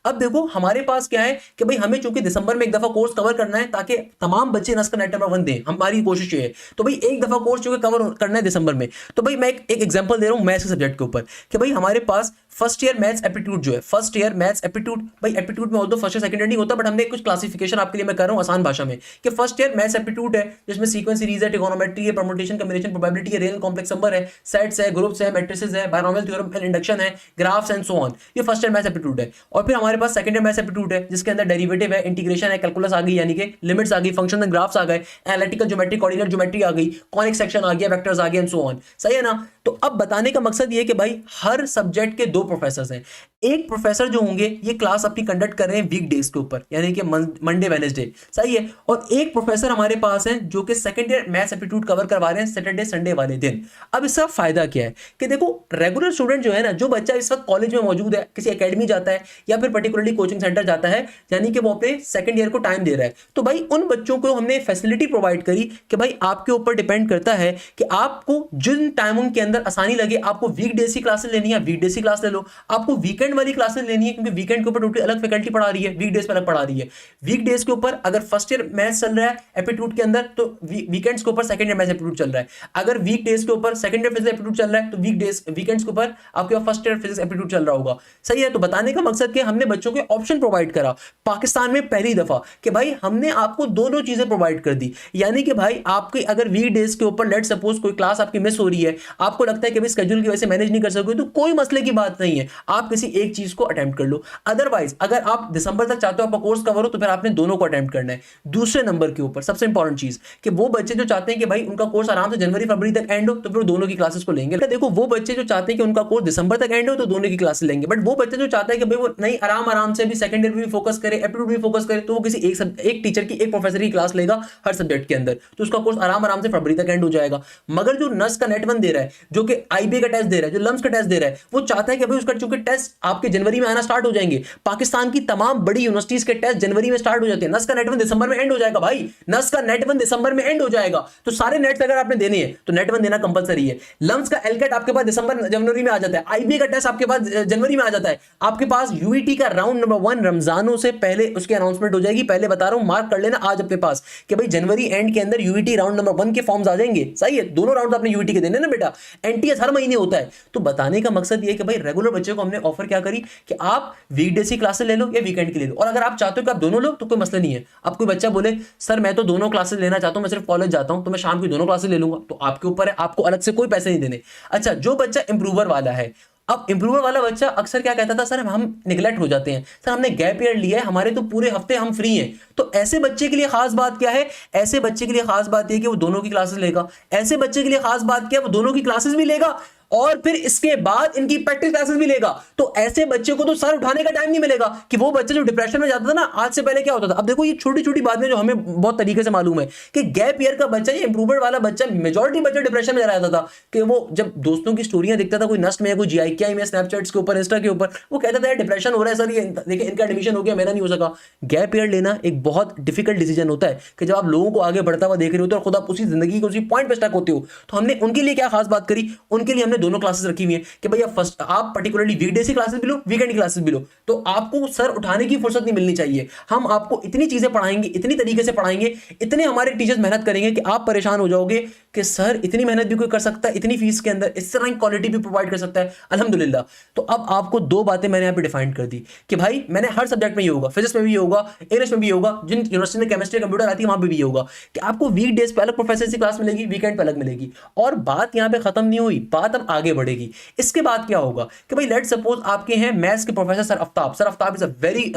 अब देखो हमारे पास क्या है कि भाई हमें चूंकि दिसंबर में एक दफा कोर्स कवर करना है ताकि तमाम बच्चे नस का नेट नंबर 1 दें, हमारी कोशिश ये है। तो भाई एक दफा कोर्स चूंकि कवर करना है दिसंबर में, तो भाई मैं एक एग्जांपल दे रहा हूं मैथ्स के सब्जेक्ट के ऊपर कि भाई हमारे पास फर्स्ट ईयर मैथ्स एप्टीट्यूड जो है, फर्स्ट ईयर मैथ्स एप्टीट्यूड, भाई एप्टीट्यूड में although first year second year नहीं होता, बट हमने कुछ क्लासिफिकेशन आपके लिए मैं कर रहा हूं आसान भाषा में कि फर्स्ट ईयर मैथ्स एप्टीट्यूड है जिसमें सीक्वेंस सीरीज है, ट्रिगोनोमेट्री है, परम्यूटेशन कॉम्बिनेशन प्रोबेबिलिटी है, रियल कॉम्प्लेक्स नंबर है, सेट्स है, ग्रुप्स है, मैट्रिसेस है, बायनोमियल थ्योरम एंड इंडक्शन है, graph graphs and so on, ये फर्स्ट ईयर मैथ्स एप्टीट्यूड है। और फिर हमारे पास सेकंड ईयर मैथ्स एप्टीट्यूड है जिसके अंदर डेरिवेटिव है, इंटीग्रेशन है, कैलकुलस आ गई यानी कि लिमिट्स आ गई, फंक्शन एंड ग्राफ्स आ गए, एनालिटिकल ज्योमेट्री, कोऑर्डिनेट ज्योमेट्री आ गई, कॉनिक सेक्शन आ गया, वेक्टर्स आ गए एंड सो ऑन। सही है ना? तो अब बताने का मकसद ये है कि भाई हर सब्जेक्ट के दो प्रोफेसर हैं। एक प्रोफेसर जो होंगे ये क्लास अपनी कंडक्ट कर रहे हैं वीक डेज के ऊपर यानी कि मंडे वेडनेसडे, सही है। और एक प्रोफेसर हमारे पास है जो कि second year maths aptitude cover करवा रहे हैं सैटरडे संडे वाले दिन। अब इसका फायदा क्या है कि देखो रेगुलर स्टूडेंट जो है ना, जो बच्चा इस वक्त कॉलेज में मौजूद है, किसी एकेडमी जाता है या फिर पर्टिकुलरली कोचिंग सेंटर जाता है, यानी कि वो अपने सेकंड ईयर को टाइम दे रहा है, तो भाई उन बच्चों को हमने फैसिलिटी प्रोवाइड करी कि भाई आपके ऊपर डिपेंड करता है कि आपको जिन टाइमिंग के अंदर आसानी लगे, आपको वीक डेज की क्लासेस लेनी है वीक डेज की क्लास ले लो, आपको वीकेंड वाली क्लासेस लेनी है क्योंकि वीकेंड के ऊपर टोटली अलग फैकल्टी पढ़ा रही है, वीक डेज पे अलग पढ़ा रही है। वीक डेज के ऊपर अगर फर्स्ट ईयर मैथ्स चल रहा है एप्टीट्यूड के अंदर तो वीकेंड्स के ऊपर सेकंड ईयर मैथ्स एप्टीट्यूड चल रहा है। अगर वीक डेज के ऊपर सेकंड ईयर फिजिक्स एप्टीट्यूड चल रहा है तो वीकेंड्स के ऊपर आपके फर्स्ट ईयर फिजिक्स एप्टीट्यूड चल रहा होगा। सही है? तो बताने का मकसद कि हमने बच्चों को ऑप्शन प्रोवाइड करा पाकिस्तान में पहली दफा कि भाई हमने आपको दोनों चीजें प्रोवाइड कर दी, यानी कि भाई आपके अगर वीक डेज के ऊपर लेट सपोज कोई क्लास आपकी मिस हो रही है, आपको लगता है कि भाई स्केड्यूल की वजह से मैनेज नहीं कर सकोगे, तो कोई मसले की बात नहीं है, आप किसी एक चीज को अटेम्प्ट कर लो। अदरवाइज अगर आप दिसंबर तक चाहते हो आपका कोर्स कवर हो तो फिर आपने दोनों को अटेम्प्ट करना है। दूसरे नंबर के ऊपर सबसे इंपॉर्टेंट चीज कि वो बच्चे जो चाहते हैं कि भाई उनका कोर्स आराम से जनवरी फरवरी तक एंड हो तो फिर दोनों की क्लासेस को लेंगे। देखो वो बच्चे जो चाहते हैं कि उनका कोर्स दिसंबर तक एंड हो तो दोनों की क्लासेस लेंगे, बट वो बच्चे जो चाहते हैं कि भाई वो नहीं आराम से भी सेकंड ईयर भी फोकस करे, एप्टीट्यूड भी फोकस करे, तो वो किसी एक टीचर की एक प्रोफेसर की क्लास लेगा हर सब्जेक्ट के अंदर, तो उसका कोर्स आराम से फरवरी तक एंड हो जाएगा। मगर जो नर्स का नेट वन दे रहा है, जो कि आईबी का टेस्ट दे रहा है, जो लम्स का टेस्ट दे रहा है, वो चाहता है कि भाई उसका चूंकि टेस्ट आपके जनवरी में आना स्टार्ट हो जाएंगे, पाकिस्तान की तमाम बड़ी यूनिवर्सिटीज के टेस्ट जनवरी में स्टार्ट हो जाते हैं, नर्स का नेट वन दिसंबर में एंड हो जाएगा। भाई नर्स का नेट वन दिसंबर में एंड हो जाएगा, तो सारे नेट्स अगर आपने देने हैं तो नेट वन देना कंपलसरी है। लम्स का एलकेट आपके पास दिसंबर जनवरी में आ जाता है, आईबी का टेस्ट आपके पास जनवरी में आ जाता है, आपके पास यूईटी का राउंड नंबर 1 रमजानों से पहले उसकी अनाउंसमेंट हो जाएगी। पहले बता रहा हूं, मार्क कर लेना आज अपने पास कि भाई जनवरी एंड के अंदर यूईटी राउंड नंबर 1 के फॉर्म्स आ जाएंगे। सही है? दोनों राउंड आपने यूईटी के देने ना बेटा, एनटीएस हर महीने होता है। तो बताने का मकसद ये है कि भाई रेगुलर बच्चे को हमने ऑफर क्या करी कि आप वीकडेज की क्लासेस ले लो या वीकेंड की ले लो, और अगर आप चाहते हो कि आप दोनों लो तो कोई मसला नहीं है। अब कोई बच्चा बोले सर मैं तो दोनों क्लासेस लेना चाहता हूं, मैं सिर्फ कॉलेज जाता हूं तो मैं शाम की दोनों क्लासेस ले लूंगा, तो आपके ऊपर है, आपको अलग से कोई पैसे नहीं देने। अच्छा, जो बच्चा इंप्रूवर वाला है, अब इंप्रूवर वाला बच्चा अक्सर क्या कहता था, सर हम निगलेक्ट हो जाते हैं, सर हमने गैप ईयर लिया है, हमारे तो पूरे हफ्ते हम फ्री हैं। तो ऐसे बच्चे के लिए खास बात क्या है? ऐसे बच्चे के लिए खास बात यह कि वो दोनों की क्लासेस लेगा। ऐसे बच्चे के लिए खास बात क्या है? वो दोनों की क्लासेस भी लेगा और फिर इसके बाद इनकी प्रैक्टिस क्लासेस भी लेगा। तो ऐसे बच्चे को तो सर उठाने का टाइम नहीं मिलेगा कि वो बच्चा जो डिप्रेशन में जाता था ना, आज से पहले क्या होता था। अब देखो ये छोटी छोटी बातें जो हमें बहुत तरीके से मालूम है कि गैप ईयर का बच्चा, ये इंप्रूवर वाला बच्चा, मेजॉरिटी बच्चा डिप्रेशन में जाता था कि वो जब दोस्तों की स्टोरियां देखता था, कोई नस्ट में, कोई जीआईके में, स्नैपचैट्स के ऊपर, इंस्टा के ऊपर, वो कहता था डिप्रेशन हो रहा है सर, ये देखिए इनका एडमिशन हो गया, मेरा नहीं हो सका। गैप ईयर लेना एक बहुत डिफिकल्ट डिसीजन होता है कि जब आप लोगों को आगे बढ़ता हुआ देख रहे होते हो और खुद आप उसी जिंदगी को उसी पॉइंट पे स्टक होते हो। तो हमने उनके लिए क्या खास बात करी? उनके लिए हमने दोनों क्लासेस रखी हुई है कि भैया फर्स्ट आप पर्टिकुलरली वीकडेज की क्लासेस भी लो, वीकेंड की क्लासेस भी लो, तो आपको सर उठाने की फुर्सत नहीं मिलनी चाहिए। हम आपको इतनी चीजें पढ़ाएंगे, इतनी तरीके से पढ़ाएंगे, इतने हमारे टीचर्स मेहनत करेंगे कि आप परेशान हो जाओगे कि सर इतनी मेहनत भी कोई कर सकता है, इतनी फीस के अंदर इस तरह की क्वालिटी भी प्रोवाइड कर सकता है। अल्हम्दुलिल्लाह। तो अब आपको दो बातें मैंने यहाँ पे डिफाइन कर दी कि भाई मैंने हर सब्जेक्ट में ये होगा, फिजिक्स में भी ये होगा, इंग्लिश में भी होगा, जिन यूनिवर्सिटी में केमिस्ट्री कंप्यूटर आती है वहां पे भी ये होगा कि आपको वीक डेज पे अलग प्रोफेसर की क्लास मिलेगी, वीकेंड पे अलग मिलेगी। और बात यहाँ पे खत्म नहीं हुई, बात अब आगे बढ़ेगी। इसके बाद क्या होगा कि भाई लेट सपोज आपके हैं मैथ्स के professor sir Aftab. Sir Aftab is a very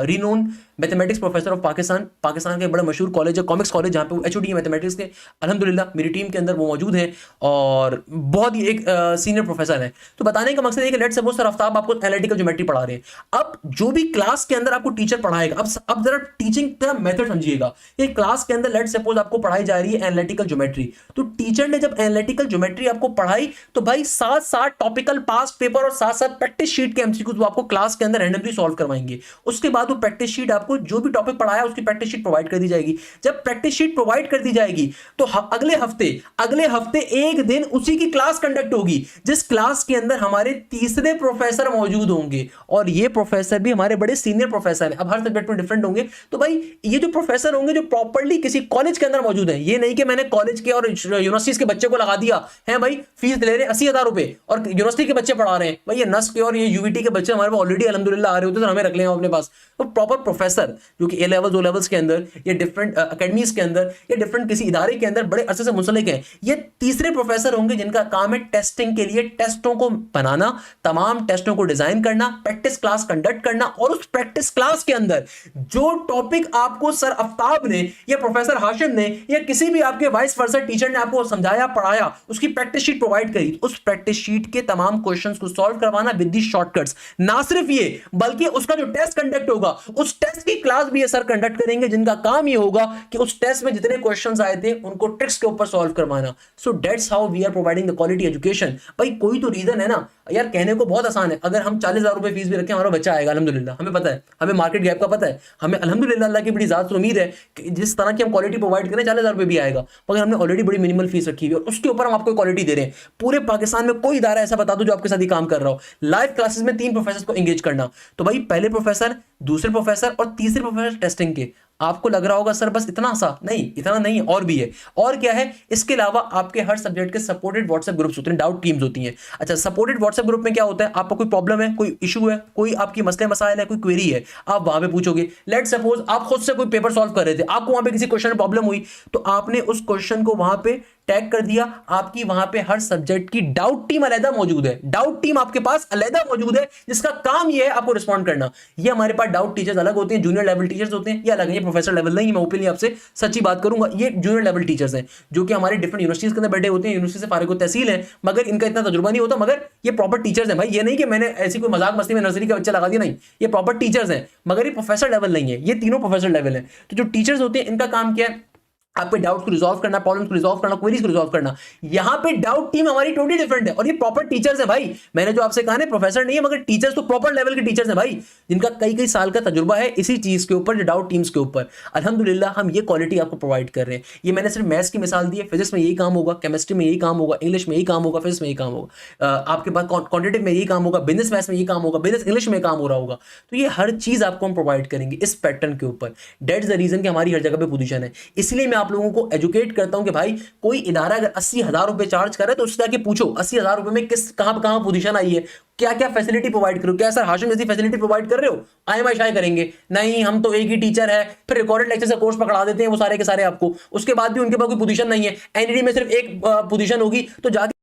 renowned mathematics professor of Pakistan. Pakistan के बड़ा मशहूर कॉलेज है, कॉमिक्स कॉलेज, जहाँ पे वो एचओडी मैथमेटिक्स के अल्हम्दुलिल्लाह मेरी टीम के अंदर वो मौजूद हैं और बहुत ही एक सीनियर प्रोफेसर है। तो बताने का मकसद है कि लेट सपोज सर अफ्ताब आपको एनालिटिकल ज्योमेट्री पढ़ा रहे हैं। अब जो भी क्लास के अंदर आपको टीचर पढ़ाएगा, अब जरा टीचिंग का मेथड समझिएगा। ये क्लास के अंदर लेट सपोज आपको पढ़ाई जा रही है एनालिटिकल ज्योमेट्री, तो टीचर ने जब एनालिटिकल ज्योमेट्री आपको पढ़ाई तो भाई साथ साथ टॉपिकल पास्ट पेपर और साथ साथ प्रैक्टिस शीट के एमसीक्यूज वो आपको क्लास के अंदर रैंडमली सॉल्व करवाएंगे। उसके बाद वो प्रैक्टिस शीट आपको जो भी टॉपिक पढ़ाया उसकी प्रैक्टिस शीट प्रोवाइड कर दी जाएगी। जब प्रैक्टिस शीट प्रोवाइड कर दी जाएगी तो अगले हफ्ते एक दिन उसी की क्लास कंडक्ट होगी जिस क्लास के अंदर हमारे तीसरे प्रोफेसर मौजूद होंगे, और ये प्रोफेसर भी हमारे बड़े सीनियर प्रोफेसर हैं। अब हर सब्जेक्ट में डिफरेंट होंगे, तो भाई ये जो प्रोफेसर होंगे जो प्रॉपर्ली किसी कॉलेज के अंदर मौजूद है, ये नहीं कि मैंने कॉलेज के और यूनिवर्सिटीज के बच्चे को लगा दिया है, भाई फीस ले रहे हैं 80,000 रुपए और यूनिवर्सिटी के बच्चे पढ़ा रहे हैं। भाई ये नस्क के और ये यूवीटी के बच्चे हमारे पास ऑलरेडी अल्हम्दुलिल्लाह आ रहे होते तो हमें रख लें अपने पास। तो प्रॉपर प्रोफेसर जो कि ए लेवल्स ओ लेवल्स के अंदर या डिफरेंट अकेडमीज के अंदर या डिफरेंट किसी इदारे के अंदर बड़े अरसे से मुंसलिक हैं, ये तीसरे प्रोफेसर होंगे जिनका काम है टेस्टिंग के लिए टेस्टों को बनाना, तमाम टेस्टों को डिजाइन करना, प्रैक्टिस क्लास कंडक्ट करना, और उस प्रैक्टिस क्लास के अंदर जो टॉपिक आपको सर आफ्ताब ने या प्रोफेसर हाशिम ने या किसी भी आपके वाइस वर्सा टीचर ने आपको समझाया पढ़ाया, उसकी प्रैक्टिस शीट प्रोवाइड करी, उस प्रैक्टिस शीट के तमाम क्वेश्चंस को सॉल्व करवाना विद दी शॉर्टकट्स। ना सिर्फ ये बल्कि उसका जो टेस्ट कंडक्ट होगा उस टेस्ट की क्लास भी ये सर कंडक्ट करेंगे, जिनका काम ये होगा कि उस टेस्ट में जितने क्वेश्चंस आए थे उनको ट्रिक्स के ऊपर सॉल्व करवाना। So that's how we are providing the quality education. भाई कोई तो रीजन है ना यार, कहने को बहुत आसान है, अगर हम 40,000 रुपए फीस भी रखें हमारा बच्चा आएगा अल्हम्दुलिल्लाह, हमें पता है, हमें मार्केट गैप का पता है, हमें अल्हम्दुलिल्लाह अल्लाह की बड़ी ज़ात से उम्मीद है कि जिस तरह की हम क्वालिटी प्रोवाइड करें 40,000 रुपए भी आएगा, मगर हमने ऑलरेडी बड़ी मिनिमल फीस रखी हुई है और उसके ऊपर हम आपको क्वालिटी दे रहे हैं। पूरे पाकिस्तान में कोई इदारा ऐसा बता दो जो आपके साथ ही काम कर रहा हो। लाइव क्लासेस में 3 प्रोफेसर को एंगेज करना, तो भाई पहले प्रोफेसर, दूसरे प्रोफेसर और तीसरे प्रोफेसर टेस्टिंग के। आपको लग रहा होगा सर बस इतना सा, नहीं इतना नहीं, और भी है। और क्या है, इसके अलावा आपके हर सब्जेक्ट के सपोर्टेड व्हाट्सएप ग्रुप्स होते हैं, डाउट टीम्स होती हैं। अच्छा, सपोर्टेड व्हाट्सएप ग्रुप में क्या होता है, आपको कोई प्रॉब्लम है, कोई इशू है, कोई आपकी मसले मसाइल है, कोई क्वेरी है, आप वहां पे पूछोगे। लेट सपोज आप खुद से कोई पेपर सॉल्व कर रहे थे, आपको वहां पे किसी क्वेश्चन में प्रॉब्लम हुई, तो आपने उस क्वेश्चन को वहां पे टैग कर दिया, आपकी वहां पे हर सब्जेक्ट की डाउट टीम अलग मौजूद है, डाउट टीम आपके पास अलग मौजूद है, जिसका काम ये है आपको रिस्पॉन्ड करना। ये हमारे पास डाउट टीचर्स अलग होते हैं, जूनियर लेवल टीचर्स होते हैं, ये अलग है, ये प्रोफेसर लेवल नहीं, मैं ओपनली आपसे सच्ची बात करूंगा, ये जूनियर लेवल टीचर्स हैं जो कि हमारे डिफरेंट यूनिवर्सिटीज के अंदर बैठे होते हैं, यूनिवर्सिटी से फारिग तहसील है, मगर इनका इतना तजुर्बा नहीं होता, मगर ये प्रॉपर टीचर्स हैं भाई। ये नहीं कि मैंने ऐसी कोई मजाक मस्ती में नर्सरी का बच्चा लगा दिया, नहीं, ये प्रॉपर टीचर्स हैं, मगर ये प्रोफेसर लेवल नहीं है, ये तीनों प्रोफेसर लेवल है। तो जो टीचर्स होते हैं इनका काम क्या है, आपके डाउट्स को रिजॉल्व करना, प्रॉब्लम्स को रिजॉल्व करना, क्वेरीज को रिजॉल्व करना। यहां पे डाउट टीम हमारी टोटली डिफरेंट है और ये प्रॉपर टीचर्स है भाई। मैंने जो आपसे कहा ना प्रोफेसर नहीं है, मगर टीचर्स तो प्रॉपर लेवल के टीचर्स हैं भाई, जिनका कई कई साल का तजुर्बा है इसी चीज के ऊपर, जो डाउट टीम्स के ऊपर। अल्हम्दुलिल्लाह हम ये क्वालिटी आपको प्रोवाइड कर रहे हैं। ये मैंने सिर्फ मैथ्स की मिसाल दी है, फिजिक्स में यही काम होगा, केमिस्ट्री में यही काम होगा, इंग्लिश में यही काम होगा, फिजिक्स में यही काम होगा, आपके पास क्वांटिटेटिव में यही काम होगा, बिजनेस मैथ्स में यही काम होगा, बिजनेस इंग्लिश में काम हो रहा होगा। तो ये हर चीज आपको हम प्रोवाइड करेंगे इस पैटर्न के ऊपर। दैट्स द रीजन कि हमारी हर जगह पे पोजीशन है। इसलिए मैं आप लोगों को एजुकेट करता हूं कि भाई कोई इदारा अगर 80,000 रुपए चार्ज कर रहा है तो उससे जाके पूछो 80,000 रुपए में किस कहां पोजीशन आई है, क्या क्या फैसिलिटी प्रोवाइड करो। क्या सर हाशिम जैसी फैसिलिटी प्रोवाइड कर रहे हो, आईएमआई शायद करेंगे, नहीं हम तो एक ही टीचर है, फिर रिकॉर्डेड लेक्चर से कोर्स पकड़ा देते हैं वो सारे के सारे आपको, उसके बाद भी उनके पास कोई पोजीशन नहीं है, एनईडी में सिर्फ एक पोजीशन होगी, तो जाके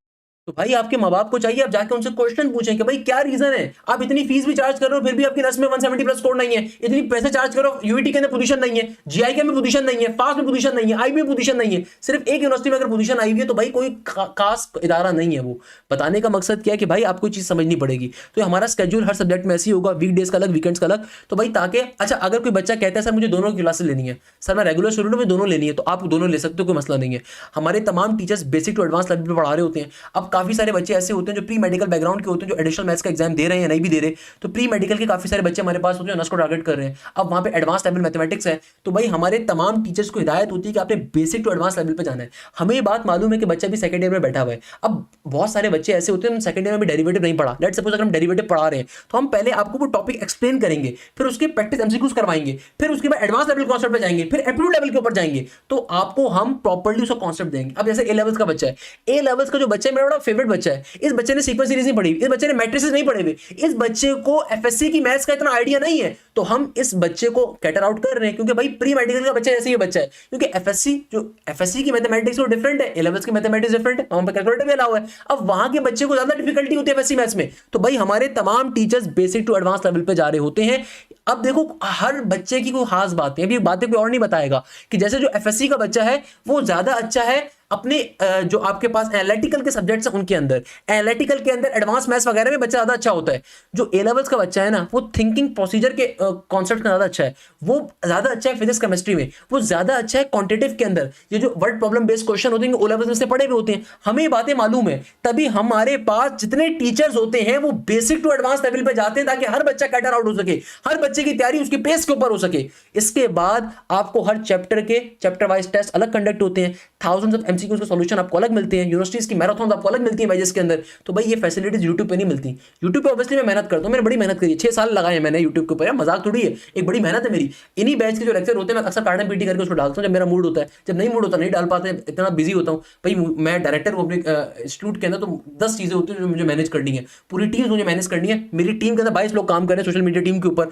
तो भाई आपके माँ बाप को चाहिए आप जाके उनसे क्वेश्चन पूछें कि भाई क्या रीजन है, आप इतनी फीस भी चार्ज कर रहे हो फिर भी आपकी नस में 170 प्लस स्कोर नहीं है, इतनी पैसे चार्ज करो, यूईटी के अंदर पोजीशन नहीं है, जीआईके में पोजीशन नहीं है, फास्ट में पोजीशन नहीं है, आईबी में पोजीशन नहीं है, सिर्फ एक यूनिवर्सिटी में अगर पोजीशन आई हुई है तो भाई कोई खास इदारा नहीं है। वो बताने का मकसद क्या है कि भाई आपको चीज समझनी पड़ेगी। तो हमारा स्केड्यूल हर सब्जेक्ट में ऐसी होगा, वीकडेज का अलग, वीकेंड्स का अलग। तो भाई ताकि अच्छा अगर कोई बच्चा कहता है सर मुझे दोनों की क्लासेस लेनी है, सर मैं रेगुलर स्टूडेंट हूं, दोनों लेनी है, तो आप दोनों ले सकते हो, कोई मसला नहीं है। हमारे तमाम teachers basic to advance level पे पढ़ा रहे होते हैं। अब काफी सारे बच्चे ऐसे होते हैं जो प्री मेडिकल बैकग्राउंड के होते हैं, जो एडिशनल मैथ्स का एग्जाम दे रहे हैं नहीं भी दे रहे, तो प्री मेडिकल के काफी सारे बच्चे हमारे पास होते हैं, नस को टारगेट कर रहे हैं। अब वहां पे एडवांस लेवल मैथमेटिक्स है, तो भाई हमारे तमाम टीचर्स को हिदायत होती है कि आपने बेसिक टू एडवांस लेवल पे जाना है। हमें ये बात मालूम है कि बच्चा भी सेकंड ईयर में बैठा हुआ है। अब बहुत सारे बच्चे ऐसे होते हैं सेकंड ईयर में भी डेरिवेटिव नहीं पढ़ा। लेट्स सपोज अगर हम डेरिवेटिव पढ़ा रहे हैं तो हम पहले आपको वो टॉपिक एक्सप्लेन करेंगे, फिर उसके प्रैक्टिस एमसीक्यूज करवाएंगे, फिर उसके बाद एडवांस लेवल कॉन्सेप्ट पे जाएंगे, फिर एप्टीट्यूड लेवल के ऊपर जाएंगे, तो आपको हम प्रॉपर्ली उसका कॉन्सेप्ट देंगे। अब जैसे ए लेवल्स का बच्चा है, ए लेवल्स का जो बच्चा है मेरा बड़ा फेवरेट बच्चा है, इस बच्चे ने सीक्वेंस सीरीज नहीं पढ़ी, इस बच्चे ने मैट्रिसेस नहीं पढ़े हुए, इस बच्चे को एफएससी की मैथ्स का इतना आइडिया नहीं है, तो हम इस बच्चे को कैटर आउट कर रहे हैं क्योंकि भाई प्री मेडिकल का बच्चा जैसे ये बच्चा है, क्योंकि एफएससी की मैथमेटिक्स वो डिफरेंट है, ए लेवल्स की मैथमेटिक्स डिफरेंट है, वहां पे कैलकुलेटर भी अलाउ है। अब वहां के बच्चे को ज्यादा डिफिकल्टी होती है एफएससी मैथ्स में, तो भाई हमारे तमाम teachers basic to advance level पे जा रहे होते हैं। अब देखो हर बच्चे की कोई खास बात है, अभी बातें कोई और नहीं बताएगा कि जैसे जो एफएससी का बच्चा है वो ज्यादा अच्छा है अपने जो आपके पास एनालिटिकल के सब्जेक्ट्स हैं उनके अंदर, एनालिटिकल के अंदर एडवांस मैथ्स वगैरह में बच्चा ज्यादा अच्छा होता है। जो ए लेवल्स का बच्चा है ना वो थिंकिंग प्रोसीजर के कॉन्सेप्ट का ज्यादा अच्छा है, वो ज्यादा अच्छा है फिजिक्स केमिस्ट्री में, वो ज्यादा अच्छा है क्वांटिटेटिव के अंदर, ये जो वर्ड प्रॉब्लम बेस्ड क्वेश्चन होते हैं ओ लेवल्स में से पढ़े हुए होते हैं, हमें ये बातें मालूम है, तभी हमारे पास जितने टीचर्स होते हैं वो बेसिक टू एडवांस लेवल पे जाते हैं ताकि हर बच्चा कैटर आउट हो सके, हर बच्चे की तैयारी उसके पेस के ऊपर हो सके। इसके बाद आपको हर चैप्टर के चैप्टर वाइज टेस्ट अलग कंडक्ट होते हैं, थाउजेंड्स ऑफ एमसीक्यूज के सॉल्यूशन आपको अलग मिलते हैं, यूनिवर्सिटीज की मैराथन आपको अलग मिलती है बैचेस के अंदर। तो भाई ये फैसिलिटीज यूट्यूब पे नहीं मिलती। यूट्यूब पे ऑब्वियसली मैं मेहनत करता हूँ, मैंने बड़ी मेहनत करी, 6 साल लगाए हैं मैंने यूट्यूब के ऊपर, मजाक थोड़ी है, एक बड़ी मेहनत है मेरी। इन्हीं बैच के जो लेक्चर होते हैं मैं अक्सर कार्टन पीटी करके उसको डालता हूँ जब मेरा मूड होता है, जब नहीं मूड होता नहीं डाल पाते, इतना बिजी होता हूँ भाई। मैं डायरेक्टर हूँ अपने इंस्टीट्यूट के अंदर, तो 10 चीजें होती हैं जो मुझे मैनेज करनी है, पूरी टीम मुझे मैनेज करनी है। मेरी टीम के अंदर 22 लोग काम कर रहे हैं सोशल मीडिया टीम के ऊपर।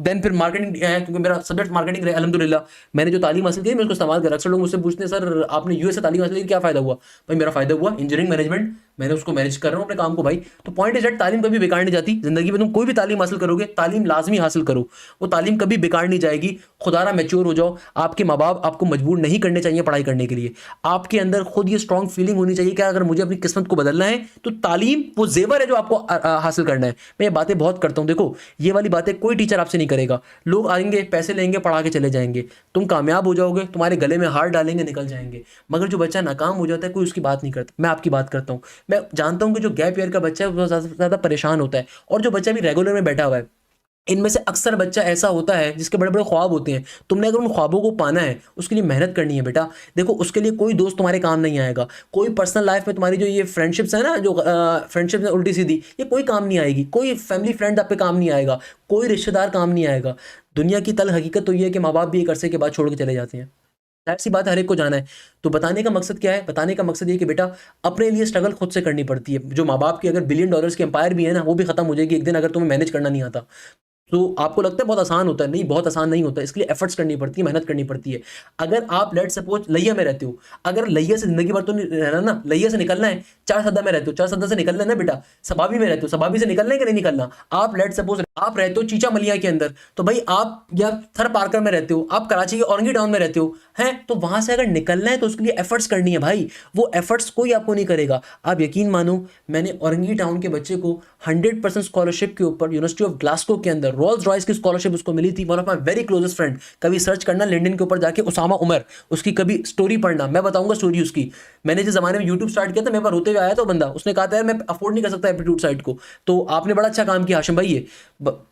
देन फिर मार्केटिंग है, क्योंकि मेरा सब्जेक्ट मार्केटिंग रहा अल्हम्दुलिल्लाह। मैंने जो तालीम हासिल की मैं उसको इस्तेमाल कर, अक्सर लोग मुझसे पूछते हैं सर आपने यूएस से तालीम हासिल की क्या फायदा हुआ? भाई मेरा फायदा हुआ इंजीनियरिंग मैनेजमेंट, मैंने उसको मैनेज कर रहा हूँ अपने काम को भाई। तो पॉइंट इज दैट तालीम कभी बेकार नहीं जाती जिंदगी में। तुम कोई भी तालीम हासिल करोगे, तालीम लाजमी हासिल करो, वो तालीम कभी बेकार नहीं जाएगी। खुदारा मैच्योर हो जाओ, आपके माँ बाप आपको मजबूर नहीं करने चाहिए पढ़ाई करने के लिए। आपके अंदर खुद ये स्ट्रॉन्ग फीलिंग होनी चाहिए कि अगर मुझे अपनी किस्मत को बदलना है तो तालीम वो जेवर है जो आपको हासिल करना है। मैं ये बातें बहुत करता हूँ, देखो ये वाली बातें कोई टीचर आपसे नहीं करेगा। लोग आएंगे, पैसे लेंगे, पढ़ा के चले जाएंगे, तुम कामयाब हो जाओगे, तुम्हारे गले में हार डालेंगे, निकल जाएंगे। मगर जो बच्चा नाकाम हो जाता है कोई उसकी बात नहीं करता। मैं आपकी बात करता हूँ, मैं जानता हूँ कि जो गैप ईयर का बच्चा है वो ज़्यादा परेशान होता है, और जो बच्चा भी रेगुलर में बैठा हुआ है, इनमें से अक्सर बच्चा ऐसा होता है जिसके बड़े बड़े ख्वाब होते हैं। तुमने अगर उन ख्वाबों को पाना है उसके लिए मेहनत करनी है बेटा। देखो उसके लिए कोई दोस्त तुम्हारे काम नहीं आएगा, कोई पर्सनल लाइफ में तुम्हारी जो ये फ्रेंडशिप्स है ना, जो फ्रेंडशिप्स है उल्टी सीधी, ये कोई काम नहीं आएगी। कोई फैमिली फ्रेंड आप पे काम नहीं आएगा, कोई रिश्तेदार काम नहीं आएगा। दुनिया की तल हकीकत तो ये है कि माँ बाप भी एक अरसे के बाद छोड़ के चले जाते हैं। ऐसी बात हर एक को जाना है। तो बताने का मकसद क्या है? बताने का मकसद ये कि बेटा अपने लिए स्ट्रगल खुद से करनी पड़ती है। जो माँ बाप की अगर बिलियन डॉलर्स की एम्पायर भी है ना, वो भी खत्म हो जाएगी एक दिन अगर तुम्हें मैनेज करना नहीं आता। तो आपको लगता है बहुत आसान होता है, नहीं बहुत आसान नहीं होता। इसके लिए एफर्ट्स करनी पड़ती है, मेहनत करनी पड़ती है। अगर आप लेट सपोज लैया में रहते हो, अगर लैया से जिंदगी भर तो नहीं रहना ना, लैया से निकलना है, 4 सद्दा में रहते हो, 4 सद्दा से निकलना है ना बेटा, सबाबी में रहते हो, सबाबी से निकलना है कि नहीं निकलना। आप लेट सपोज आप रहते हो चीचा मलिया के अंदर, तो भाई आप या थर पार्कर में रहते हो, आप कराची के औरंगी टाउन में रहते हो, हैं, तो वहां से अगर निकलना है तो उसके लिए एफर्ट्स करनी है भाई। वो एफर्ट्स कोई आपको नहीं करेगा। आप यकीन मानो, मैंने औरंगी टाउन के बच्चे को 100% स्कॉलरशिप के ऊपर यूनिवर्सिटी ऑफ ग्लासगो के अंदर रोल्स रॉयस की स्कॉलरशिप उसको मिली थी। One of my very closest friend, कभी सर्च करना लिंक्डइन के ऊपर जाके, उसामा उमर, उसकी कभी स्टोरी पढ़ना, मैं बताऊंगा स्टोरी उसकी। मैंने जिस जमाने में यूट्यूब स्टार्ट किया था, मेरे पास रोते हुए आया था बंदा, उसने कहा था यार मैं अफोर्ड नहीं कर सकता एप्टीट्यूड साइट को। तो आपने बड़ा अच्छा काम किया हाशिम भाई। ये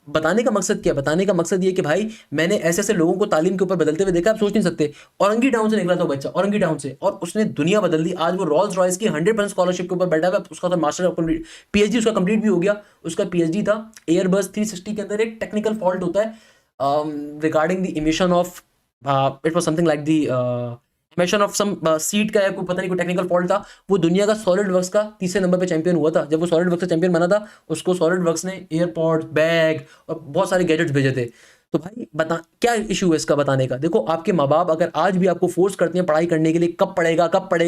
बताने का मकसद क्या है? बताने का मकसद ये कि भाई मैंने ऐसे ऐसे लोगों को तालीम के ऊपर बदलते हुए देखा, आप सोच नहीं सकते। औरंगी टाउन से निकला था बच्चा, औरंगी टाउन से, और उसने दुनिया बदल दी। आज वो रोल्स रॉयस की 100% स्कॉलरशिप के ऊपर बैठा हुआ। उसका तो मास्टर पीएचडी उसका कंप्लीट भी हो गया। उसका पीएचडी था एयरबस 360 के अंदर एक टेक्निकल फॉल्ट होता है regarding the emission of, it was something like the emission of some seat का, या कोई पता नहीं कोई टेक्निकल फॉल्ट था। वो दुनिया का सॉलिड वर्क्स का 3रे नंबर पे चैंपियन हुआ था। जब वो सॉलिड वर्क्स का चैंपियन बना था, उसको सॉलिड वर्क्स ने एयरपॉड्स, बैग और बहुत सारे गैजेट्स भेजे थे। तो भाई बता क्या इशू है इसका बताने का? देखो आपके माँ बाप अगर आज भी आपको फोर्स करते हैं पढ़ाई करने के लिए, कब पढ़ेगा,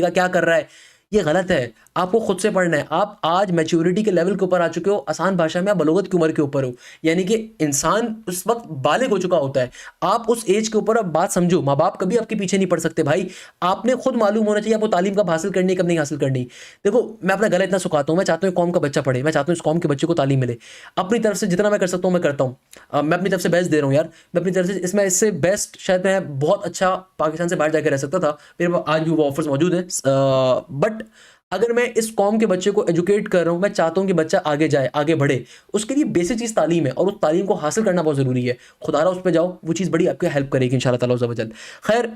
क्या कर रहा है, ये गलत है। आपको खुद से पढ़ना है। आप आज मैच्योरिटी के लेवल के ऊपर आ चुके हो, आसान भाषा में आप बलोगत की उम्र के ऊपर हो, यानी कि इंसान उस वक्त बालिग हो चुका होता है। आप उस एज के ऊपर अब बात समझो। माँ बाप कभी आपके पीछे नहीं पड़ सकते भाई। आपने खुद मालूम होना चाहिए आपको तालीम कब हासिल करनी, कब नहीं हासिल करनी। देखो मैं अपना गला इतना सुखाता हूँ, मैं चाहता हूँ कौम का बच्चा पढ़े, मैं चाहता हूँ इस कौम के बच्चे को तालीम मिले। अपनी तरफ से जितना मैं कर सकता हूँ मैं करता हूँ। मैं अपनी तरफ से बेस्ट दे रहा हूँ यार, मैं अपनी तरफ से इसमें इससे बेस्ट शायद मैं बहुत अच्छा पाकिस्तान से बाहर जाकर रह सकता था, मेरे पास आज भी वो ऑफर्स मौजूद है। बट अगर मैं इस कौम के बच्चे को एजुकेट कर रहा हूँ, मैं चाहता हूँ कि बच्चा आगे जाए, आगे बढ़े, उसके लिए बेसिक चीज़ तालीम है, और उस तालीम को हासिल करना बहुत ज़रूरी है। खुदारा उस पर जाओ, वो चीज़ बड़ी आपकी हेल्प करेगी इंशाल्लाह ताला अज़्ज़ा वजल। खैर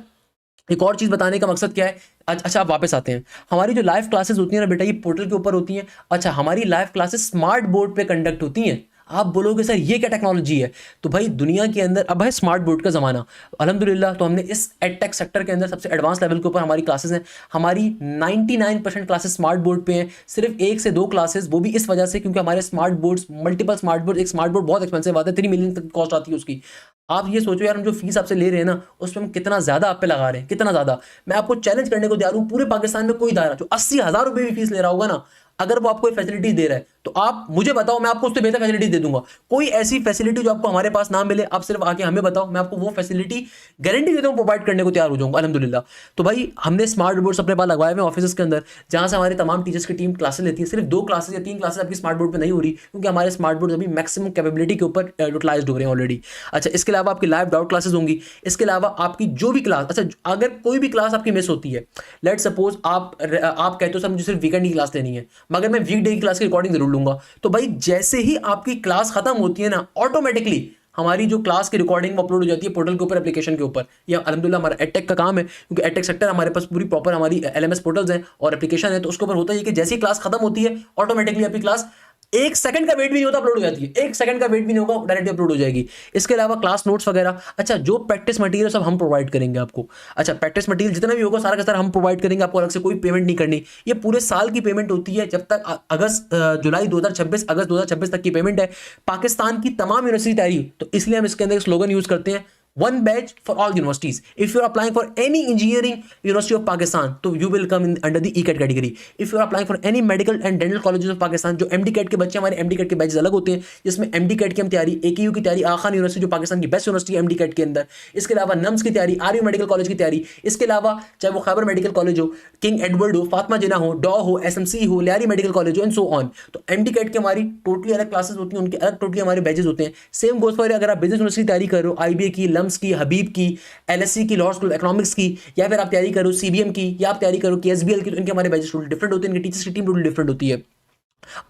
एक और चीज़ बताने का मकसद क्या है? अच्छा आप वापस आते हैं। हमारी जो लाइव क्लासेस होती हैं ना बेटा, ये पोर्टल के ऊपर होती हैं। अच्छा हमारी लाइव क्लासेस स्मार्ट बोर्ड पे कंडक्ट होती हैं। आप बोलोगे सर ये क्या टेक्नोलॉजी है? तो भाई दुनिया के अंदर अब है स्मार्ट बोर्ड का ज़माना अल्हम्दुलिल्लाह। तो हमने इस एडटेक सेक्टर के अंदर सबसे एडवांस लेवल के ऊपर हमारी क्लासेस हैं। हमारी 99% क्लासेस स्मार्ट बोर्ड पे हैं। सिर्फ 1 से 2 क्लासेस, वो भी इस वजह से क्योंकि हमारे smart boards, multiple smart board, एक स्मार्ट बोर्ड बहुत एक्सपेंसिव आता है, 3 मिलियन तक कॉस्ट आती है उसकी। आप ये सोचो यार, हम जो फीस आपसे ले रहे हैं ना, उस पर हम कितना ज़्यादा आप पे लगा रहे हैं, कितना ज़्यादा। मैं आपको चैलेंज करने को तैयार हूँ, पूरे पाकिस्तान में कोई दायरा जो 80,000 रुपये भी फीस ले रहा होगा ना, अगर वो आपको फैसिलिटी दे रहा है तो आप मुझे बताओ, मैं आपको उससे बेहतर फैसिलिटी दे दूंगा। कोई ऐसी फैसिलिटी जो आपको हमारे पास ना मिले, आप सिर्फ आके हमें बताओ, मैं आपको वो फैसिलिटी गारंटी देता हूँ प्रोवाइड करने को तैयार हो जाऊंगा अल्हम्दुलिल्लाह। तो भाई हमने स्मार्ट बोर्ड्स अपने पास लगवाए हुए ऑफिस के अंदर, जहां से हमारे तमाम टीचर्स की टीम क्लासेस लेती है। सिर्फ 2 क्लासेस या 3 क्लासेस आपकी स्मार्ट बोर्ड पर नहीं हो रही, क्योंकि हमारे स्मार्ट बोर्ड अभी मैक्सिमम कैपेबिलिटी के ऊपर यूटिलाइज्ड हो रहे हैं ऑलरेडी। अच्छा इसके अलावा आपकी लाइव डाउट क्लासेस होंगी। इसके अलावा आपकी जो भी क्लास, अच्छा अगर कोई भी क्लास आपकी मिस होती है, लेट सपोज आप कहते हो सर मुझे सिर्फ वीकेंड की क्लास लेनी है, मगर मैं वीक डे की क्लास की रिकॉर्डिंग जरूर लूंगा, तो भाई जैसे ही आपकी क्लास खत्म होती है ना, ऑटोमेटिकली हमारी जो क्लास की रिकॉर्डिंग अपलोड हो जाती है पोर्टल के ऊपर, एप्लीकेशन के ऊपर। ये अल्हम्दुलिल्लाह हमारा एडटेक का काम है, क्योंकि एडटेक सेक्टर हमारे पास पूरी प्रॉपर हमारी एलएमएस पोर्टल्स हैं और एप्लीकेशन है, तो उसके ऊपर होता है कि जैसे ही क्लास खत्म होती है ऑटोमेटिकली आपकी क्लास 1 सेकंड का वेट भी नहीं होता, अपलोड हो जाती है। 1 सेकंड का वेट भी नहीं होगा, डायरेक्टली अपलोड हो जाएगी। इसके अलावा क्लास नोट्स वगैरह, अच्छा जो प्रैक्टिस मटेरियल सब हम प्रोवाइड करेंगे आपको। अच्छा प्रैक्टिस मटेरियल जितना भी होगा सारा का सारा हम प्रोवाइड करेंगे, आपको अलग से कोई पेमेंट नहीं करनी। ये पूरे साल की पेमेंट होती है, जब तक जुलाई 2026 अगस्त 2026 तक की पेमेंट है। पाकिस्तान की तमाम यूनिवर्सिटी तैयारी, तो इसलिए हम इसके अंदर स्लोगन यूज करते हैं, one batch for all universities. If you're applying for any engineering university of Pakistan, तो you will come in under the ECAT category. If you're applying for any medical and dental colleges of Pakistan, जो MD-CAT के बच्चे, हमारे MD-CAT के batches अलग होते हैं, जिसमें MD-CAT की हम तैयारी, AKU की तैयारी, आखान यूनिवर्सिटी जो पाकिस्तान की बेस्ट यूनिवर्सिटी है MD-CAT के अंदर, इसके अलावा नम्स की तैयारी, आर्यू मेडिकल कॉलेज की तैयारी, इसके अलावा चाहे वो खैबर मेडिकल कॉलेज हो, किंग एडवर्ड हो, फातिमा जिन्ना हो, डॉ हो, SMC हो, लियारी मेडिकल कॉलेज हो, एंड सो ऑन। तो MD-CAT की हमारी टोटली अलग क्लासेस होती हैं, उनके अलग टोटली हमारे बैचेस होते हैं। सेम गोज फॉर अगर आप बिजनेस यूनिवर्सिटी तैयारी कर रहे हो, IBA की, लम्स की, हबीब की, LSE की, लाहौर स्कूल ऑफ इकोनॉमिक्स की, या फिर आप तैयारी करो CBM की, या आप तैयारी करो KSBL की, तो इनके हमारे बैचेस टोटल डिफरेंट होते हैं, इनके टीचर्स की टीम टोटल डिफरेंट होती है।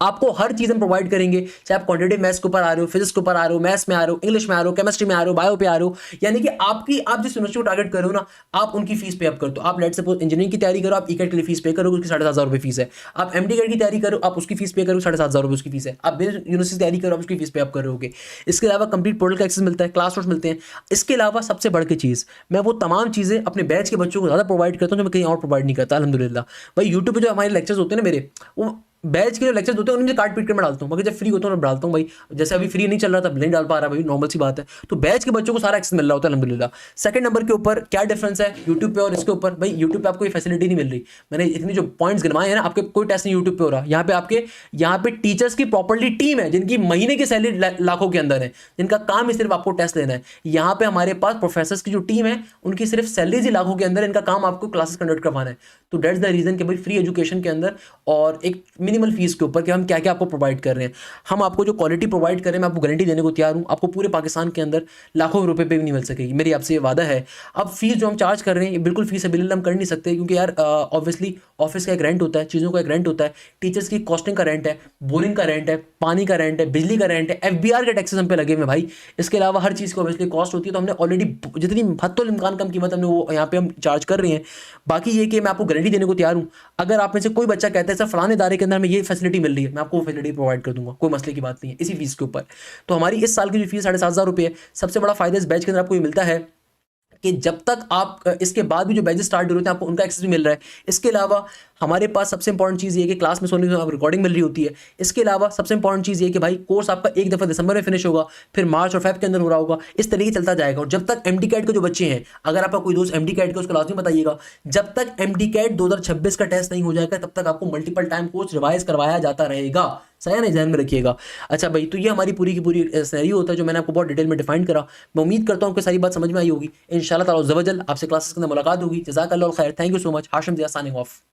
आपको हर चीज हम प्रोवाइड करेंगे, चाहे आप क्वांटिटेटिव मैथ्स के ऊपर आ रहे हो, फिजिक्स के ऊपर आ रहे हो, मैथ्स में आ रहे हो, इंग्लिश में आ रहे हो, केमिस्ट्री में आ रहे हो, बायो पे आ रहे हो, यानी कि आप जिस यूनिवर्सिटी को टारगेट कर रहे हो ना, आप उनकी फीस पे अप कर दो। आप लेट सपोज इंजीनियरिंग की तैयारी करो, आप ECAT के लिए फीस पे करोगे, उसकी 7,500 रुपये फीस है। आप MD-CAT की तैयारी करो, आप उसकी फीस पे करो, 7,500 रुपये उसकी फीस है। आप बिजनेस यूनिवर्सिटी तैयारी करो, आप उसकी फीस पे अप कर रहे हो। इसके अलावा कंप्लीट पोर्टल का एक्सेस मिलता है, क्लास नोट्स मिलते हैं। इसके अलावा सबसे बढ़ के चीज़, मैं वो तमाम चीज़ें अपने बैच के बच्चों को ज़्यादा प्रोवाइड करता हूँ जो मैं कहीं और प्रोवाइड नहीं करता अल्हम्दुलिल्लाह। भाई यूट्यूब पे जो हमारे लेक्चर्स होते हैं ना मेरे, वो बैच के जो लेक्चर्स होते हैं उनमें काट पीट कर मैं डालता हूँ, मगर जब फ्री होता हूँ मैं डालता हूँ भाई। जैसे अभी फ्री नहीं चल रहा था, नहीं डाल पा रहा भाई, नॉर्मल सी बात है। तो बैच के बच्चों को सारा एक्सेस मिल रहा होता है अल्हम्दुलिल्लाह। सेकंड नंबर के ऊपर क्या डिफरेंस है यूट्यूब पे और इसके ऊपर, भाई यूट्यूब पे आपको ये फैसिलिटी नहीं मिल रही। मैंने इतनी जो पॉइंट्स गिनवाए हैं ना, आपके कोई टेस्ट नहीं यूट्यूब पे हो रहा। यहाँ पे टीचर्स की प्रॉपर्ली टीम है, जिनकी महीने की सैलरी लाखों के अंदर है, जिनका काम ही सिर्फ आपको टेस्ट लेना है। यहाँ पे हमारे पास प्रोफेसर्स की जो टीम है, उनकी सिर्फ सैलरीज ही लाखों के अंदर, इनका काम आपको क्लासेस कंडक्ट करवाना है। तो दैट्स द रीजन कि भाई फ्री एजुकेशन के अंदर और एक मिनिमल फीस के ऊपर हम क्या क्या आपको प्रोवाइड कर रहे हैं। हम आपको जो क्वालिटी प्रोवाइड कर रहे हैं, मैं आपको गारंटी देने को तैयार हूं, आपको पूरे पाकिस्तान के अंदर लाखों रुपए पे भी नहीं मिल सकेगी, मेरी आपसे ये वादा है। अब फीस जो हम चार्ज कर रहे हैं, ये बिल्कुल फीस अवेलेबल हम कर नहीं सकते, क्योंकि यार ऑब्वियसली ऑफिस का एक रेंट होता है, चीज़ों का एक रेंट होता है, टीचर्स की कॉस्टिंग का रेंट है, बोरिंग का रेंट है, पानी का रेंट है, बिजली का रेंट है, FBR के टैक्सेस हम पे लगे हुए भाई। इसके अलावा हर चीज़ की ऑब्वियसली कॉस्ट होती है, तो हमने ऑलरेडी जितनी हद इम्कान कम कीमत हमने वो यहाँ पे हम चार्ज कर रहे हैं। बाकी ये कि मैं आपको गारंटी देने को तैयार हूँ, अगर आप में से कोई बच्चा कहता है सर फलाने इदारे के अंदर में ये फैसिलिटी मिल रही है, मैं आपको वो फैसिलिटी प्रोवाइड कर दूंगा, कोई मसले की बात नहीं है इसी फीस के ऊपर। तो हमारी इस साल की जो फीस 7,500 रुपये है। सबसे बड़ा फायदा इस बैच के अंदर आपको ये मिलता है कि जब तक आप इसके बाद भी जो बैचेस स्टार्ट हो रहे हैं, आपको उनका एक्सेस भी मिल रहा है। इसके अलावा हमारे पास सबसे इंपॉर्टेंट चीज़ ये है कि क्लास में सोने की रिकॉर्डिंग मिल रही होती है। इसके अलावा सबसे इंपॉर्टेंट चीज़ ये है कि भाई कोर्स आपका एक दफ़ा दिसंबर में फिनिश होगा, फिर मार्च और फेब के अंदर हो रहा होगा, इस तरीके चलता जाएगा। और जब तक MD-CAT के जो बच्चे हैं, अगर आपका कोई दोस्त MD-CAT का, उसको लाजमी बताइएगा, जब तक MD-CAT 2026 का टेस्ट नहीं हो जाएगा, तब तक आपको मल्टीपल टाइम कोर्स रिवाइज करवाया जाता रहेगा। सही नहीं, ध्यान में रखिएगा। अच्छा भाई, तो ये हमारी पूरी की पूरी सिनेरियो होता है जो मैंने आपको बहुत डिटेल में डिफाइन करा। मैं उम्मीद करता हूँ कि सारी बात समझ में आई होगी। इंशाल्लाह ताला अज़्ज़ व जल आपसे क्लासेस के अंदर मुलाकात होगी। जज़ाकल्लाहु खैर, thank you so much. Hashim Zia signing of.